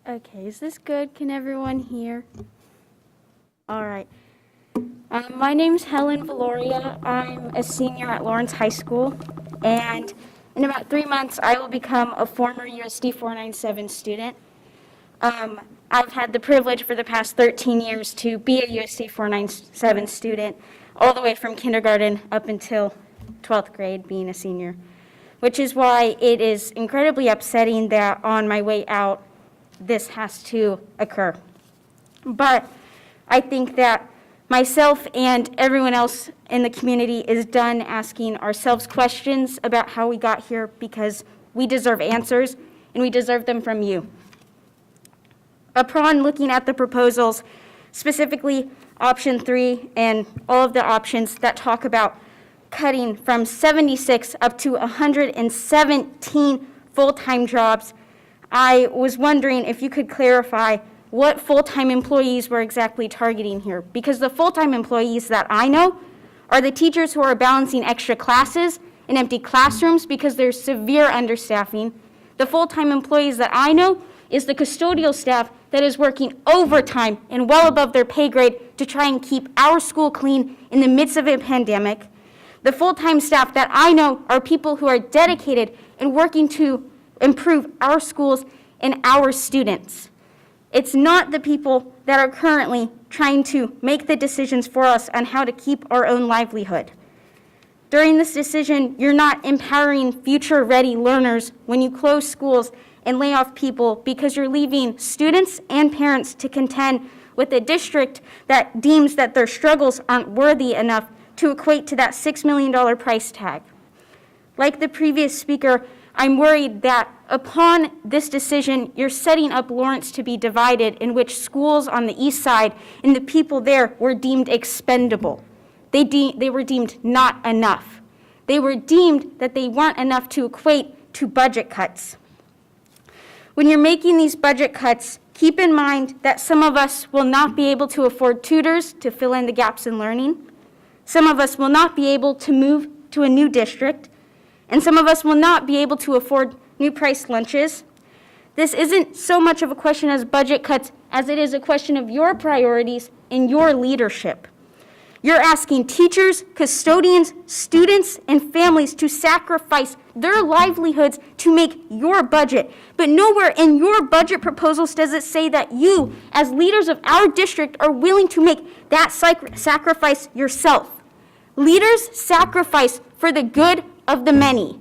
Okay, is this good? Can everyone hear? All right. My name's Helen Valoria. I'm a senior at Lawrence High School, and in about 3 months, I will become a former USD 497 student. I've had the privilege for the past 13 years to be a USD 497 student, all the way from kindergarten up until 12th grade, being a senior, which is why it is incredibly upsetting that on my way out, this has to occur. But I think that myself and everyone else in the community is done asking ourselves questions about how we got here, because we deserve answers and we deserve them from you. Upon looking at the proposals, specifically option 3 and all of the options that talk about cutting from 76 up to 117 full-time jobs, I was wondering if you could clarify what full-time employees we're exactly targeting here. Because the full-time employees that I know are the teachers who are balancing extra classes and empty classrooms because there's severe understaffing. The full-time employees that I know is the custodial staff that is working overtime and well above their pay grade to try and keep our school clean in the midst of a pandemic. The full-time staff that I know are people who are dedicated and working to improve our schools and our students. It's not the people that are currently trying to make the decisions for us on how to keep our own livelihood. During this decision, you're not empowering future-ready learners when you close schools and lay off people, because you're leaving students and parents to contend with a district that deems that their struggles aren't worthy enough to equate to that $6 million price tag. Like the previous speaker, I'm worried that upon this decision, you're setting up Lawrence to be divided, in which schools on the east side and the people there were deemed expendable. They were deemed not enough. They were deemed that they weren't enough to equate to budget cuts. When you're making these budget cuts, keep in mind that some of us will not be able to afford tutors to fill in the gaps in learning. Some of us will not be able to move to a new district. And some of us will not be able to afford new priced lunches. This isn't so much of a question as budget cuts as it is a question of your priorities and your leadership. You're asking teachers, custodians, students, and families to sacrifice their livelihoods to make your budget. But nowhere in your budget proposals does it say that you, as leaders of our district, are willing to make that sacrifice yourself. Leaders sacrifice for the good of the many.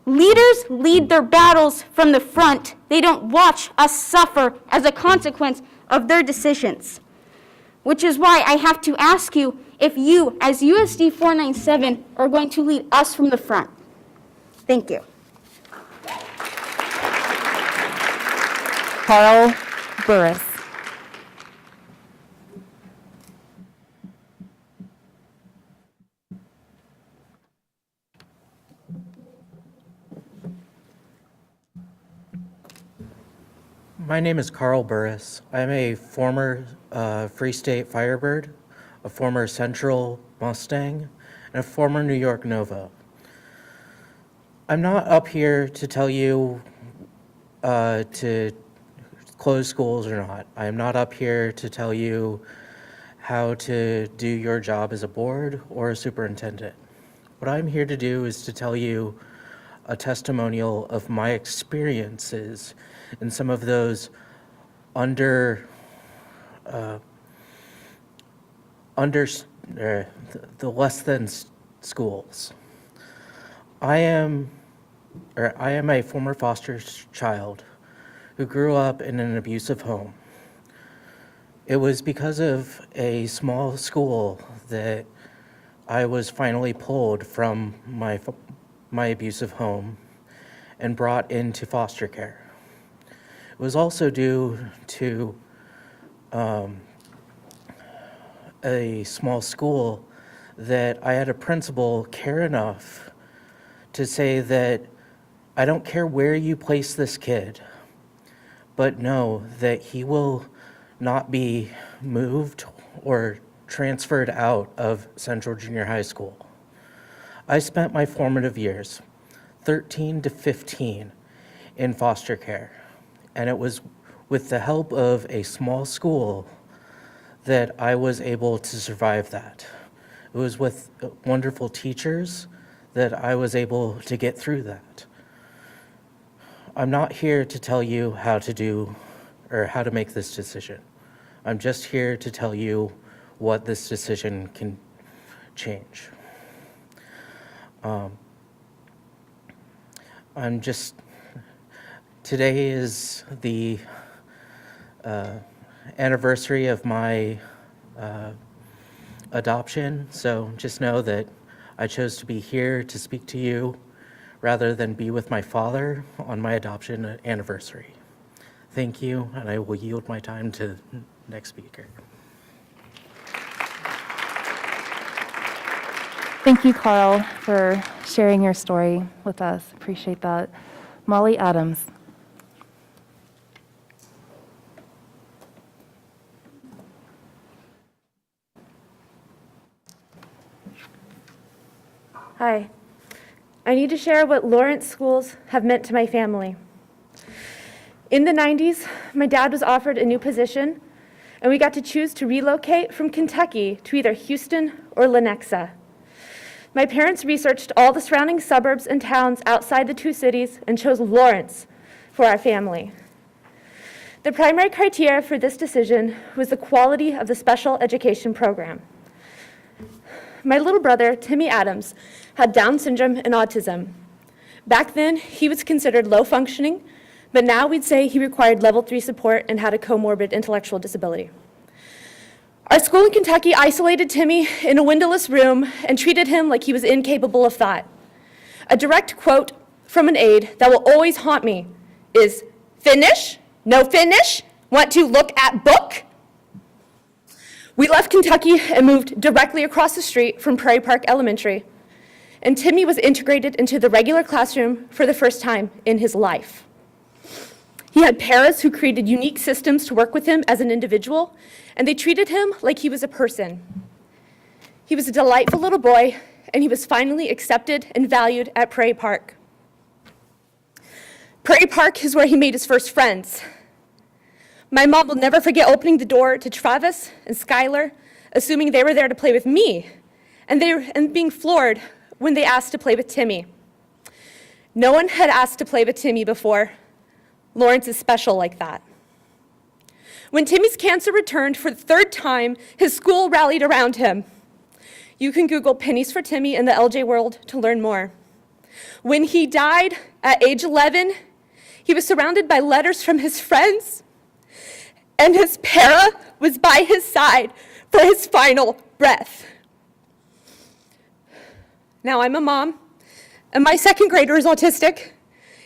Leaders lead their battles from the front. They don't watch us suffer as a consequence of their decisions. which is why I have to ask you if you, as USD 497, are going to lead us from the front. Thank you. Carl Burris. My name is Carl Burris. I'm a former Free State Firebird, a former Central Mustang, and a former New York Nova. I'm not up here to tell you to close schools or not. I am not up here to tell you how to do your job as a board or a superintendent. What I'm here to do is to tell you a testimonial of my experiences in some of those the less than schools. I am a former foster child who grew up in an abusive home. It was because of a small school that I was finally pulled from my abusive home and brought into foster care. It was also due to a small school that I had a principal care enough to say that I don't care where you place this kid, but know that he will not be moved or transferred out of Central Junior High School. I spent my formative years, 13 to 15, in foster care, and it was with the help of a small school that I was able to survive that. It was with wonderful teachers that I was able to get through that. I'm not here to tell you how to do or how to make this decision. I'm just here to tell you what this decision can change. Today is the anniversary of my adoption, so just know that I chose to be here to speak to you rather than be with my father on my adoption anniversary. Thank you, and I will yield my time to the next speaker. Thank you, Carl, for sharing your story with us. Appreciate that. Molly Adams. Hi. I need to share what Lawrence schools have meant to my family. In the 90s, my dad was offered a new position, and we got to choose to relocate from Kentucky to either Houston or Lenexa. My parents researched all the surrounding suburbs and towns outside the two cities and chose Lawrence for our family. The primary criteria for this decision was the quality of the special education program. My little brother, Timmy Adams, had Down syndrome and autism. Back then, he was considered low functioning, but now we'd say he required level 3 support and had a comorbid intellectual disability. Our school in Kentucky isolated Timmy in a windowless room and treated him like he was incapable of thought. A direct quote from an aide that will always haunt me is, "Finish? No finish? Want to look at book?" We left Kentucky and moved directly across the street from Prairie Park Elementary, and Timmy was integrated into the regular classroom for the first time in his life. He had paras who created unique systems to work with him as an individual, and they treated him like he was a person. He was a delightful little boy, and he was finally accepted and valued at Prairie Park. Prairie Park is where he made his first friends. My mom will never forget opening the door to Travis and Skylar, assuming they were there to play with me, and being floored when they asked to play with Timmy. No one had asked to play with Timmy before. Lawrence is special like that. When Timmy's cancer returned for the third time, his school rallied around him. You can Google pennies for Timmy in the LJ world to learn more. When he died at age 11, he was surrounded by letters from his friends, and his para was by his side, for his final breath. Now I'm a mom, and my second grader is autistic.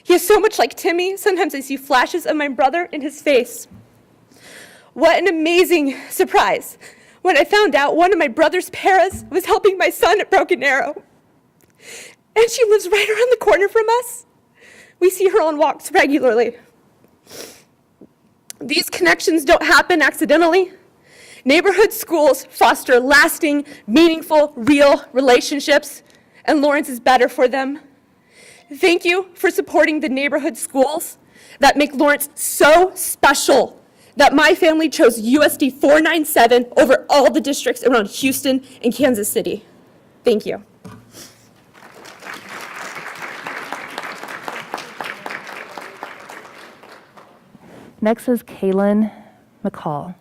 He is so much like Timmy, sometimes I see flashes of my brother in his face. What an amazing surprise when I found out one of my brother's paras was helping my son at Broken Arrow. And she lives right around the corner from us. We see her on walks regularly. These connections don't happen accidentally. Neighborhood schools foster lasting, meaningful, real relationships, and Lawrence is better for them. Thank you for supporting the neighborhood schools that make Lawrence so special that my family chose USD 497 over all the districts around Houston and Kansas City. Thank you. Next is Kaylin McCall.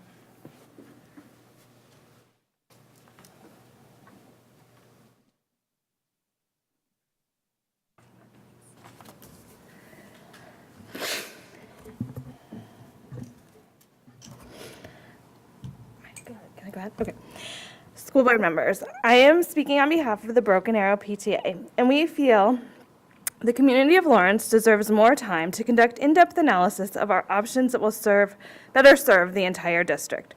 Can I go ahead? Okay. School board members, I am speaking on behalf of the Broken Arrow PTA, and we feel the community of Lawrence deserves more time to conduct in-depth analysis of our options that better serve the entire district.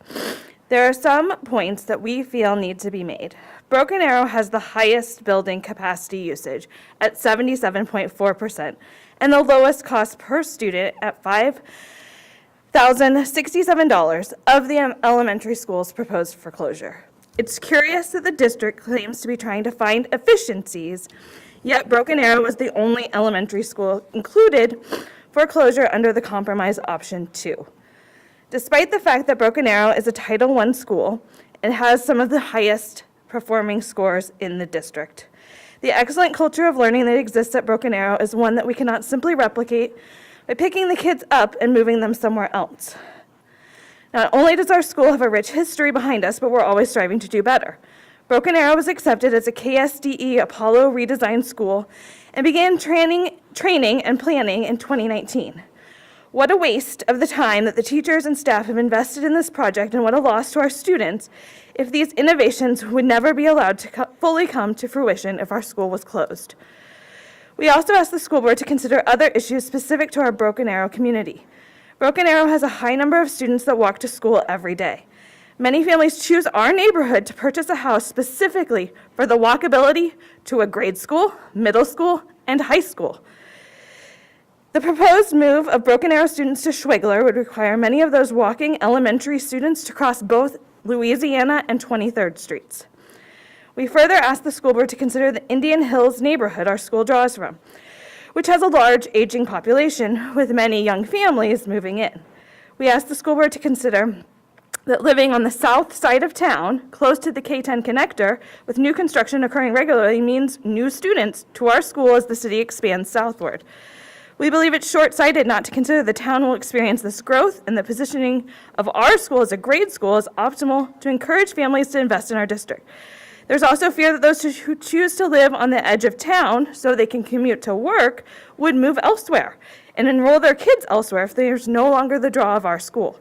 There are some points that we feel need to be made. Broken Arrow has the highest building capacity usage at 77.4% and the lowest cost per student at $5,067 of the elementary schools proposed for closure. It's curious that the district claims to be trying to find efficiencies, yet Broken Arrow was the only elementary school included for closure under the compromise option 2. Despite the fact that Broken Arrow is a Title I school, it has some of the highest performing scores in the district. The excellent culture of learning that exists at Broken Arrow is one that we cannot simply replicate by picking the kids up and moving them somewhere else. Not only does our school have a rich history behind us, but we're always striving to do better. Broken Arrow was accepted as a KSDE Apollo redesigned school and began training and planning in 2019. What a waste of the time that the teachers and staff have invested in this project, and what a loss to our students if these innovations would never be allowed to fully come to fruition if our school was closed. We also asked the school board to consider other issues specific to our Broken Arrow community. Broken Arrow has a high number of students that walk to school every day. Many families choose our neighborhood to purchase a house specifically for the walkability to a grade school, middle school, and high school. The proposed move of Broken Arrow students to Schwigler would require many of those walking elementary students to cross both Louisiana and 23rd Streets. We further asked the school board to consider the Indian Hills neighborhood our school draws from, which has a large aging population with many young families moving in. We asked the school board to consider that living on the south side of town, close to the K-10 connector, with new construction occurring regularly, means new students to our school as the city expands southward. We believe it's short-sighted not to consider the town will experience this growth, and the positioning of our school as a grade school is optimal to encourage families to invest in our district. There's also fear that those who choose to live on the edge of town so they can commute to work would move elsewhere and enroll their kids elsewhere if there's no longer the draw of our school.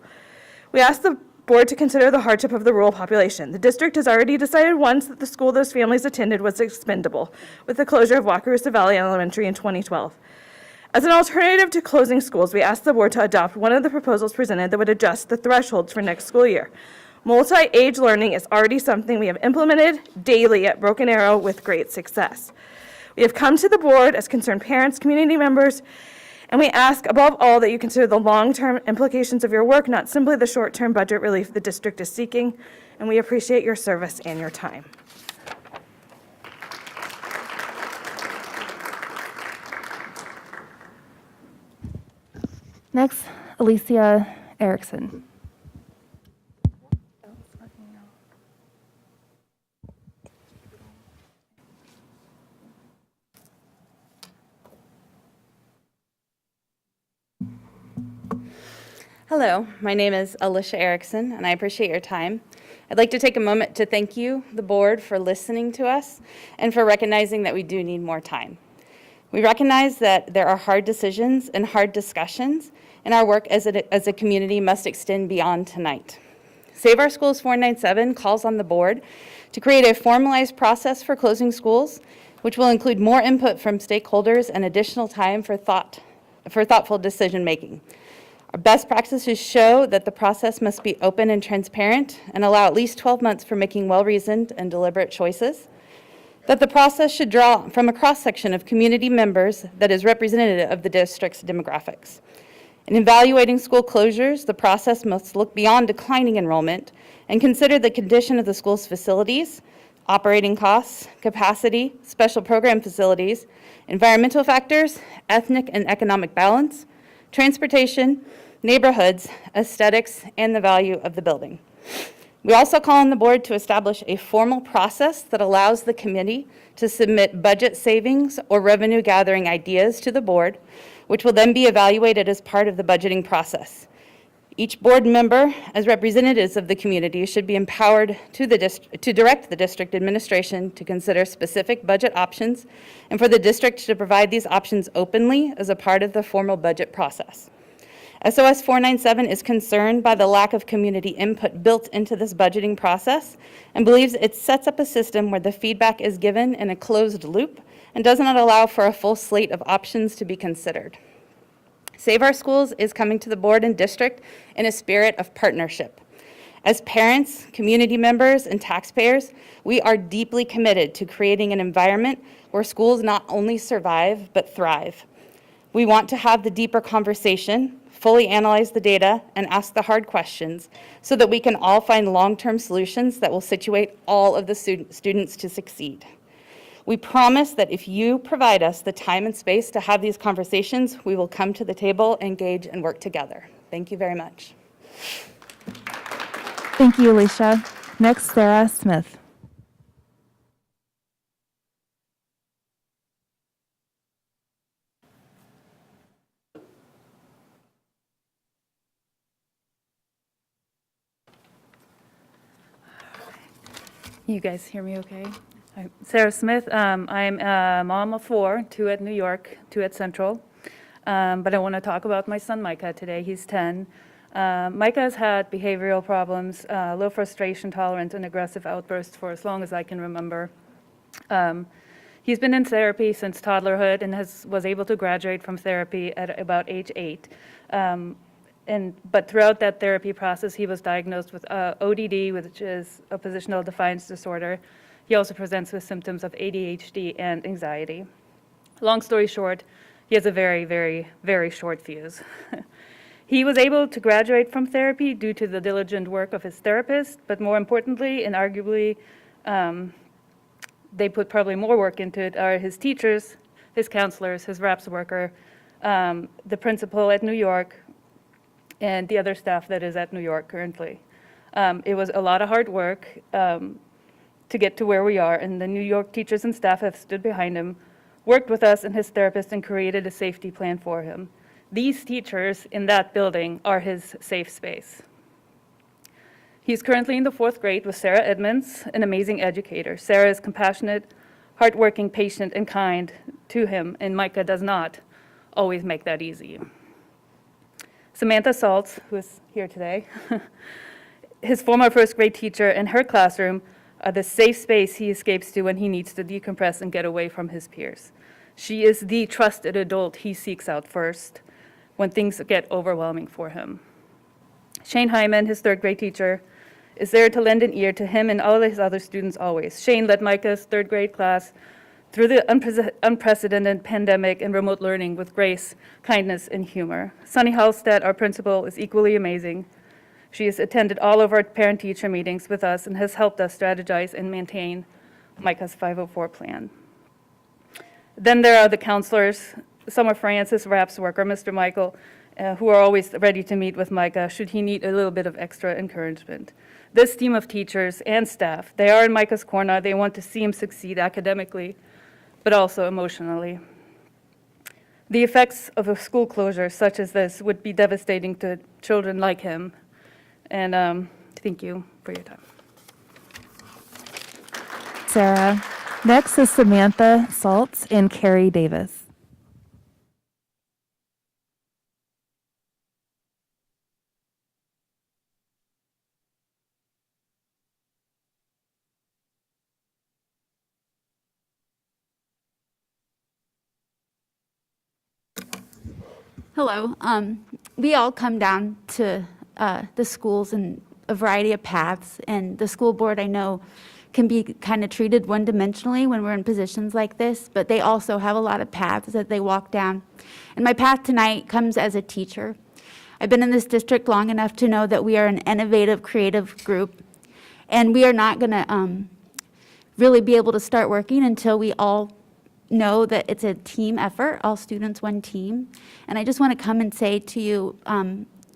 We asked the board to consider the hardship of the rural population. The district has already decided once that the school those families attended was expendable, with the closure of Wakarusa Valley Elementary in 2012. As an alternative to closing schools, we asked the board to adopt one of the proposals presented that would adjust the thresholds for next school year. Multi-age learning is already something we have implemented daily at Broken Arrow with great success. We have come to the board as concerned parents, community members, and we ask above all that you consider the long-term implications of your work, not simply the short-term budget relief the district is seeking, and we appreciate your service and your time. Next, Alicia Erickson. Hello, my name is Alicia Erickson, and I appreciate your time. I'd like to take a moment to thank you, the board, for listening to us and for recognizing that we do need more time. We recognize that there are hard decisions and hard discussions, and our work as a community must extend beyond tonight. Save Our Schools 497 calls on the board to create a formalized process for closing schools, which will include more input from stakeholders and additional time for thoughtful decision-making. Our best practices show that the process must be open and transparent and allow at least 12 months for making well-reasoned and deliberate choices. That the process should draw from a cross-section of community members that is representative of the district's demographics. In evaluating school closures, the process must look beyond declining enrollment and consider the condition of the school's facilities, operating costs, capacity, special program facilities, environmental factors, ethnic and economic balance, transportation, neighborhoods, aesthetics, and the value of the building. We also call on the board to establish a formal process that allows the committee to submit budget savings or revenue gathering ideas to the board, which will then be evaluated as part of the budgeting process. Each board member, as representatives of the community, should be empowered to direct the district administration to consider specific budget options and for the district to provide these options openly as a part of the formal budget process. SOS 497 is concerned by the lack of community input built into this budgeting process and believes it sets up a system where the feedback is given in a closed loop and does not allow for a full slate of options to be considered. Save Our Schools is coming to the board and district in a spirit of partnership. As parents, community members, and taxpayers, we are deeply committed to creating an environment where schools not only survive, but thrive. We want to have the deeper conversation, fully analyze the data, and ask the hard questions so that we can all find long-term solutions that will situate all of the students to succeed. We promise that if you provide us the time and space to have these conversations, we will come to the table, engage, and work together. Thank you very much. Thank you, Alicia. Next, Sarah Smith. You guys hear me okay? I'm Sarah Smith. I'm a mom of 4, 2 at New York, 2 at Central. But I want to talk about my son Micah today. He's 10. Micah has had behavioral problems, low frustration tolerance, and aggressive outbursts for as long as I can remember. He's been in therapy since toddlerhood and was able to graduate from therapy at about age 8. But throughout that therapy process, he was diagnosed with ODD, which is oppositional defiance disorder. He also presents with symptoms of ADHD and anxiety. Long story short, he has a very, very, very short fuse. He was able to graduate from therapy due to the diligent work of his therapist, but more importantly, and arguably, they put probably more work into it, are his teachers, his counselors, his RAPS worker, the principal at New York, and the other staff that is at New York currently. It was a lot of hard work to get to where we are, and the New York teachers and staff have stood behind him, worked with us and his therapist, and created a safety plan for him. These teachers in that building are his safe space. He's currently in the 4th grade with Sarah Edmonds, an amazing educator. Sarah is compassionate, hardworking, patient, and kind to him, and Micah does not always make that easy. Samantha Saltz, who is here today, his former 1st grade teacher, and her classroom are the safe space he escapes to when he needs to decompress and get away from his peers. She is the trusted adult he seeks out first when things get overwhelming for him. Shane Hyman, his 3rd grade teacher, is there to lend an ear to him and all of his other students always. Shane led Micah's 3rd grade class through the unprecedented pandemic and remote learning with grace, kindness, and humor. Sunny Halstead, our principal, is equally amazing. She has attended all of our parent-teacher meetings with us and has helped us strategize and maintain Micah's 504 plan. Then there are the counselors, Summer Francis, RAPS worker, Mr. Michael, who are always ready to meet with Micah should he need a little bit of extra encouragement. This team of teachers and staff, they are in Micah's corner. They want to see him succeed academically, but also emotionally. The effects of a school closure such as this would be devastating to children like him. And thank you for your time. Sarah. Next is Samantha Saltz and Carrie Davis. Hello. We all come down to the schools in a variety of paths, and the school board, I know, can be kind of treated one-dimensionally when we're in positions like this, but they also have a lot of paths that they walk down. And my path tonight comes as a teacher. I've been in this district long enough to know that we are an innovative, creative group, and we are not going to really be able to start working until we all know that it's a team effort, all students, one team. And I just want to come and say to you,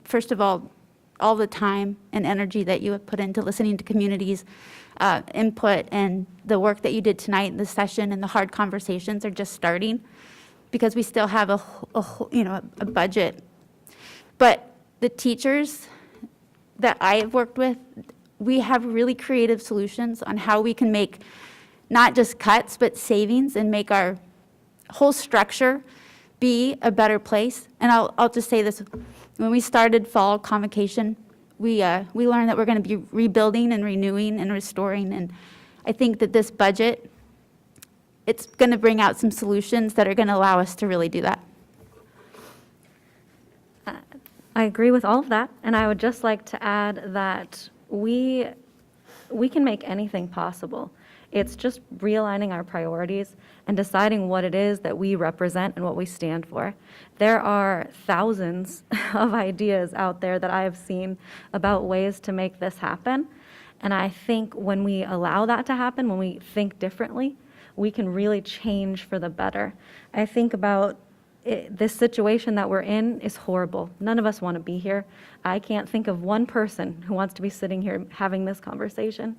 first of all the time and energy that you have put into listening to communities' input, and the work that you did tonight in the session and the hard conversations are just starting, because we still have a budget. But the teachers that I have worked with, we have really creative solutions on how we can make not just cuts, but savings, and make our whole structure be a better place. And I'll just say this, when we started fall convocation, we learned that we're going to be rebuilding and renewing and restoring, and I think that this budget, it's going to bring out some solutions that are going to allow us to really do that. I agree with all of that, and I would just like to add that we can make anything possible. It's just realigning our priorities and deciding what it is that we represent and what we stand for. There are thousands of ideas out there that I have seen about ways to make this happen, and I think when we allow that to happen, when we think differently, we can really change for the better. I think about this situation that we're in is horrible. None of us want to be here. I can't think of one person who wants to be sitting here having this conversation.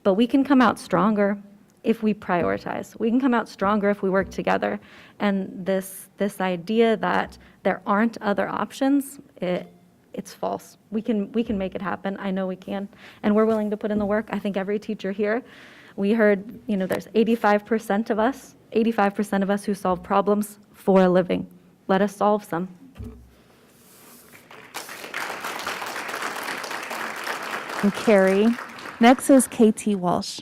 But we can come out stronger if we prioritize. We can come out stronger if we work together. And this idea that there aren't other options, it's false. We can make it happen. I know we can. And we're willing to put in the work. I think every teacher here, we heard, there's 85% of us who solve problems for a living. Let us solve some. And Carrie. Next is KT Walsh.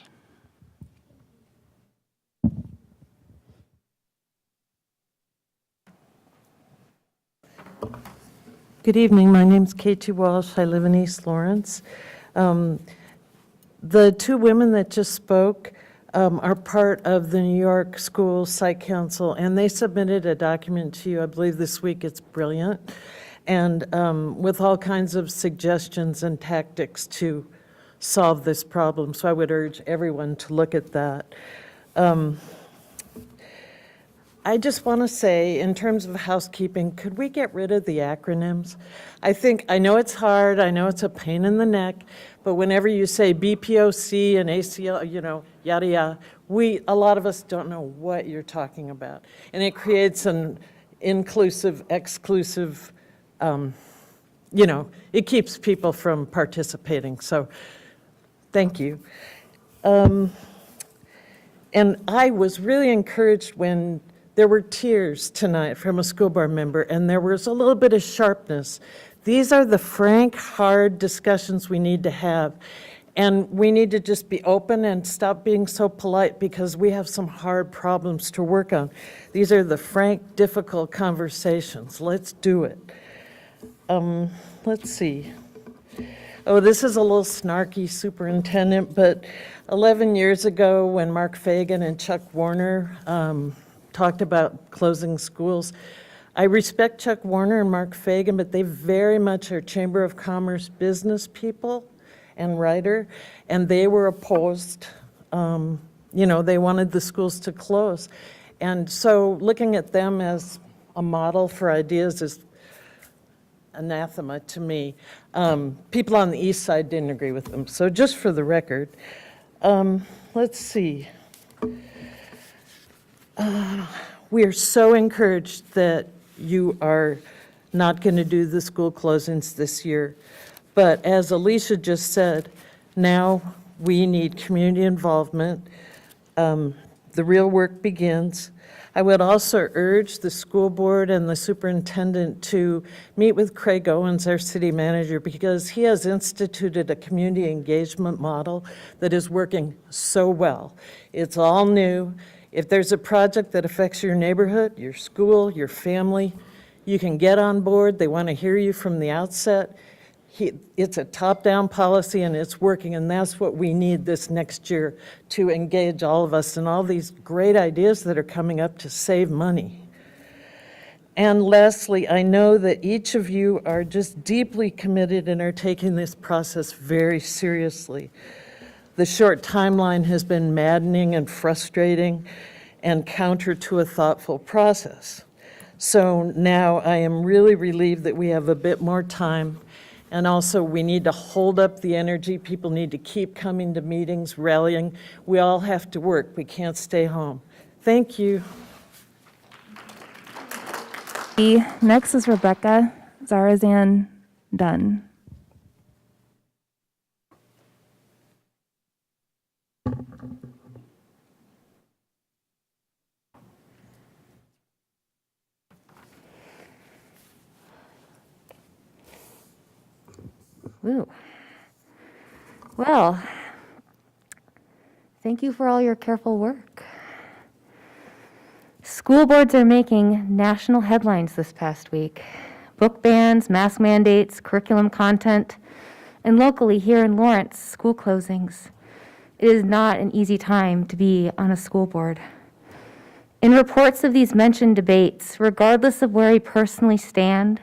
Good evening. My name's KT Walsh. I live in East Lawrence. The two women that just spoke are part of the New York School Site Council, and they submitted a document to you, I believe this week. It's brilliant, and with all kinds of suggestions and tactics to solve this problem. So I would urge everyone to look at that. I just want to say, in terms of housekeeping, could we get rid of the acronyms? I know it's hard, I know it's a pain in the neck, but whenever you say BPOC and ACL, yada, yada, a lot of us don't know what you're talking about. And it creates an inclusive, exclusive, it keeps people from participating. So thank you. And I was really encouraged when there were tears tonight from a school board member, and there was a little bit of sharpness. These are the frank, hard discussions we need to have. And we need to just be open and stop being so polite, because we have some hard problems to work on. These are the frank, difficult conversations. Let's do it. Let's see. Oh, this is a little snarky, superintendent, but 11 years ago when Mark Fagan and Chuck Warner talked about closing schools, I respect Chuck Warner and Mark Fagan, but they very much are Chamber of Commerce business people and writer, and they were opposed. They wanted the schools to close. And so looking at them as a model for ideas is anathema to me. People on the east side didn't agree with them. So just for the record, let's see. We are so encouraged that you are not going to do the school closings this year. But as Alicia just said, now we need community involvement. The real work begins. I would also urge the school board and the superintendent to meet with Craig Owens, our city manager, because he has instituted a community engagement model that is working so well. It's all new. If there's a project that affects your neighborhood, your school, your family, You can get on board. They want to hear you from the outset. It's a top-down policy, and it's working, and that's what we need this next year to engage all of us in all these great ideas that are coming up to save money. And lastly, I know that each of you are just deeply committed and are taking this process very seriously. The short timeline has been maddening and frustrating and counter to a thoughtful process. So now I am really relieved that we have a bit more time. And also, we need to hold up the energy. People need to keep coming to meetings, rallying. We all have to work. We can't stay home. Thank you. Next is Rebecca Zarazan Dunn. Ooh. Well, thank you for all your careful work. School boards are making national headlines this past week. Book bans, mask mandates, curriculum content, and locally here in Lawrence, school closings. It is not an easy time to be on a school board. In reports of these mentioned debates, regardless of where I personally stand,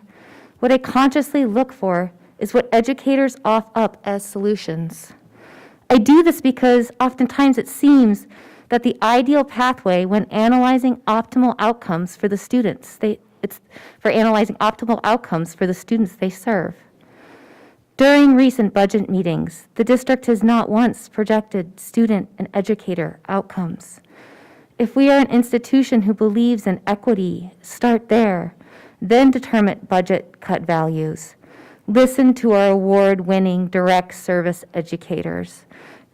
what I consciously look for is what educators offer up as solutions. I do this because oftentimes it seems that the ideal pathway when analyzing optimal outcomes for the students, it's for analyzing optimal outcomes for the students they serve. During recent budget meetings, the district has not once projected student and educator outcomes. If we are an institution who believes in equity, start there, then determine budget cut values. Listen to our award-winning direct service educators.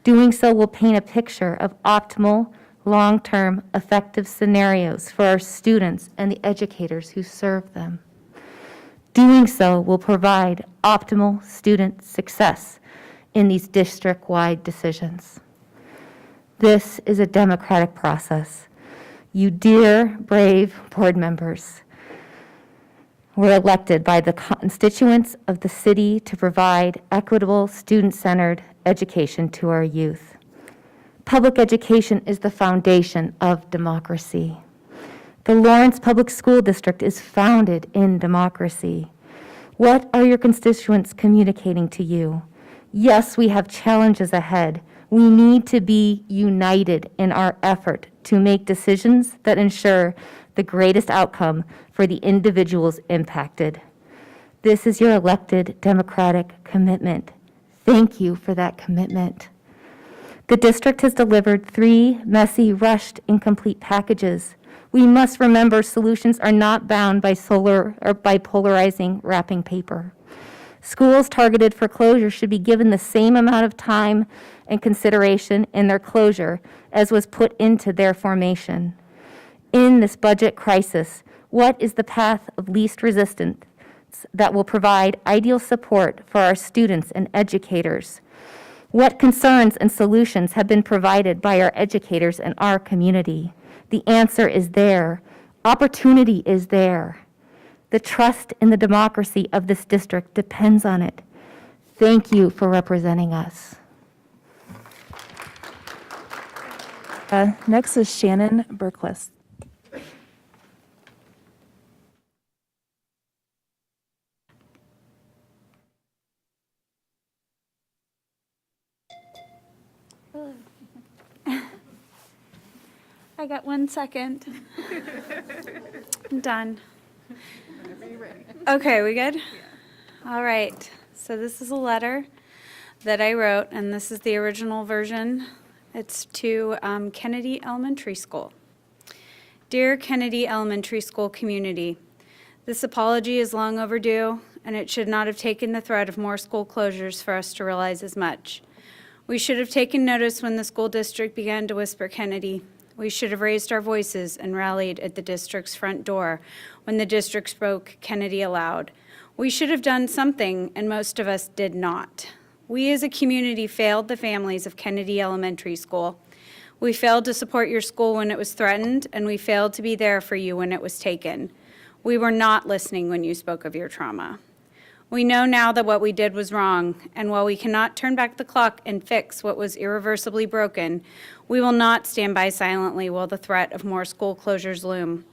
Doing so will paint a picture of optimal, long-term, effective scenarios for our students and the educators who serve them. Doing so will provide optimal student success in these district-wide decisions. This is a democratic process. You dear, brave board members were elected by the constituents of the city to provide equitable, student-centered education to our youth. Public education is the foundation of democracy. The Lawrence Public School District is founded in democracy. What are your constituents communicating to you? Yes, we have challenges ahead. We need to be united in our effort to make decisions that ensure the greatest outcome for the individuals impacted. This is your elected democratic commitment. Thank you for that commitment. The district has delivered 3 messy, rushed, incomplete packages. We must remember solutions are not bound by polarizing wrapping paper. Schools targeted for closure should be given the same amount of time and consideration in their closure as was put into their formation. In this budget crisis, what is the path of least resistance that will provide ideal support for our students and educators? What concerns and solutions have been provided by our educators and our community? The answer is there. Opportunity is there. The trust in the democracy of this district depends on it. Thank you for representing us. Next is Shannon Berquist. I got 1 second. I'm done. Okay, we good? All right. So this is a letter that I wrote, and this is the original version. It's to Kennedy Elementary School. Dear Kennedy Elementary School community, this apology is long overdue, and it should not have taken the threat of more school closures for us to realize as much. We should have taken notice when the school district began to whisper Kennedy. We should have raised our voices and rallied at the district's front door when the district spoke Kennedy aloud. We should have done something, and most of us did not. We as a community failed the families of Kennedy Elementary School. We failed to support your school when it was threatened, and we failed to be there for you when it was taken. We were not listening when you spoke of your trauma. We know now that what we did was wrong, and while we cannot turn back the clock and fix what was irreversibly broken, we will not stand by silently while the threat of more school closures loom.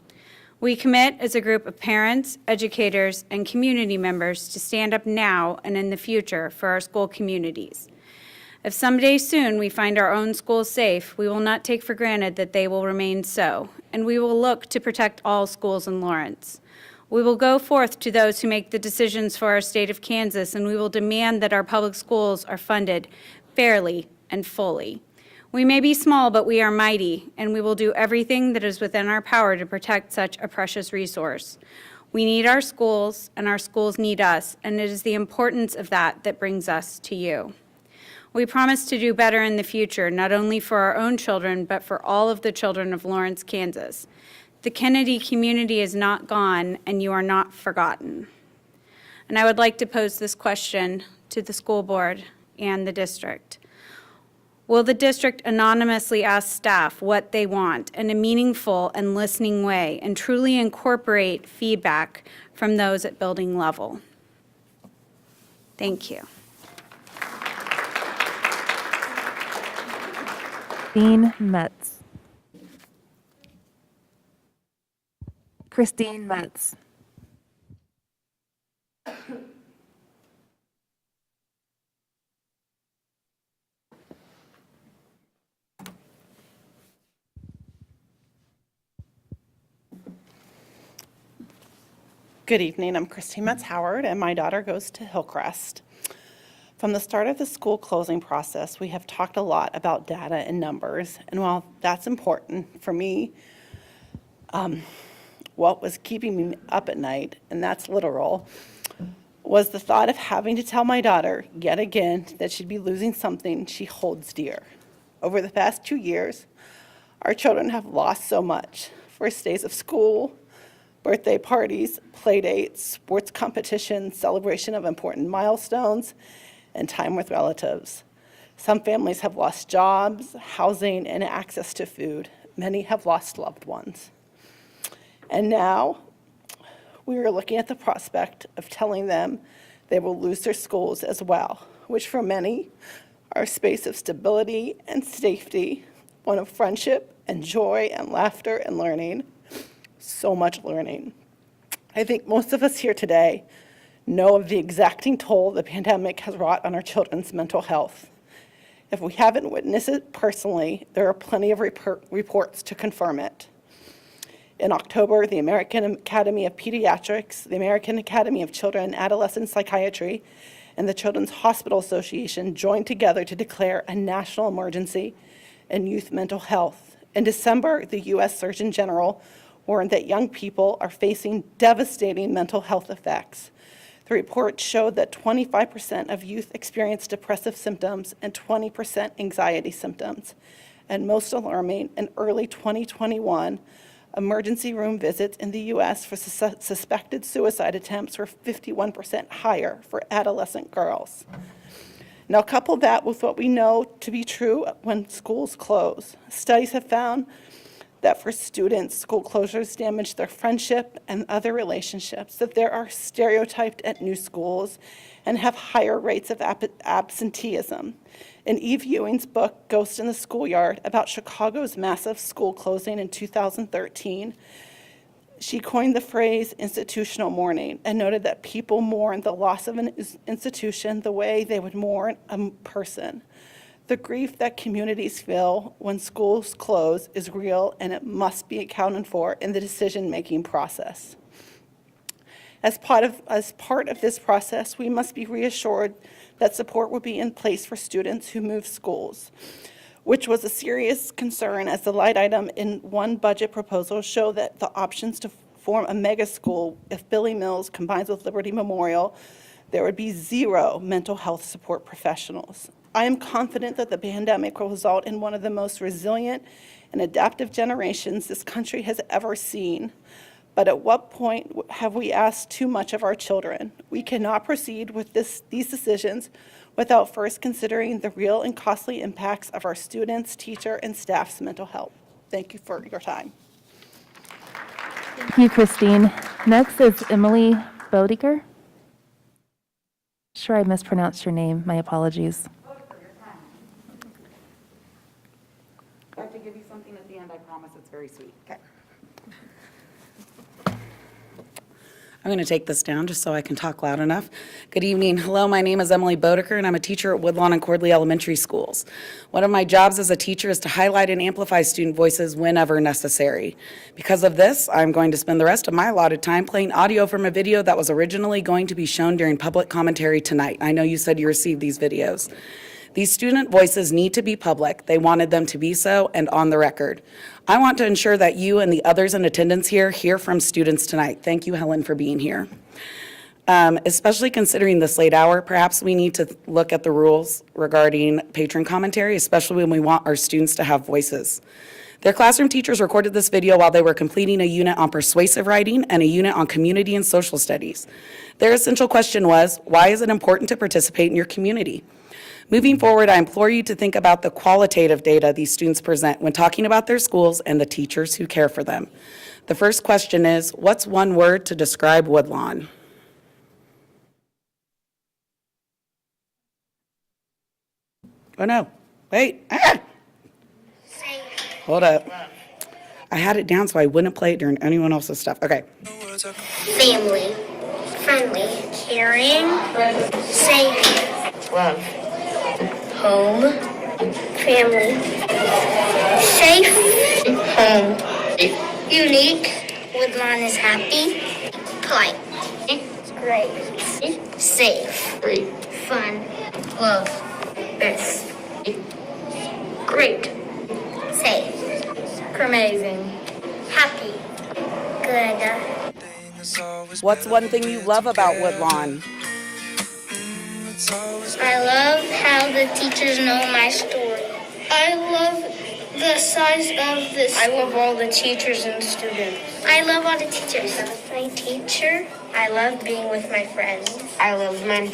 We commit as a group of parents, educators, and community members to stand up now and in the future for our school communities. If someday soon we find our own schools safe, we will not take for granted that they will remain so, and we will look to protect all schools in Lawrence. We will go forth to those who make the decisions for our state of Kansas, and we will demand that our public schools are funded fairly and fully. We may be small, but we are mighty, and we will do everything that is within our power to protect such a precious resource. We need our schools, and our schools need us, and it is the importance of that that brings us to you. We promise to do better in the future, not only for our own children, but for all of the children of Lawrence, Kansas. The Kennedy community is not gone, and you are not forgotten. And I would like to pose this question to the school board and the district. Will the district anonymously ask staff what they want in a meaningful and listening way and truly incorporate feedback from those at building level? Thank you. Christine Metz. Christine Metz. Good evening. I'm Christine Metz Howard, and my daughter goes to Hillcrest. From the start of the school closing process, we have talked a lot about data and numbers, and while that's important for me, what was keeping me up at night, and that's literal, was the thought of having to tell my daughter yet again that she'd be losing something she holds dear. Over the past 2 years, our children have lost so much: first days of school, birthday parties, play dates, sports competitions, celebration of important milestones, and time with relatives. Some families have lost jobs, housing, and access to food. Many have lost loved ones. And now we are looking at the prospect of telling them they will lose their schools as well, which for many are a space of stability and safety, one of friendship and joy and laughter and learning. So much learning. I think most of us here today know of the exacting toll the pandemic has wrought on our children's mental health. If we haven't witnessed it personally, there are plenty of reports to confirm it. In October, the American Academy of Pediatrics, the American Academy of Children and Adolescent Psychiatry, and the Children's Hospital Association joined together to declare a national emergency in youth mental health. In December, the U.S. Surgeon General warned that young people are facing devastating mental health effects. The report showed that 25% of youth experience depressive symptoms and 20% anxiety symptoms. And most alarming, in early 2021, emergency room visits in the U.S. for suspected suicide attempts were 51% higher for adolescent girls. Now, couple that with what we know to be true when schools close. Studies have found that for students, school closures damage their friendship and other relationships, that there are stereotyped at new schools and have higher rates of absenteeism. In Eve Ewing's book, Ghost in the Schoolyard, about Chicago's massive school closing in 2013, she coined the phrase institutional mourning and noted that people mourn the loss of an institution the way they would mourn a person. The grief that communities feel when schools close is real, and it must be accounted for in the decision-making process. As part of this process, we must be reassured that support will be in place for students who move schools, which was a serious concern, as the light item in one budget proposal showed that the options to form a mega school, if Billy Mills combines with Liberty Memorial, there would be 0 mental health support professionals. I am confident that the pandemic will result in one of the most resilient and adaptive generations this country has ever seen. But at what point have we asked too much of our children? We cannot proceed with these decisions without first considering the real and costly impacts of our students, teacher, and staff's mental health. Thank you for your time. Thank you, Christine. Next is Emily Bodeker. Sure, I mispronounced your name. My apologies. I have to give you something at the end. I promise it's very sweet. Okay. I'm going to take this down just so I can talk loud enough. Good evening. Hello, my name is Emily Bodeker, and I'm a teacher at Woodlawn and Cordley Elementary Schools. One of my jobs as a teacher is to highlight and amplify student voices whenever necessary. Because of this, I'm going to spend the rest of my allotted time playing audio from a video that was originally going to be shown during public commentary tonight. I know you said you received these videos. These student voices need to be public. They wanted them to be so and on the record. I want to ensure that you and the others in attendance here hear from students tonight. Thank you, Helen, for being here. Especially considering this late hour, perhaps we need to look at the rules regarding patron commentary, especially when we want our students to have voices. Their classroom teachers recorded this video while they were completing a unit on persuasive writing and a unit on community and social studies. Their essential question was, why is it important to participate in your community? Moving forward, I implore you to think about the qualitative data these students present when talking about their schools and the teachers who care for them. The first question is, what's one word to describe Woodlawn? Oh no, wait. Hold up. I had it down so I wouldn't play it during anyone else's stuff. Okay. Family, friendly, caring, safe, love, home, family, safe, home, unique, Woodlawn is happy, polite, great, safe, fun, love, best, great, safe, amazing, happy, good. What's one thing you love about Woodlawn? I love how the teachers know my story. I love the size of this. I love all the teachers and students. I love all the teachers. My teacher. I love being with my friends. I love my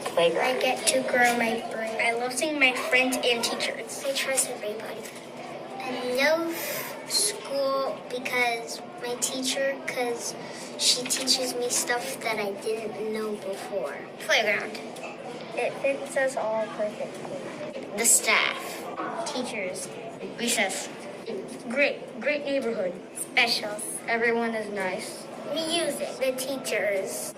playground. I get to grow my brain. I love seeing my friends and teachers. I trust everybody. I love school because my teacher, because she teaches me stuff that I didn't know before. Playground. It fits us all perfectly. The staff. Teachers. Recess. Great neighborhood. Specials. Everyone is nice. Music. The teachers.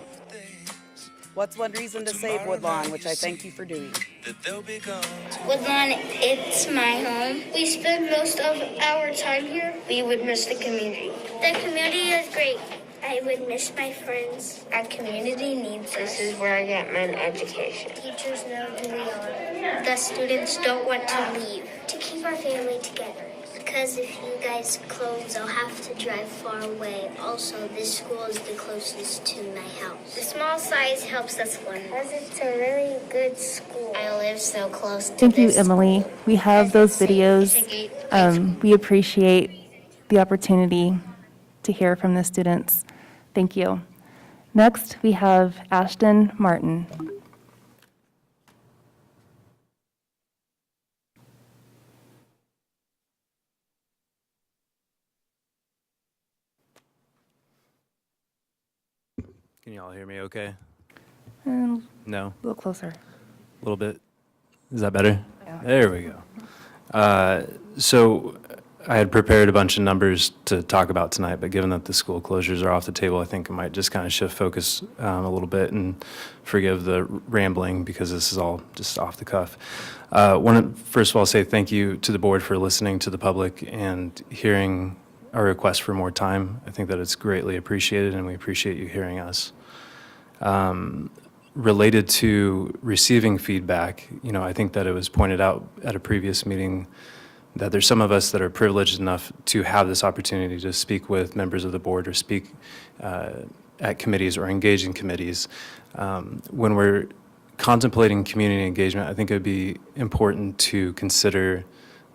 What's one reason to save Woodlawn, which I thank you for doing? Woodlawn, it's my home. We spend most of our time here. We would miss the community. The community is great. I would miss my friends. Our community needs us. This is where I get my education. Teachers know who we are. The students don't want to leave. To keep our family together. Because if you guys close, I'll have to drive far away. Also, this school is the closest to my house. The small size helps us learn. Because it's a really good school. I live so close to Thank you, this Emily. We have those videos. We appreciate the opportunity to hear from the students. Thank you. Next, we have Ashton Martin. Can you all hear me okay? No? No? A little closer. A little bit? Is that better? Yeah. There we go. So I had prepared a bunch of numbers to talk about tonight, but given that the school closures are off the table, I think I might just kind of shift focus a little bit and forgive the rambling because this is all just off the cuff. First of all, say thank you to the board for listening to the public and hearing our request for more time. I think that it's greatly appreciated, and we appreciate you hearing us. Related to receiving feedback, I think that it was pointed out at a previous meeting that there's some of us that are privileged enough to have this opportunity to speak with members of the board or speak at committees or engage in committees. When we're contemplating community engagement, I think it would be important to consider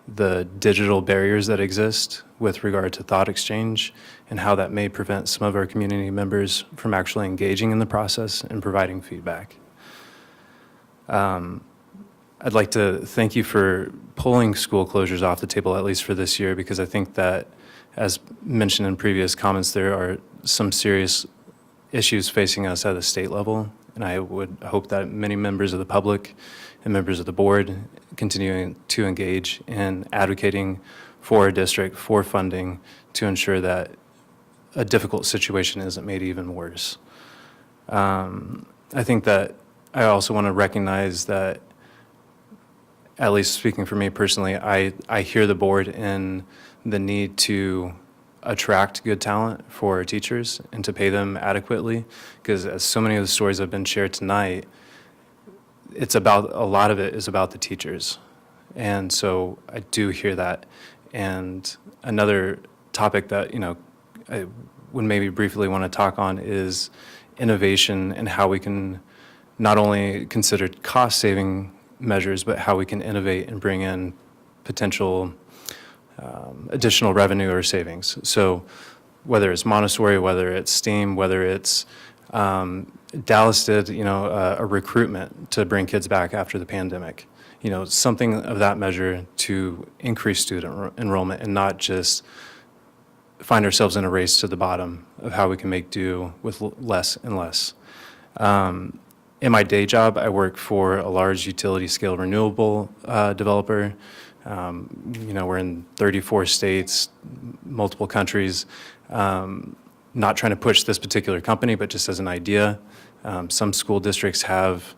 the digital barriers that exist with regard to thought exchange and how that may prevent some of our community members from actually engaging in the process and providing feedback. I'd like to thank you for pulling school closures off the table, at least for this year, because I think that, as mentioned in previous comments, there are some serious issues facing us at the state level, and I would hope that many members of the public and members of the board continuing to engage in advocating for our district, for funding, to ensure that a difficult situation isn't made even worse. I think that I also want to recognize that, at least speaking for me personally, I hear the board in the need to attract good talent for our teachers and to pay them adequately, because as so many of the stories have been shared tonight, a lot of it is about the teachers. And so I do hear that. And another topic that, I would maybe briefly want to talk on is innovation and how we can not only consider cost-saving measures, but how we can innovate and bring in potential additional revenue or savings. So whether it's Montessori, whether it's STEAM, whether it's Dallas did, a recruitment to bring kids back after the pandemic. Something of that measure to increase student enrollment and not just find ourselves in a race to the bottom of how we can make do with less and less. In my day job, I work for a large utility scale renewable developer. We're in 34 states, multiple countries. Not trying to push this particular company, but just as an idea. Some school districts have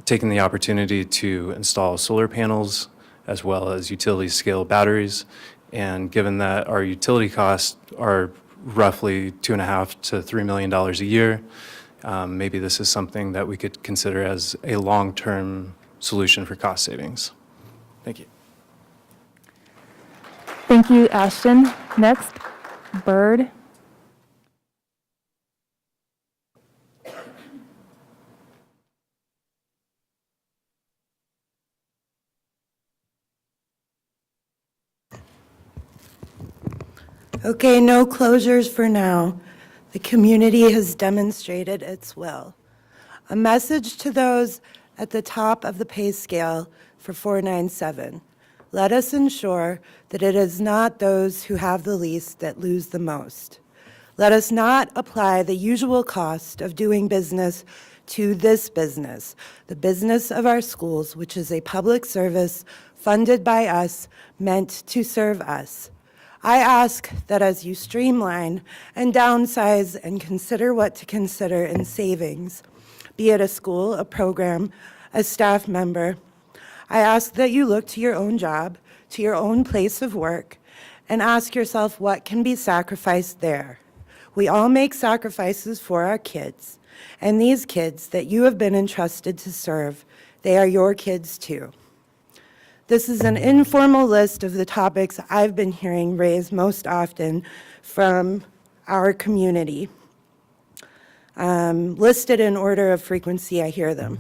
taken the opportunity to install solar panels as well as utility scale batteries. And given that our utility costs are roughly $2.5 to $3 million a year, maybe this is something that we could consider as a long-term solution for cost savings. Thank you. Thank you, Ashton. Next, Bird. Okay, no closures for now. The community has demonstrated its will. A message to those at the top of the pay scale for 497. Let us ensure that it is not those who have the least that lose the most. Let us not apply the usual cost of doing business to this business, the business of our schools, which is a public service funded by us, meant to serve us. I ask that as you streamline and downsize and consider what to consider in savings, be it a school, a program, a staff member, I ask that you look to your own job, to your own place of work, and ask yourself what can be sacrificed there. We all make sacrifices for our kids, and these kids that you have been entrusted to serve, they are your kids too. This is an informal list of the topics I've been hearing raised most often from our community. Listed in order of frequency, I hear them.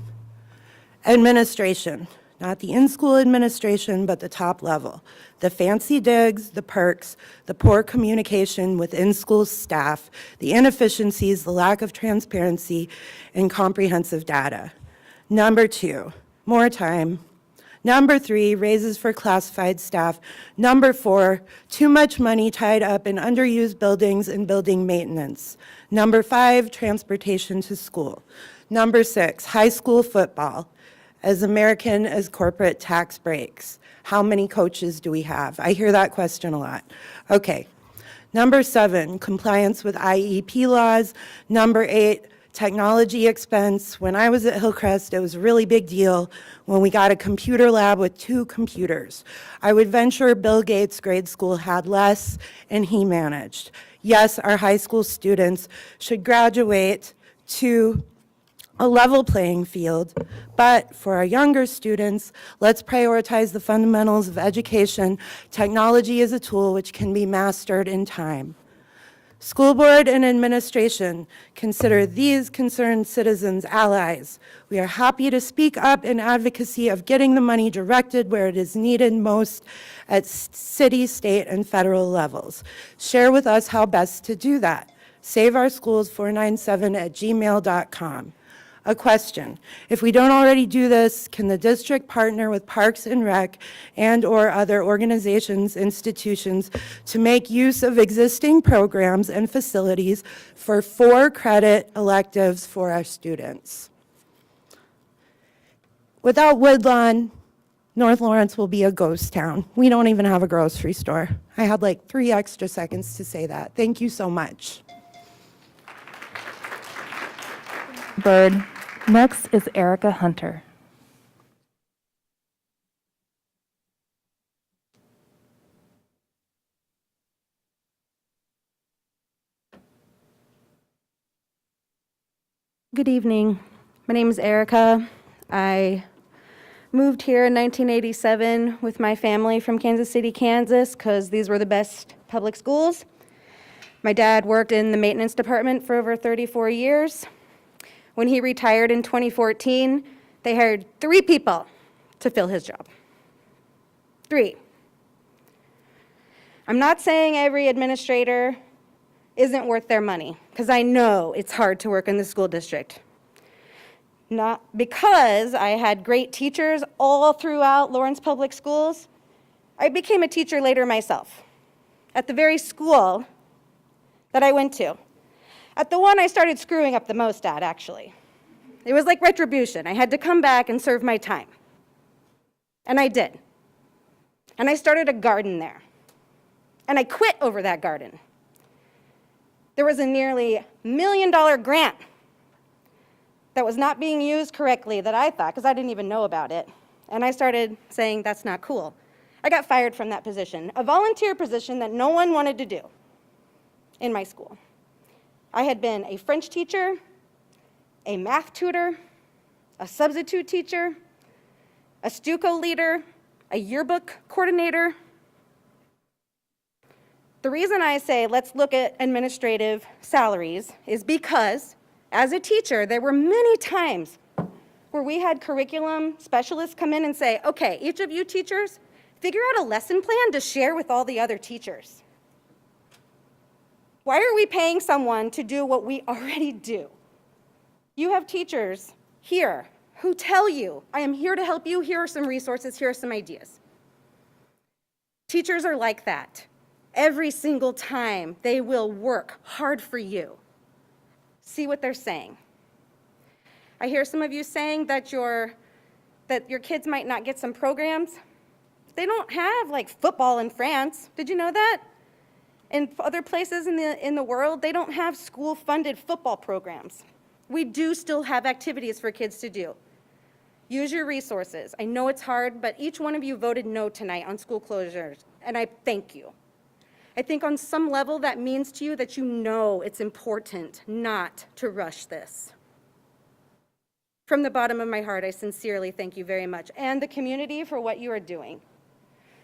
Administration, not the in-school administration, but the top level. The fancy digs, the perks, the poor communication with in-school staff, the inefficiencies, the lack of transparency, and comprehensive data. Number 2, more time. Number 3, raises for classified staff. Number 4, too much money tied up in underused buildings and building maintenance. Number 5, transportation to school. Number 6, high school football. As American as corporate tax breaks. How many coaches do we have? I hear that question a lot. Okay. Number 7, compliance with IEP laws. Number 8, technology expense. When I was at Hillcrest, it was a really big deal when we got a computer lab with 2 computers. I would venture Bill Gates' grade school had less, and he managed. Yes, our high school students should graduate to a level playing field, but for our younger students, let's prioritize the fundamentals of education. Technology is a tool which can be mastered in time. School board and administration, consider these concerned citizens allies. We are happy to speak up in advocacy of getting the money directed where it is needed most at city, state, and federal levels. Share with us how best to do that. Save our schools 497 at gmail.com. A question: if we don't already do this, can the district partner with Parks and Rec and/or other organizations, institutions to make use of existing programs and facilities for 4-credit electives for our students? Without Woodlawn, North Lawrence will be a ghost town. We don't even have a grocery store. I had like 3 extra seconds to say that. Thank you so much. Bird. Next is Erica Hunter. Good evening. My name is Erica. I moved here in 1987 with my family from Kansas City, Kansas, because these were the best public schools. My dad worked in the maintenance department for over 34 years. When he retired in 2014, they hired 3 people to fill his job. 3. I'm not saying every administrator isn't worth their money, because I know it's hard to work in the school district. Not because I had great teachers all throughout Lawrence Public Schools. I became a teacher later myself, at the very school that I went to. At the one I started screwing up the most at, actually. It was like retribution. I had to come back and serve my time. And I did. And I started a garden there. And I quit over that garden. There was a nearly $1 million grant that was not being used correctly that I thought, because I didn't even know about it. And I started saying, that's not cool. I got fired from that position, a volunteer position that no one wanted to do in my school. I had been a French teacher, a math tutor, a substitute teacher, a Stuco leader, a yearbook coordinator. The reason I say let's look at administrative salaries is because as a teacher, there were many times where we had curriculum specialists come in and say, okay, each of you teachers, figure out a lesson plan to share with all the other teachers. Why are we paying someone to do what we already do? You have teachers here who tell you, I am here to help you, here are some resources, here are some ideas. Teachers are like that. Every single time they will work hard for you. See what they're saying. I hear some of you saying that your kids might not get some programs. They don't have like football in France. Did you know that? In other places in the world, they don't have school-funded football programs. We do still have activities for kids to do. Use your resources. I know it's hard, but each one of you voted no tonight on school closures, and I thank you. I think on some level that means to you that you know it's important not to rush this. From the bottom of my heart, I sincerely thank you very much, and the community for what you are doing.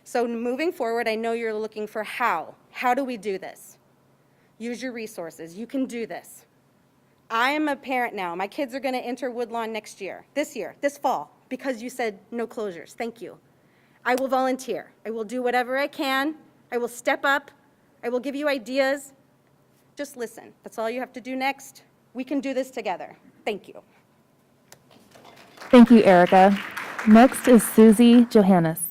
So moving forward, I know you're looking for how. How do we do this? Use your resources. You can do this. I am a parent now. My kids are going to enter Woodlawn next year, this fall, because you said no closures. Thank you. I will volunteer. I will do whatever I can. I will step up. I will give you ideas. Just listen. That's all you have to do next. We can do this together. Thank you. Thank you, Erica. Next is Susie Johannes.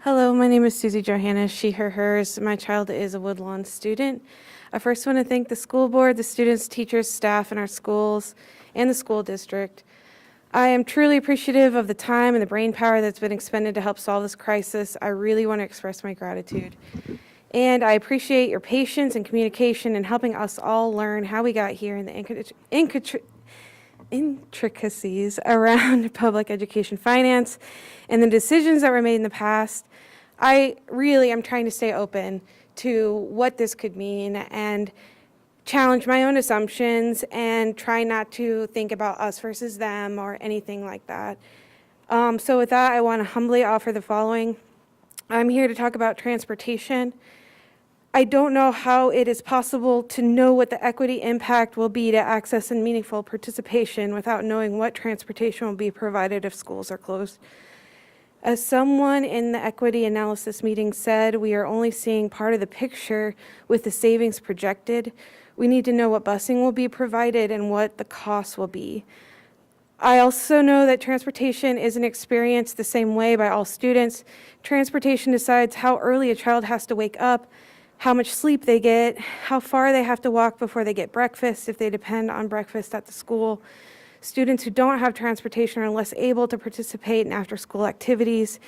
Hello, my name is Susie Johannes, she, her, hers. My child is a Woodlawn student. I first want to thank the school board, the students, teachers, staff in our schools, and the school district. I am truly appreciative of the time and the brain power that's been expended to help solve this crisis. I really want to express my gratitude. And I appreciate your patience and communication in helping us all learn how we got here and the intricacies around public education finance and the decisions that were made in the past. I really am trying to stay open to what this could mean and challenge my own assumptions and try not to think about us versus them or anything like that. So with that, I want to humbly offer the following. I'm here to talk about transportation. I don't know how it is possible to know what the equity impact will be to access and meaningful participation without knowing what transportation will be provided if schools are closed. As someone in the equity analysis meeting said, we are only seeing part of the picture with the savings projected. We need to know what busing will be provided and what the costs will be. I also know that transportation isn't experienced the same way by all students. Transportation decides how early a child has to wake up, how much sleep they get, how far they have to walk before they get breakfast if they depend on breakfast at the school. Students who don't have transportation are less able to participate in after-school activities.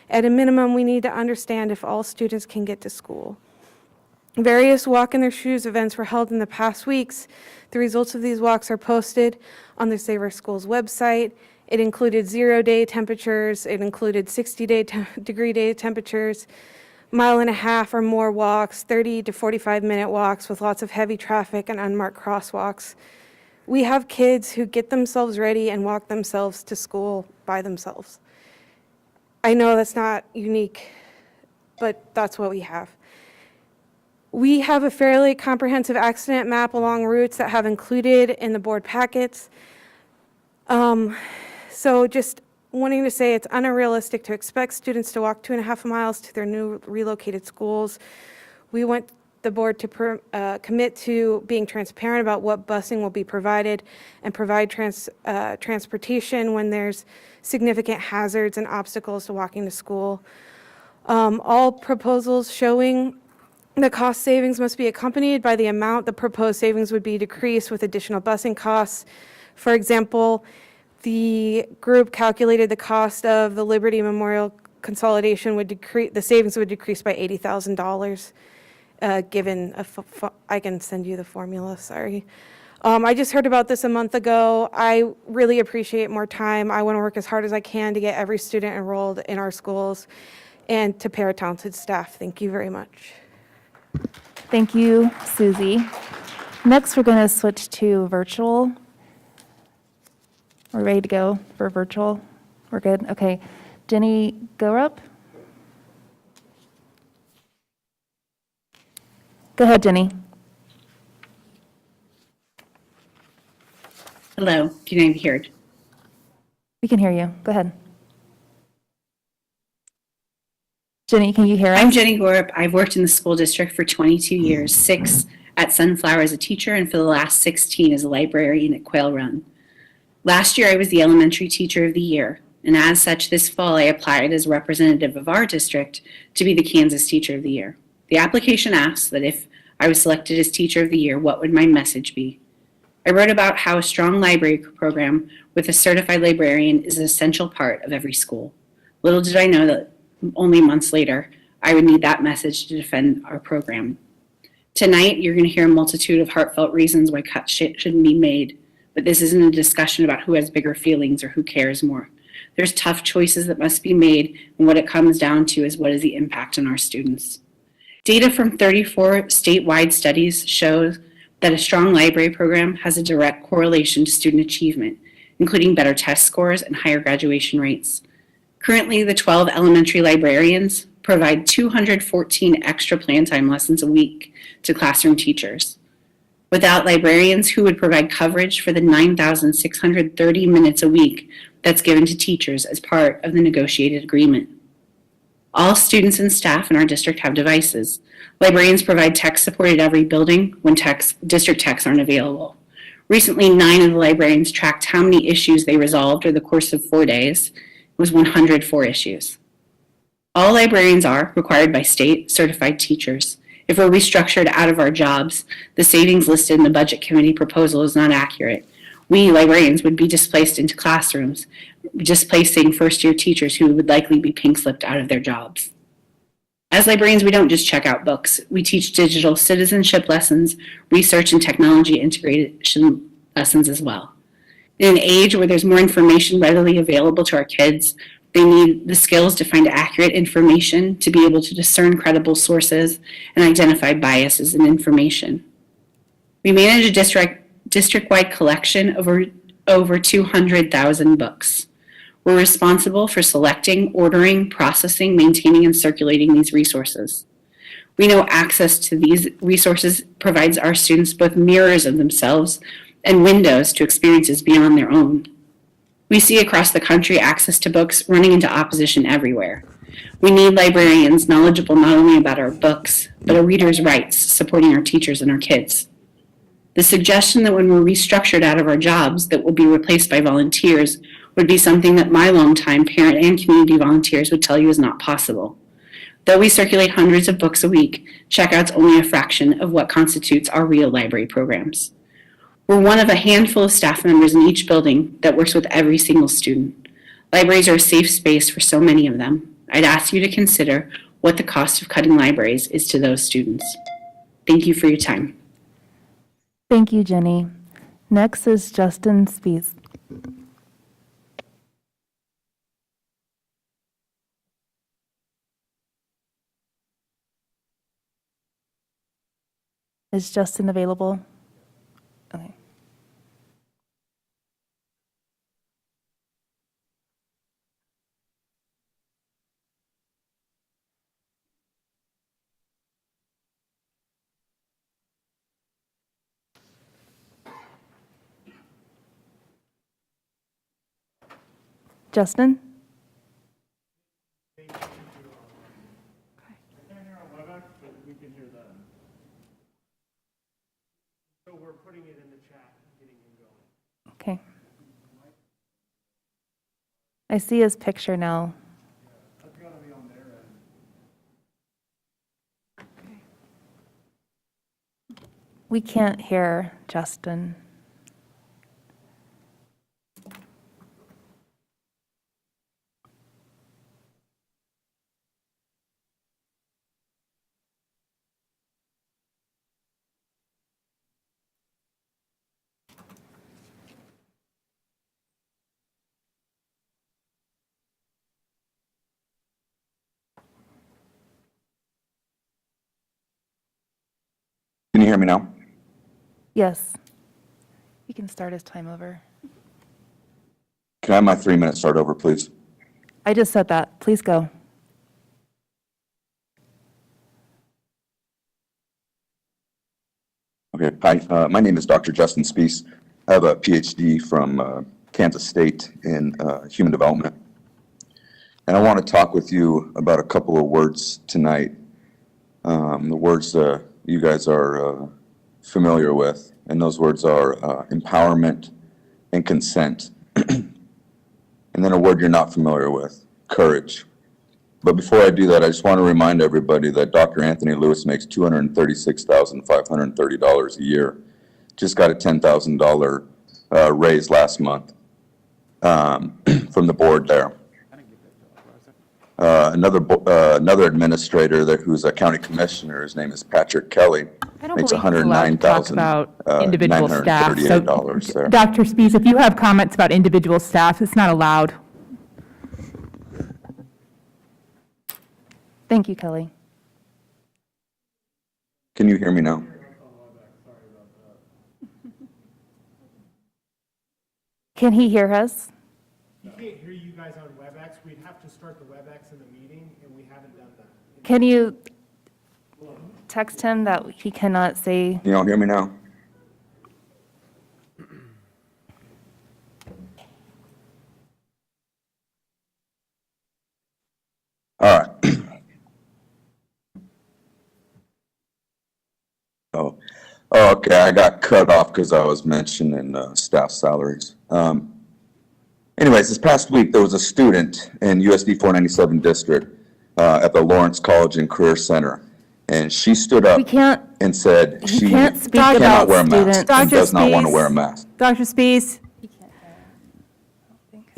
At a minimum, we need to understand if all students can get to school. Various Walk in Their Shoes events were held in the past weeks. The results of these walks are posted on the Save Our Schools website. It included 0-day temperatures. It included 60-degree day temperatures, 1.5 mile or more walks, 30 to 45-minute walks with lots of heavy traffic and unmarked crosswalks. We have kids who get themselves ready and walk themselves to school by themselves. I know that's not unique, but that's what we have. We have a fairly comprehensive accident map along routes that have included in the board packets. So just wanting to say it's unrealistic to expect students to walk 2.5 miles to their new relocated schools. We want the board to commit to being transparent about what busing will be provided and provide transportation when there's significant hazards and obstacles to walking to school. All proposals showing the cost savings must be accompanied by the amount the proposed savings would be decreased with additional busing costs. For example, the group calculated the cost of the Liberty Memorial Consolidation would decrease, the savings would decrease by $80,000. Given I can send you the formula, sorry. I just heard about this a month ago. I really appreciate more time. I want to work as hard as I can to get every student enrolled in our schools and to pay our talented staff. Thank you very much. Thank you, Susie. Next, we're going to switch to virtual. We're ready to go for virtual. We're good? Okay. Jenny Gorup? Go ahead, Jenny. Hello, can I be heard? We can hear you. Go ahead. Jenny, can you hear us? I'm Jenny Gorup. I've worked in the school district for 22 years, 6 at Sunflower as a teacher, and for the last 16 as a librarian at Quail Run. Last year, I was the elementary teacher of the year, and as such, this fall, I applied as representative of our district to be the Kansas Teacher of the Year. The application asks that if I was selected as Teacher of the Year, what would my message be? I wrote about how a strong library program with a certified librarian is an essential part of every school. Little did I know that only months later, I would need that message to defend our program. Tonight, you're going to hear a multitude of heartfelt reasons why cuts shouldn't be made, but this isn't a discussion about who has bigger feelings or who cares more. There's tough choices that must be made, and what it comes down to is what is the impact on our students. Data from 34 statewide studies shows that a strong library program has a direct correlation to student achievement, including better test scores and higher graduation rates. Currently, the 12 elementary librarians provide 214 extra plan time lessons a week to classroom teachers. Without librarians, who would provide coverage for the 9,630 minutes a week that's given to teachers as part of the negotiated agreement? All students and staff in our district have devices. Librarians provide tech support at every building when district techs aren't available. Recently, 9 of the librarians tracked how many issues they resolved over the course of 4 days. It was 104 issues. All librarians are required by state certified teachers. If we're restructured out of our jobs, the savings listed in the budget committee proposal is not accurate. We librarians would be displaced into classrooms, displacing first-year teachers who would likely be pink-slipped out of their jobs. As librarians, we don't just check out books. We teach digital citizenship lessons, research and technology integration lessons as well. In an age where there's more information readily available to our kids, they need the skills to find accurate information, to be able to discern credible sources, and identify biases in information. We manage a district-wide collection of over 200,000 books. We're responsible for selecting, ordering, processing, maintaining, and circulating these resources. We know access to these resources provides our students both mirrors of themselves and windows to experiences beyond their own. We see across the country access to books running into opposition everywhere. We need librarians knowledgeable not only about our books, but our readers' rights, supporting our teachers and our kids. The suggestion that when we're restructured out of our jobs that we'll be replaced by volunteers would be something that my longtime parent and community volunteers would tell you is not possible. Though we circulate hundreds of books a week, checkout's only a fraction of what constitutes our real library programs. We're one of a handful of staff members in each building that works with every single student. Libraries are a safe space for so many of them. I'd ask you to consider what the cost of cutting libraries is to those students. Thank you for your time. Thank you, Jenny. Next is Justin Spies. Is Justin available? Okay. Justin? Okay. I see his picture now. We can't hear Justin. Can you hear me now? Yes. You can start his time over. Can I have my 3 minutes start over, please? I just said that. Please go. Okay, hi, my name is Dr. Justin Spies. I have a PhD from Kansas State in human development. And I want to talk with you about a couple of words tonight. The words you guys are familiar with, and those words are empowerment and consent. And then a word you're not familiar with, courage. But before I do that, I just want to remind everybody that Dr. Anthony Lewis makes $236,530 a year. Just got a $10,000 raise last month from the board there. Another administrator there who's a county commissioner, his name is Patrick Kelly, makes $109,938 there. Dr. Spies, if you have comments about individual staff, it's not allowed. Thank you, Kelly. Can you hear me now? Can he hear us? He can't hear you guys on WebEx. We'd have to start the WebEx in the meeting, and we haven't done that. Can you text him that he cannot say? You don't hear me now? All right. Oh, okay, I got cut off because I was mentioning staff salaries. Anyways, this past week, there was a student in USD 497 district at the Lawrence College and Career Center, and she stood up and said she cannot wear a mask and does not want to wear a mask. Dr. Spies,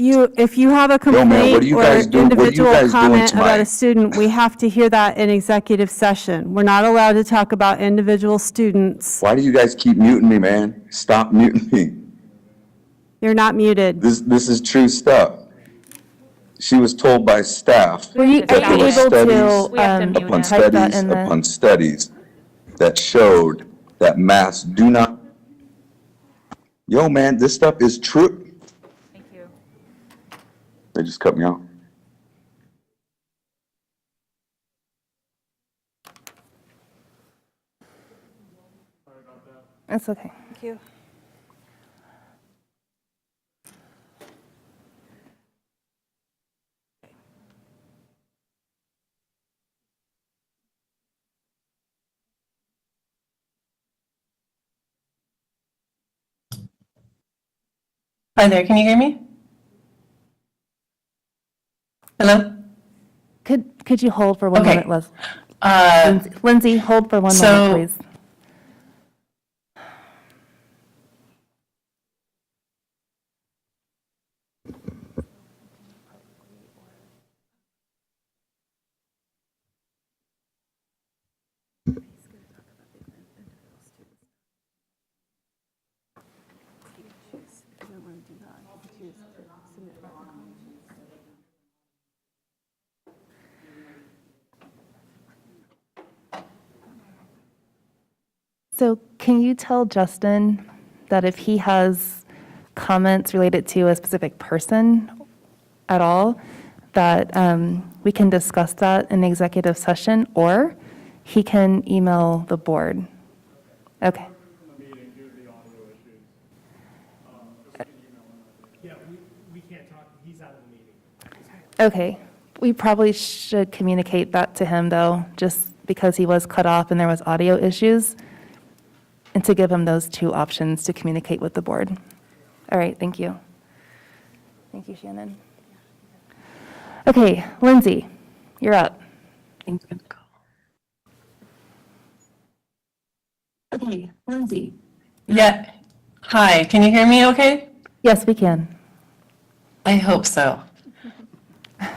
if you have a Yo, man, what complaint are you or guys doing? What are you individual guys doing comment about tonight? a student, we have to hear that in executive session. We're not allowed to talk about individual students. Why do you guys keep muting me, man? Stop muting me. You're not muted. This is true stuff. She was told by staff Were you that there were able studies to upon type that studies in the? upon studies that showed that masks do not. Yo, man, this stuff is true. Thank you. They just cut me off. It's okay. Thank you. Hi there, can you hear me? Hello? Could you hold for one Okay. moment, Lindsay, hold for one moment, please. So can you tell Justin that if he has comments related to a specific person at all, that we can discuss that in executive session, or he can email the board? Okay. Yeah, we can't talk, he's out of the meeting. Okay. We probably should communicate that to him, though, just because he was cut off and there was audio issues, and to give him those two options to communicate with the board. All right, thank you. Thank you, Shannon. Okay, Lindsay, you're up. Thank you. Okay, Lindsay. Yeah. Hi, can you hear me okay? Yes, we can. I hope so.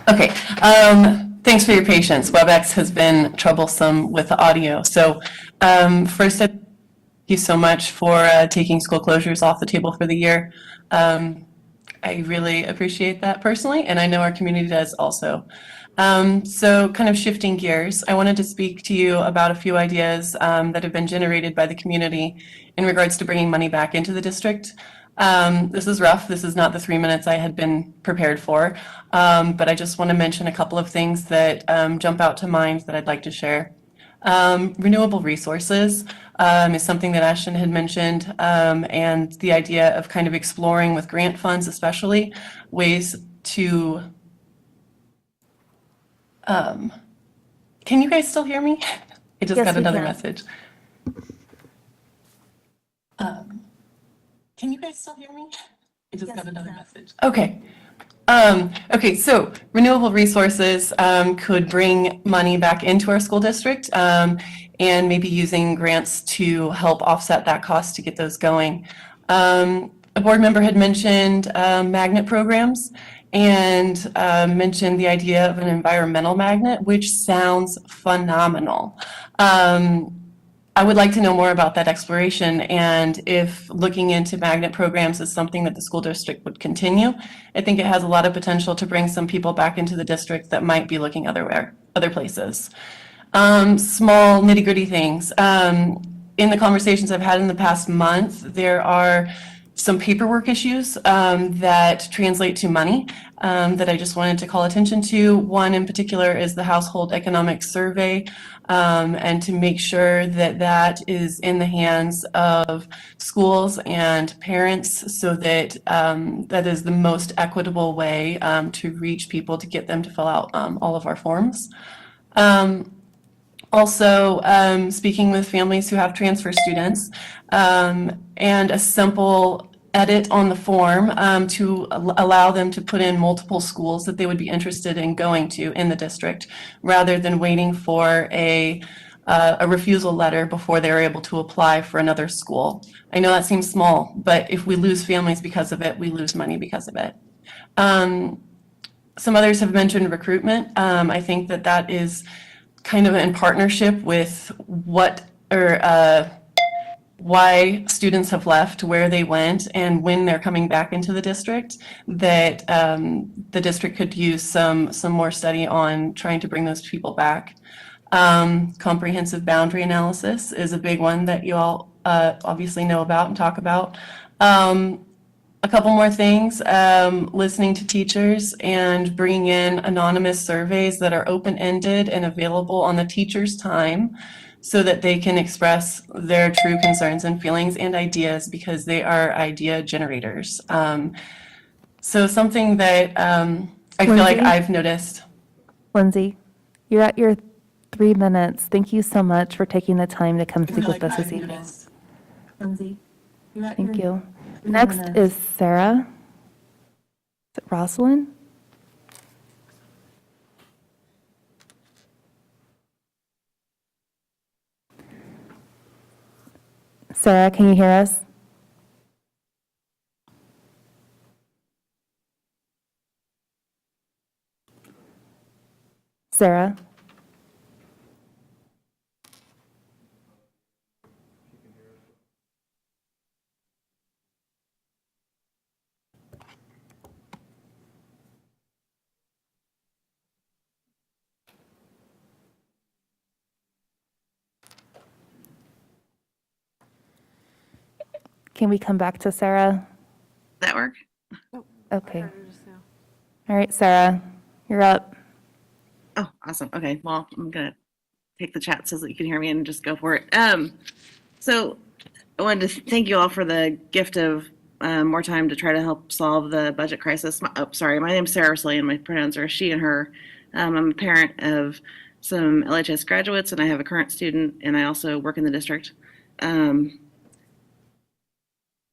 Okay, thanks for your patience. WebEx has been troublesome with the audio. So first, thank you so much for taking school closures off the table for the year. I really appreciate that personally, and I know our community does also. So kind of shifting gears, I wanted to speak to you about a few ideas that have been generated by the community in regards to bringing money back into the district. This is rough. This is not the 3 minutes I had been prepared for, but I just want to mention a couple of things that jump out to mind that I'd like to share. Renewable resources is something that Ashton had mentioned, and the idea of kind of exploring with grant funds, especially ways to. Can you guys still hear me? I just Yes, got we another can. message. Can you guys still hear me? I just got another message. Okay. Okay, so renewable resources could bring money back into our school district, and maybe using grants to help offset that cost to get those going. A board member had mentioned magnet programs and mentioned the idea of an environmental magnet, which sounds phenomenal. I would like to know more about that exploration, and if looking into magnet programs is something that the school district would continue. I think it has a lot of potential to bring some people back into the district that might be looking other places. Small nitty-gritty things. In the conversations I've had in the past month, there are some paperwork issues that translate to money that I just wanted to call attention to. One in particular is the Household Economic Survey, and to make sure that that is in the hands of schools and parents so that that is the most equitable way to reach people, to get them to fill out all of our forms. Also, speaking with families who have transfer students, and a simple edit on the form to allow them to put in multiple schools that they would be interested in going to in the district, rather than waiting for a refusal letter before they're able to apply for another school. I know that seems small, but if we lose families because of it, we lose money because of it. Some others have mentioned recruitment. I think that that is kind of in partnership with why students have left, where they went, and when they're coming back into the district, that the district could use some more study on trying to bring those people back. Comprehensive boundary analysis is a big one that you all obviously know about and talk about. A couple more things, listening to teachers and bringing in anonymous surveys that are open-ended and available on the teacher's time so that they can express their true concerns and feelings and ideas, because they are idea generators. So something that I feel like Lindsay? I've noticed. Lindsay, you're at your 3 minutes. Thank you so much for taking the time to come speak with us this evening. Lindsay, thank you. Next is Sarah. Is it Rosalind? Sarah, can you hear us? Sarah? Can we come back to Sarah? That work? Okay. All right, Sarah, you're up. Oh, awesome. Okay, well, I'm gonna take the chat so that you can hear me and just go for it. So I wanted to thank you all for the gift of more time to try to help solve the budget crisis. Sorry, my name's Sarah Slay, my pronouns are she and her. I'm a parent of some LHS graduates, and I have a current student, and I also work in the district.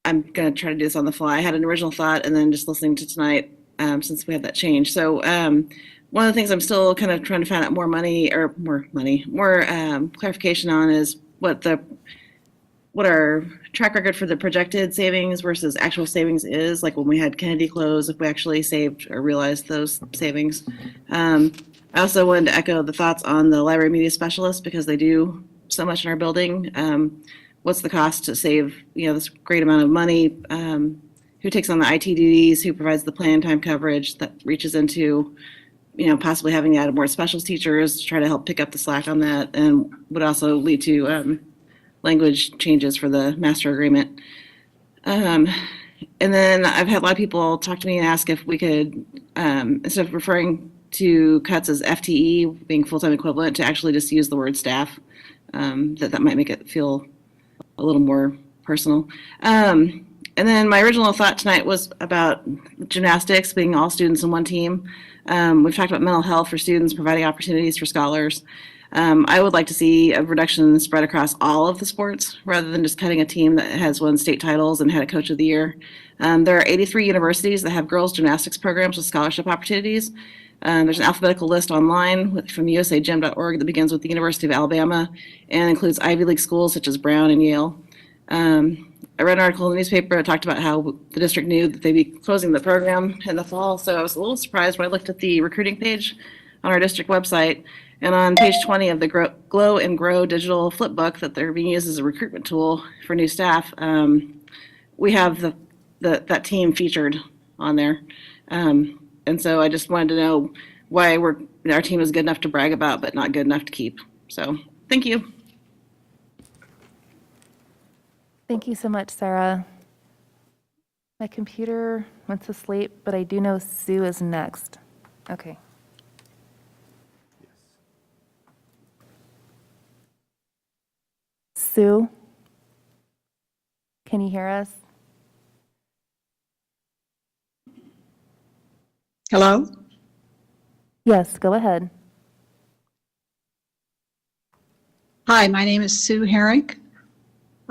I'm going to try to do this on the fly. I had an original thought, and then just listening to tonight, since we had that change. So one of the things I'm still kind of trying to find out more clarification on is what our track record for the projected savings versus actual savings is. Like when we had Kennedy close, if we actually saved or realized those savings. I also wanted to echo the thoughts on the library media specialist because they do so much in our building. What's the cost to save, this great amount of money? Who takes on the IT duties? Who provides the plan time coverage that reaches into, possibly having to add more specials teachers to try to help pick up the slack on that, and would also lead to language changes for the master agreement. And then I've had a lot of people talk to me and ask if we could, instead of referring to cuts as FTE, being full-time equivalent, to actually just use the word staff. That might make it feel a little more personal. And then my original thought tonight was about gymnastics, being all students in one team. We've talked about mental health for students, providing opportunities for scholars. I would like to see a reduction spread across all of the sports rather than just cutting a team that has won state titles and had a coach of the year. There are 83 universities that have girls gymnastics programs with scholarship opportunities. There's an alphabetical list online from usagym.org that begins with the University of Alabama and includes Ivy League schools such as Brown and Yale. I read an article in the newspaper that talked about how the district knew that they'd be closing the program in the fall, so I was a little surprised when I looked at the recruiting page on our district website. And on page 20 of the Glow and Grow digital flip book that they're being used as a recruitment tool for new staff, we have that team featured on there. And so I just wanted to know why our team is good enough to brag about, but not good enough to keep. So thank you. Thank you so much, Sarah. My computer went to sleep, but I do know Sue is next. Okay. Sue, can you hear us? Hello? Yes, go ahead. Hi, my name is Sue Herrick.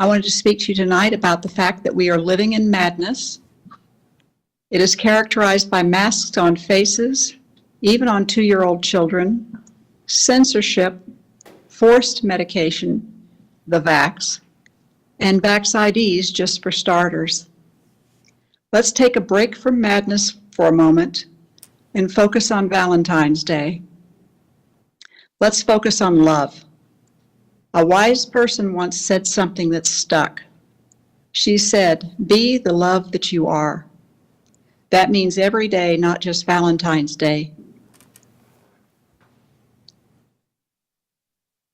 I wanted to speak to you tonight about the fact that we are living in madness. It is characterized by masks on faces, even on 2-year-old children, censorship, forced medication, the vax, and vax IDs just for starters. Let's take a break from madness for a moment and focus on Valentine's Day. Let's focus on love. A wise person once said something that stuck. She said, "Be the love that you are." That means every day, not just Valentine's Day.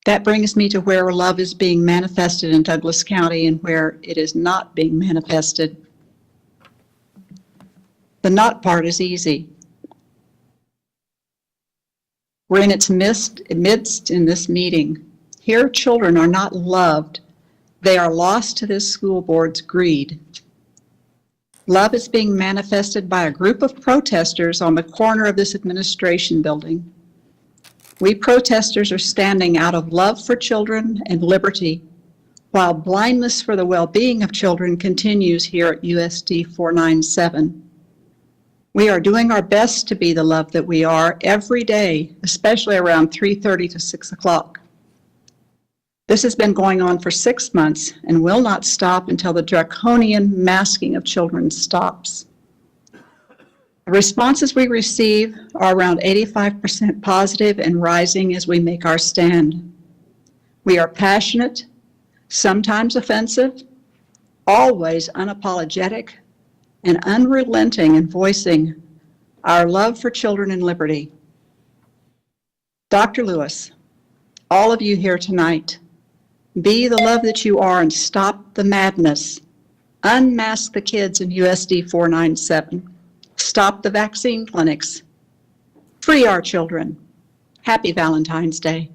That brings me to where love is being manifested in Douglas County and where it is not being manifested. The not part is easy. We're in its midst in this meeting. Here, children are not loved. They are lost to this school board's greed. Love is being manifested by a group of protesters on the corner of this administration building. We protesters are standing out of love for children and liberty, while blindness for the well-being of children continues here at USD 497. We are doing our best to be the love that we are every day, especially around 3:30 to 6 o'clock. This has been going on for 6 months and will not stop until the draconian masking of children stops. The responses we receive are around 85% positive and rising as we make our stand. We are passionate, sometimes offensive, always unapologetic, and unrelenting in voicing our love for children and liberty. Dr. Lewis, all of you here tonight, be the love that you are and stop the madness. Unmask the kids in USD 497. Stop the vaccine clinics. Free our children. Happy Valentine's Day.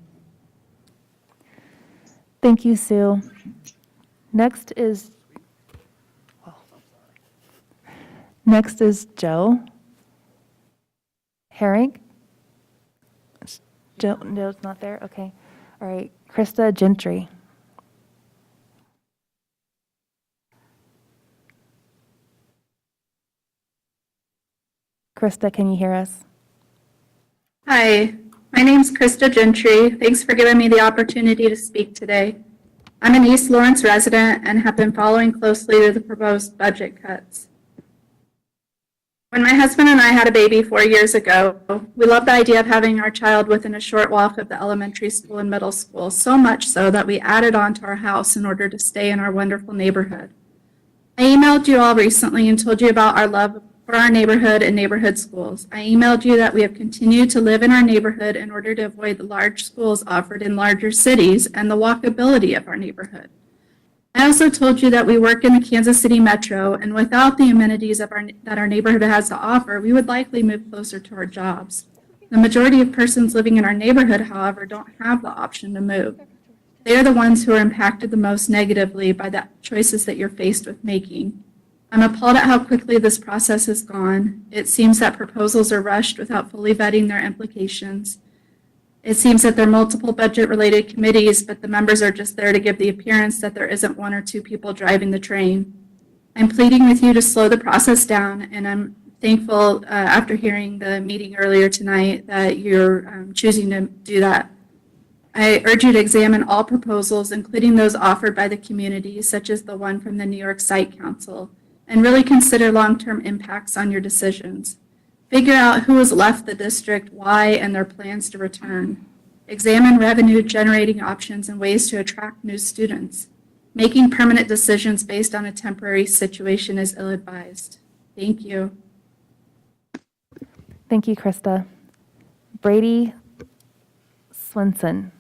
Thank you, Sue. Next is Joe Herring. Joe's not there? Okay. All right. Krista Gentry. Krista, can you hear us? Hi, my name's Krista Gentry. Thanks for giving me the opportunity to speak today. I'm an East Lawrence resident and have been following closely the proposed budget cuts. When my husband and I had a baby 4 years ago, we loved the idea of having our child within a short walk of the elementary school and middle school, so much so that we added on to our house in order to stay in our wonderful neighborhood. I emailed you all recently and told you about our love for our neighborhood and neighborhood schools. I emailed you that we have continued to live in our neighborhood in order to avoid the large schools offered in larger cities and the walkability of our neighborhood. I also told you that we work in the Kansas City metro, and without the amenities that our neighborhood has to offer, we would likely move closer to our jobs. The majority of persons living in our neighborhood, however, don't have the option to move. They are the ones who are impacted the most negatively by the choices that you're faced with making. I'm appalled at how quickly this process has gone. It seems that proposals are rushed without fully vetting their implications. It seems that there are multiple budget-related committees, but the members are just there to give the appearance that there isn't one or two people driving the train. I'm pleading with you to slow the process down, and I'm thankful after hearing the meeting earlier tonight that you're choosing to do that. I urge you to examine all proposals, including those offered by the community, such as the one from the New York Site Council, and really consider long-term impacts on your decisions. Figure out who has left the district, why, and their plans to return. Examine revenue-generating options and ways to attract new students. Making permanent decisions based on a temporary situation is ill-advised. Thank you. Thank you, Krista. Brady Swenson.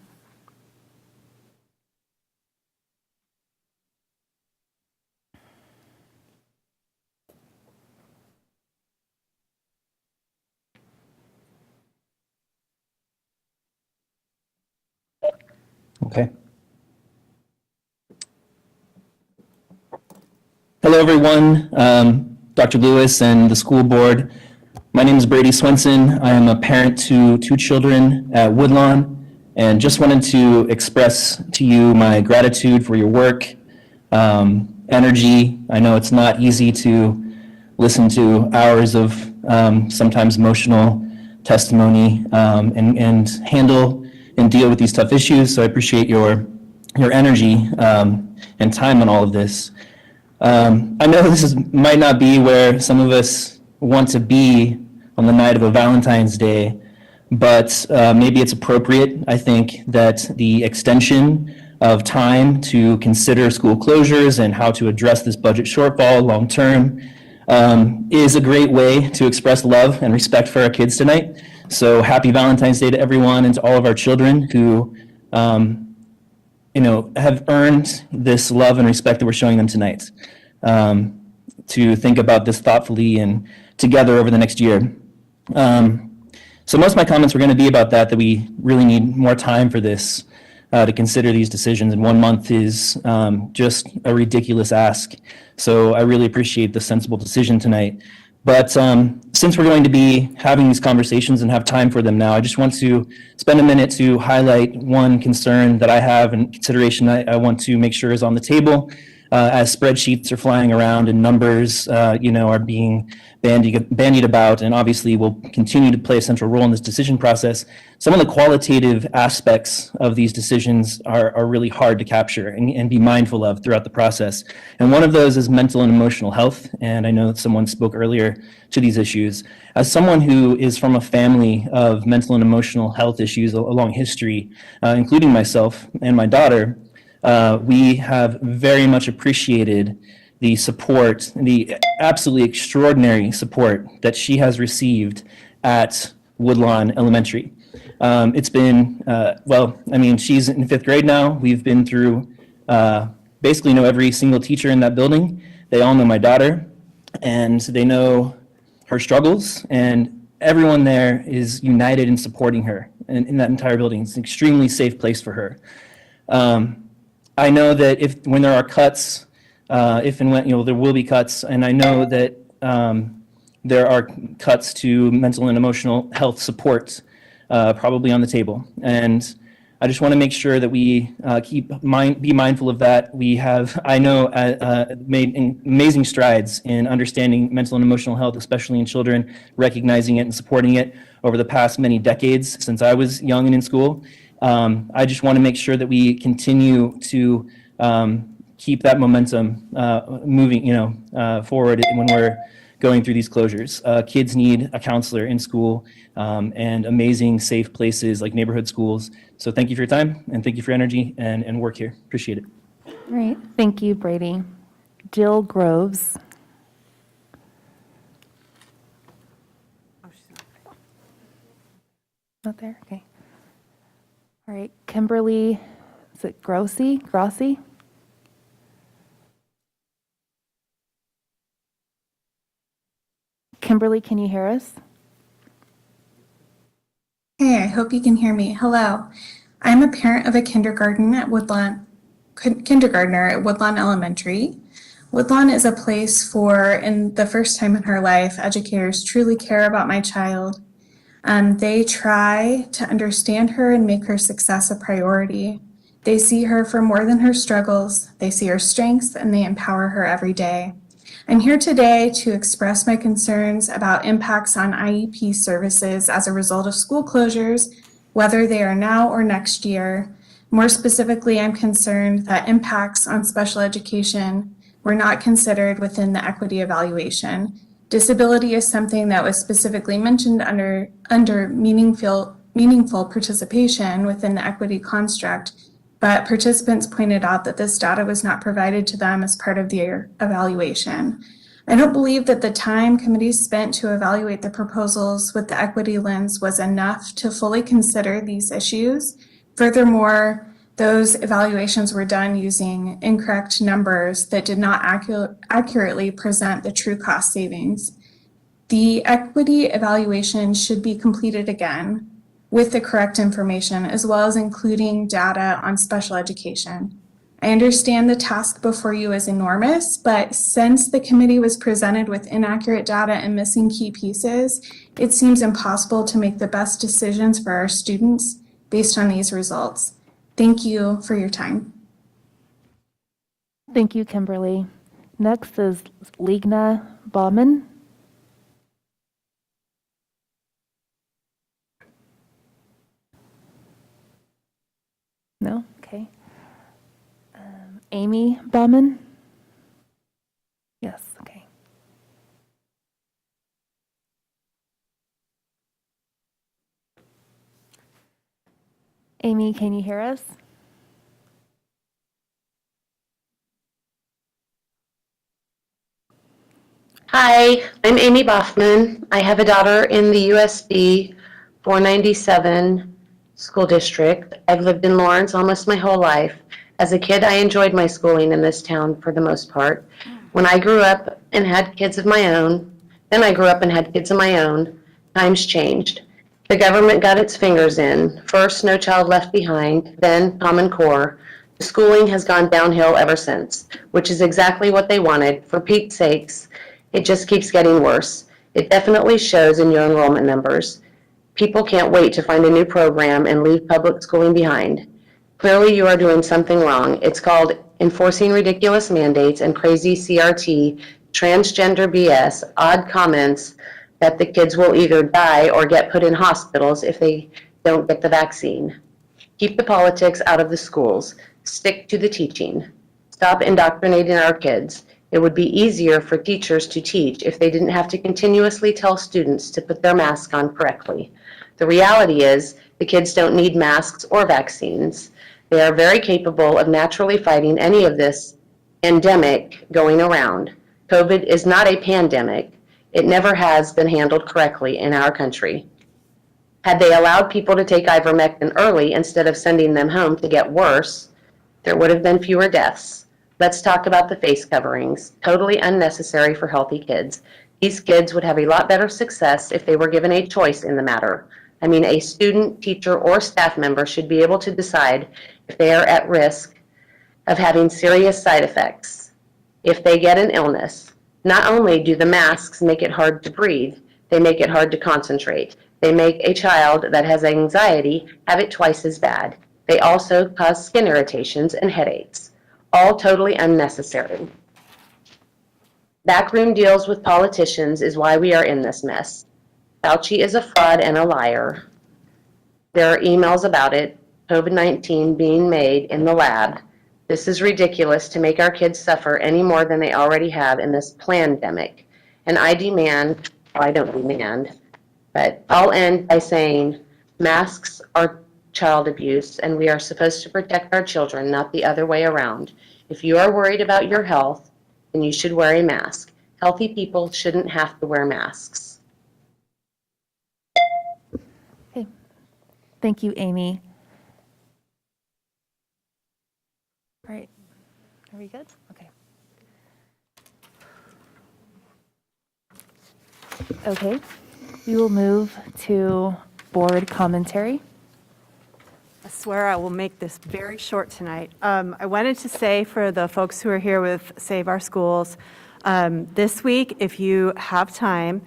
Okay. Hello, everyone. Dr. Lewis and the school board. My name is Brady Swenson. I am a parent to 2 children at Woodlawn, and just wanted to express to you my gratitude for your work, energy. I know it's not easy to listen to hours of sometimes emotional testimony and handle and deal with these tough issues. So I appreciate your energy and time on all of this. I know this might not be where some of us want to be on the night of a Valentine's Day, but maybe it's appropriate. I think that the extension of time to consider school closures and how to address this budget shortfall long-term is a great way to express love and respect for our kids tonight. So happy Valentine's Day to everyone and to all of our children who, have earned this love and respect that we're showing them tonight. To think about this thoughtfully and together over the next year. So most of my comments were going to be about that we really need more time for this to consider these decisions, and 1 month is just a ridiculous ask. So I really appreciate the sensible decision tonight. But since we're going to be having these conversations and have time for them now, I just want to spend a minute to highlight one concern that I have and consideration I want to make sure is on the table. as spreadsheets are flying around and numbers, are being bandied about, and obviously will continue to play a central role in this decision process. Some of the qualitative aspects of these decisions are really hard to capture and be mindful of throughout the process. And one of those is mental and emotional health. And I know that someone spoke earlier to these issues. As someone who is from a family of mental and emotional health issues, a long history, including myself and my daughter, we have very much appreciated the support, the absolutely extraordinary support that she has received at Woodlawn Elementary. It's been, she's in 5th grade now. We've been through, basically know every single teacher in that building. They all know my daughter, and they know her struggles, and everyone there is united in supporting her in that entire building. It's an extremely safe place for her. I know that when there are cuts, if and when, there will be cuts, and I know that there are cuts to mental and emotional health support probably on the table. And I just want to make sure that we be mindful of that. We have, I know, made amazing strides in understanding mental and emotional health, especially in children, recognizing it and supporting it over the past many decades since I was young and in school. I just want to make sure that we continue to keep that momentum moving, forward when we're going through these closures. Kids need a counselor in school and amazing, safe places like neighborhood schools. So thank you for your time, and thank you for your energy and work here. Appreciate it. All right, thank you, Brady. Jill Groves. Not there, okay. All right, Kimberly, is it Grossi? Kimberly, can you hear us? Hey, I hope you can hear me. Hello. I'm a parent of a kindergartner at Woodlawn Elementary. Woodlawn is a place for, in the first time in her life, educators truly care about my child. They try to understand her and make her success a priority. They see her for more than her struggles. They see her strengths, and they empower her every day. I'm here today to express my concerns about impacts on IEP services as a result of school closures, whether they are now or next year. More specifically, I'm concerned that impacts on special education were not considered within the equity evaluation. Disability is something that was specifically mentioned under meaningful participation within the equity construct, but participants pointed out that this data was not provided to them as part of their evaluation. I don't believe that the time committees spent to evaluate the proposals with the equity lens was enough to fully consider these issues. Furthermore, those evaluations were done using incorrect numbers that did not accurately present the true cost savings. The equity evaluation should be completed again with the correct information, as well as including data on special education. I understand the task before you is enormous, but since the committee was presented with inaccurate data and missing key pieces, it seems impossible to make the best decisions for our students based on these results. Thank you for your time. Thank you, Kimberly. Next is Ligna Bauman. No? Okay. Amy Bauman? Yes, okay. Amy, can you hear us? Hi, I'm Amy Boffman. I have a daughter in the USB 497 school district. I've lived in Lawrence almost my whole life. As a kid, I enjoyed my schooling in this town for the most part. When I grew up and had kids of my own, times changed. The government got its fingers in. First, No Child Left Behind, then Common Core. The schooling has gone downhill ever since, which is exactly what they wanted. For Pete's sakes, it just keeps getting worse. It definitely shows in your enrollment numbers. People can't wait to find a new program and leave public schooling behind. Clearly, you are doing something wrong. It's called enforcing ridiculous mandates and crazy CRT, transgender BS, odd comments that the kids will either die or get put in hospitals if they don't get the vaccine. Keep the politics out of the schools. Stick to the teaching. Stop indoctrinating our kids. It would be easier for teachers to teach if they didn't have to continuously tell students to put their mask on correctly. The reality is, the kids don't need masks or vaccines. They are very capable of naturally fighting any of this endemic going around. COVID is not a pandemic. It never has been handled correctly in our country. Had they allowed people to take ivermectin early instead of sending them home to get worse, there would have been fewer deaths. Let's talk about the face coverings, totally unnecessary for healthy kids. These kids would have a lot better success if they were given a choice in the matter. I mean, a student, teacher, or staff member should be able to decide if they are at risk of having serious side effects, if they get an illness. Not only do the masks make it hard to breathe, they make it hard to concentrate. They make a child that has anxiety have it twice as bad. They also cause skin irritations and headaches, all totally unnecessary. Backroom deals with politicians is why we are in this mess. Fauci is a fraud and a liar. There are emails about it, COVID-19 being made in the lab. This is ridiculous to make our kids suffer any more than they already have in this plandemic. And I demand, well, I don't demand, but I'll end by saying masks are child abuse and we are supposed to protect our children, not the other way around. If you are worried about your health, then you should wear a mask. Healthy people shouldn't have to wear masks. Okay. Thank you, Amy. All right. Are we good? Okay. Okay. We will move to board commentary. I swear I will make this very short tonight. I wanted to say for the folks who are here with Save Our Schools, this week, if you have time,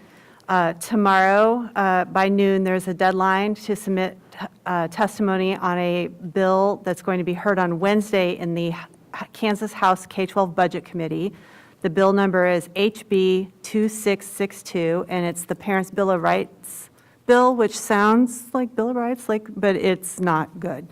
tomorrow by noon, there's a deadline to submit testimony on a bill that's going to be heard on Wednesday in the Kansas House K-12 Budget Committee. The bill number is HB 2662, and it's the Parents' Bill of Rights bill, which sounds like Bill of Rights, but it's not good.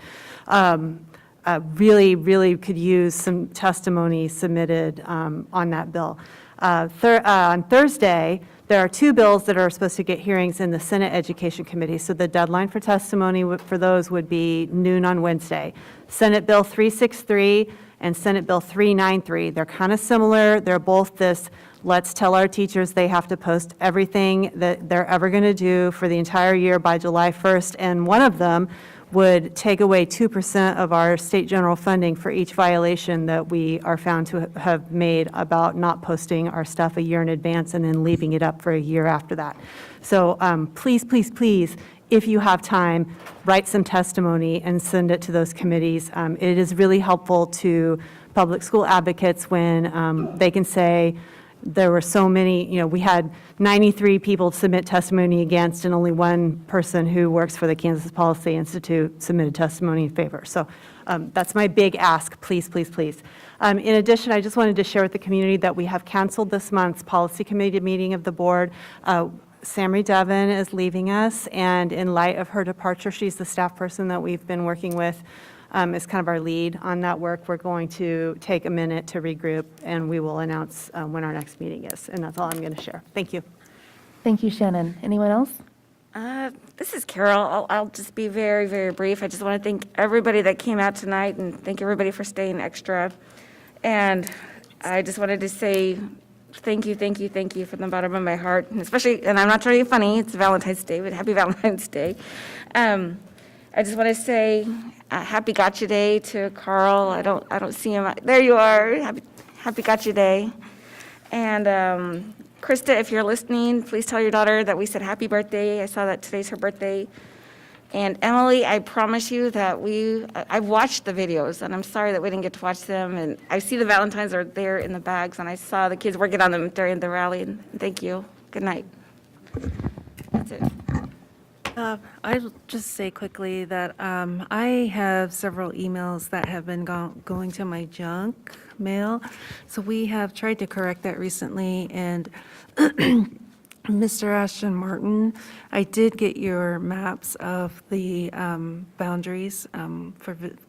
Really could use some testimony submitted on that bill. On Thursday, there are two bills that are supposed to get hearings in the Senate Education Committee, so the deadline for testimony for those would be noon on Wednesday. Senate Bill 363 and Senate Bill 393. They're kind of similar. They're both this, let's tell our teachers they have to post everything that they're ever going to do for the entire year by July 1st, and one of them would take away 2% of our state general funding for each violation that we are found to have made about not posting our stuff a year in advance and then leaving it up for a year after that. So please, if you have time, write some testimony and send it to those committees. It is really helpful to public school advocates when they can say, there were so many, we had 93 people submit testimony against and only one person who works for the Kansas Policy Institute submitted testimony in favor. So that's my big ask, please. In addition, I just wanted to share with the community that we have canceled this month's policy committee meeting of the board. Sammy Devon is leaving us, and in light of her departure, she's the staff person that we've been working with as kind of our lead on that work. We're going to take a minute to regroup, and we will announce when our next meeting is. And that's all I'm going to share. Thank you. Thank you, Shannon. Anyone else? This is Carol. I'll just be very brief. I just want to thank everybody that came out tonight and thank everybody for staying extra. And I just wanted to say thank you from the bottom of my heart, and especially, and I'm not trying to be funny, it's Valentine's Day, but happy Valentine's Day. I just want to say happy Gotcha Day to Carl. I don't see him. There you are. Happy Gotcha Day. And Krista, if you're listening, please tell your daughter that we said happy birthday. I saw that today's her birthday. And Emily, I promise you that I've watched the videos, and I'm sorry that we didn't get to watch them. And I see the Valentines are there in the bags, and I saw the kids working on them during the rally. And thank you. Good night. That's it. I'll just say quickly that I have several emails that have been going to my junk mail. So we have tried to correct that recently. And Mr. Ashton Martin, I did get your maps of the boundaries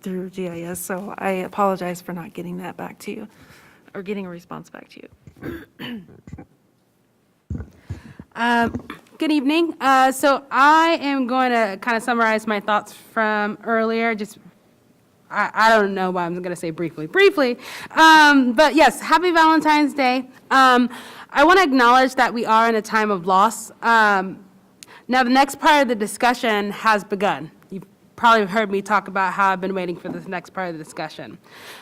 through GIS. So I apologize for not getting that back to you or getting a response back to you. Good evening. So I am going to kind of summarize my thoughts from earlier. I don't know what I'm going to say briefly. But yes, happy Valentine's Day. I want to acknowledge that we are in a time of loss. Now, the next part of the discussion has begun. You've probably heard me talk about how I've been waiting for this next part of the discussion.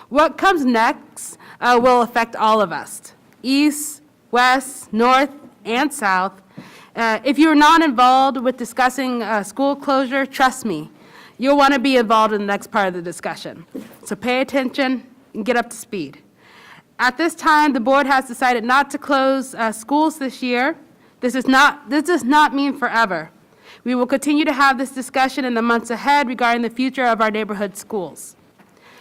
What comes next will affect all of us, east, west, north, and south. If you're not involved with discussing school closure, trust me, you'll want to be involved in the next part of the discussion. So pay attention and get up to speed. At this time, the board has decided not to close schools this year. This does not mean forever. We will continue to have this discussion in the months ahead regarding the future of our neighborhood schools.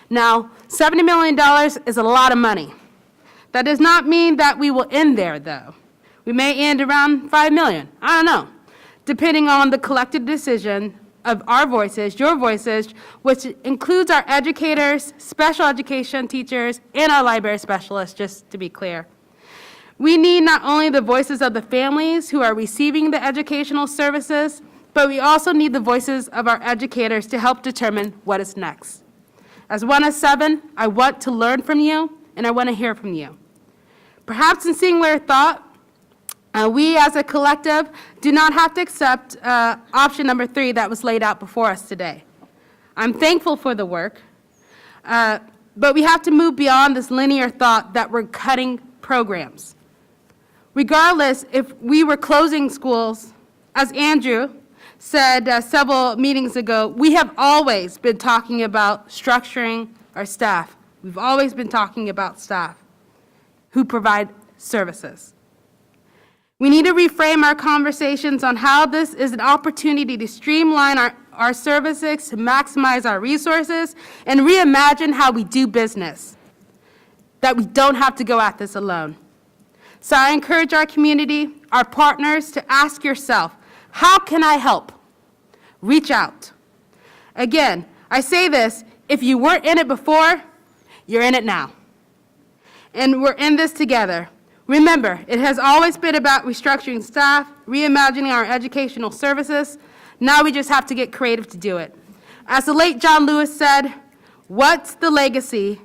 Now, $70 million is a lot of money. That does not mean that we will end there, though. We may end around $5 million. I don't know, depending on the collective decision of our voices, your voices, which includes our educators, special education teachers, and our library specialists, just to be clear. We need not only the voices of the families who are receiving the educational services, but we also need the voices of our educators to help determine what is next. As one of 7, I want to learn from you, and I want to hear from you. Perhaps in singular thought, we as a collective do not have to accept option number 3 that was laid out before us today. I'm thankful for the work, but we have to move beyond this linear thought that we're cutting programs. Regardless, if we were closing schools, as Andrew said several meetings ago, we have always been talking about structuring our staff. We've always been talking about staff who provide services. We need to reframe our conversations on how this is an opportunity to streamline our services, to maximize our resources, and reimagine how we do business, that we don't have to go at this alone. So I encourage our community, our partners, to ask yourself, how can I help? Reach out. Again, I say this, if you weren't in it before, you're in it now. And we're in this together. Remember, it has always been about restructuring staff, reimagining our educational services. Now we just have to get creative to do it. As the late John Lewis said, what's the legacy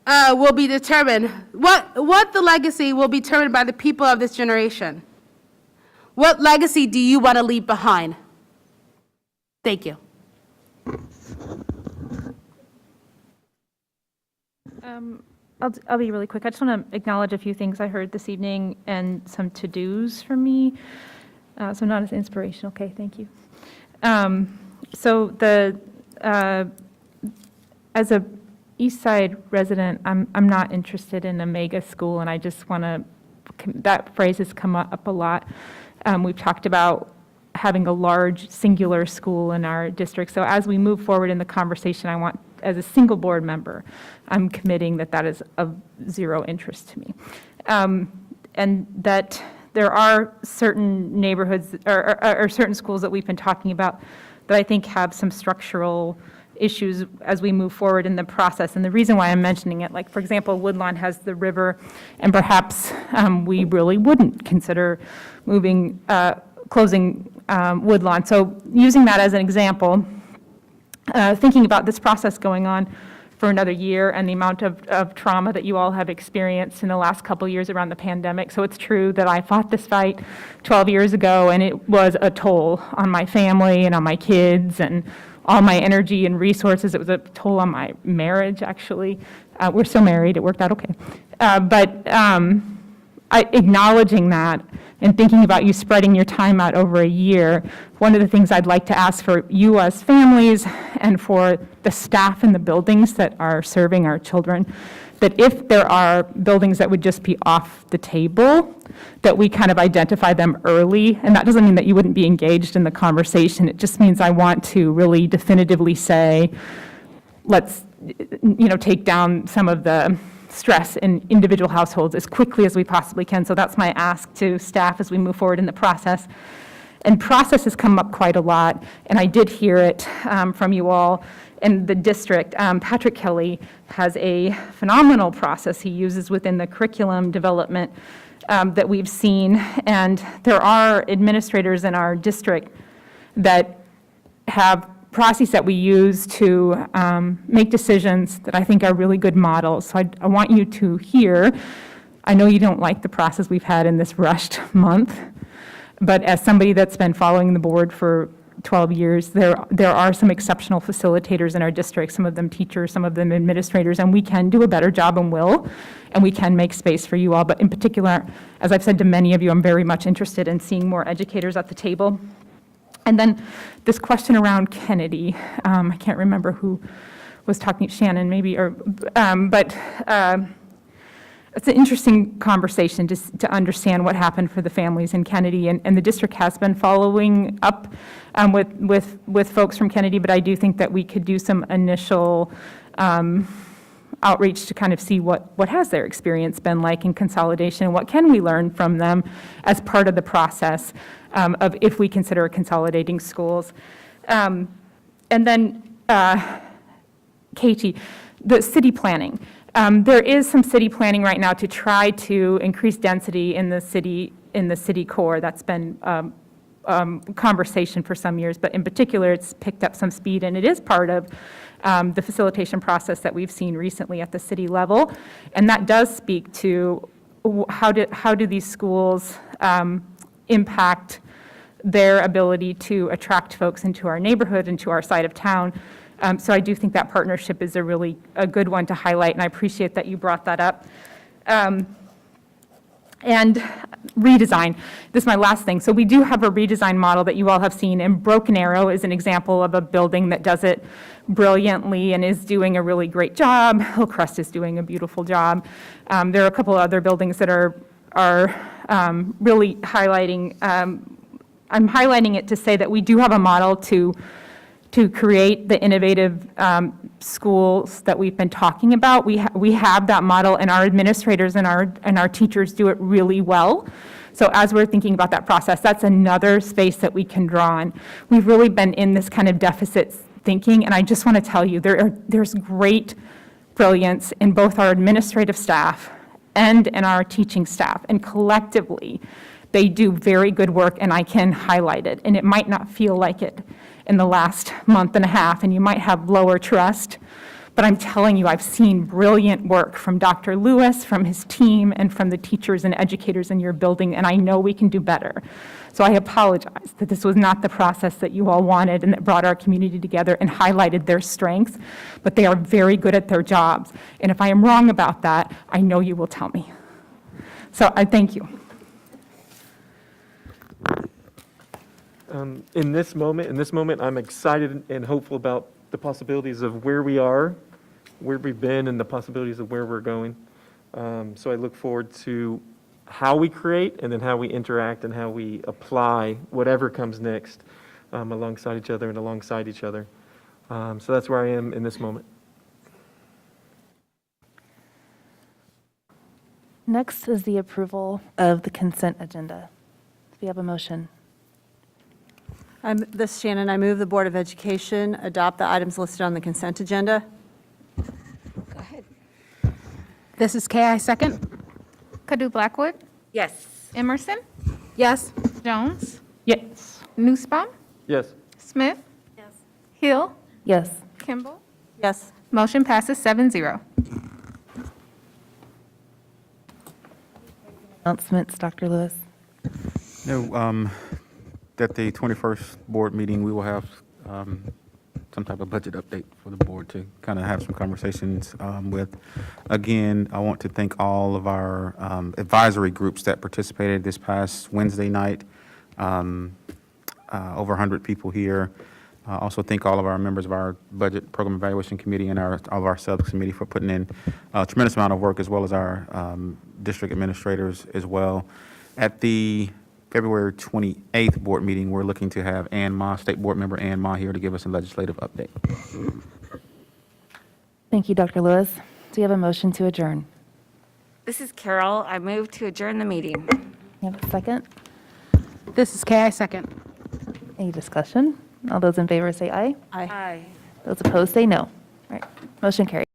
will be determined. What the legacy will be determined by the people of this generation. What legacy do you want to leave behind? Thank you. I'll be really quick. I just want to acknowledge a few things I heard this evening and some to-dos from me. So not as inspirational. Okay, thank you. So as a East Side resident, I'm not interested in a mega school, and I just want to, that phrase has come up a lot. We've talked about having a large singular school in our district. So as we move forward in the conversation, I want, as a single board member, I'm committing that is of zero interest to me. And that there are certain neighborhoods or certain schools that we've been talking about that I think have some structural issues as we move forward in the process. And the reason why I'm mentioning it, like for example, Woodlawn has the river, and perhaps we really wouldn't consider closing Woodlawn. So using that as an example, thinking about this process going on for another year and the amount of trauma that you all have experienced in the last couple of years around the pandemic. So it's true that I fought this fight 12 years ago, and it was a toll on my family and on my kids and all my energy and resources. It was a toll on my marriage, actually. We're still married. It worked out okay. But acknowledging that and thinking about you spreading your time out over a year, one of the things I'd like to ask for you as families and for the staff in the buildings that are serving our children, that if there are buildings that would just be off the table, that we kind of identify them early. And that doesn't mean that you wouldn't be engaged in the conversation. It just means I want to really definitively say, let's, take down some of the stress in individual households as quickly as we possibly can. So that's my ask to staff as we move forward in the process. And process has come up quite a lot, and I did hear it from you all in the district. Patrick Kelly has a phenomenal process he uses within the curriculum development that we've seen, and there are administrators in our district that have processes that we use to make decisions that I think are really good models. So I want you to hear, I know you don't like the process we've had in this rushed month, but as somebody that's been following the board for 12 years, there are some exceptional facilitators in our district, some of them teachers, some of them administrators, and we can do a better job and will, and we can make space for you all. But in particular, as I've said to many of you, I'm very much interested in seeing more educators at the table. And then this question around Kennedy, I can't remember who was talking, Shannon maybe, but it's an interesting conversation just to understand what happened for the families in Kennedy. And the district has been following up with folks from Kennedy, but I do think that we could do some initial outreach to kind of see what has their experience been like in consolidation, and what can we learn from them as part of the process of if we consider consolidating schools. And then, Katie, the city planning. There is some city planning right now to try to increase density in the city core. That's been conversation for some years, but in particular, it's picked up some speed, and it is part of the facilitation process that we've seen recently at the city level. And that does speak to how do these schools impact their ability to attract folks into our neighborhood, into our side of town. So I do think that partnership is a good one to highlight, and I appreciate that you brought that up. And redesign, this is my last thing. So we do have a redesign model that you all have seen, and Broken Arrow is an example of a building that does it brilliantly and is doing a really great job. Hillcrest is doing a beautiful job. There are a couple of other buildings that are really highlighting, I'm highlighting it to say that we do have a model to create the innovative schools that we've been talking about. We have that model, and our administrators and our teachers do it really well. So as we're thinking about that process, that's another space that we can draw on. We've really been in this kind of deficit thinking, and I just want to tell you, there's great brilliance in both our administrative staff and in our teaching staff, and collectively, they do very good work, and I can highlight it, and it might not feel like it in the last month and a half, and you might have lower trust, but I'm telling you, I've seen brilliant work from Dr. Lewis, from his team, and from the teachers and educators in your building, and I know we can do better. So I apologize that this was not the process that you all wanted and that brought our community together and highlighted their strengths, but they are very good at their jobs. And if I am wrong about that, I know you will tell me. So I thank you. In this moment, I'm excited and hopeful about the possibilities of where we are, where we've been, and the possibilities of where we're going. So I look forward to how we create, and then how we interact, and how we apply whatever comes next alongside each other and alongside each other. So that's where I am in this moment. Next is the approval of the consent agenda. Do we have a motion? This is Shannon. I move the Board of Education adopt the items listed on the consent agenda. Go ahead. This is Kay, I second. Cadu Blackwood? Yes. Emerson? Yes. Jones? Yes. Nussbaum? Yes. Smith? Yes. Hill? Yes. Kimball? Yes. Motion passes 7-0. Announcements, Dr. Lewis. No, at the 21st board meeting, we will have some type of budget update for the board. forward to kind of have some conversations with. Again, I want to thank all of our advisory groups that participated this past Wednesday night. Over 100 people here. Also thank all of our members of our Budget Program Evaluation Committee and all of our subcommittee for putting in a tremendous amount of work, as well as our district administrators as well. At the February 28th board meeting, we're looking to have Ann Ma, State Board Member Ann Ma, here to give us a legislative update. Thank you, Dr. Lewis. Do you have a motion to adjourn? This is Carol. I move to adjourn the meeting. You have a second? This is Kay, I second. Any discussion? All those in favor say aye. Aye. Those opposed say no. All right, motion carries.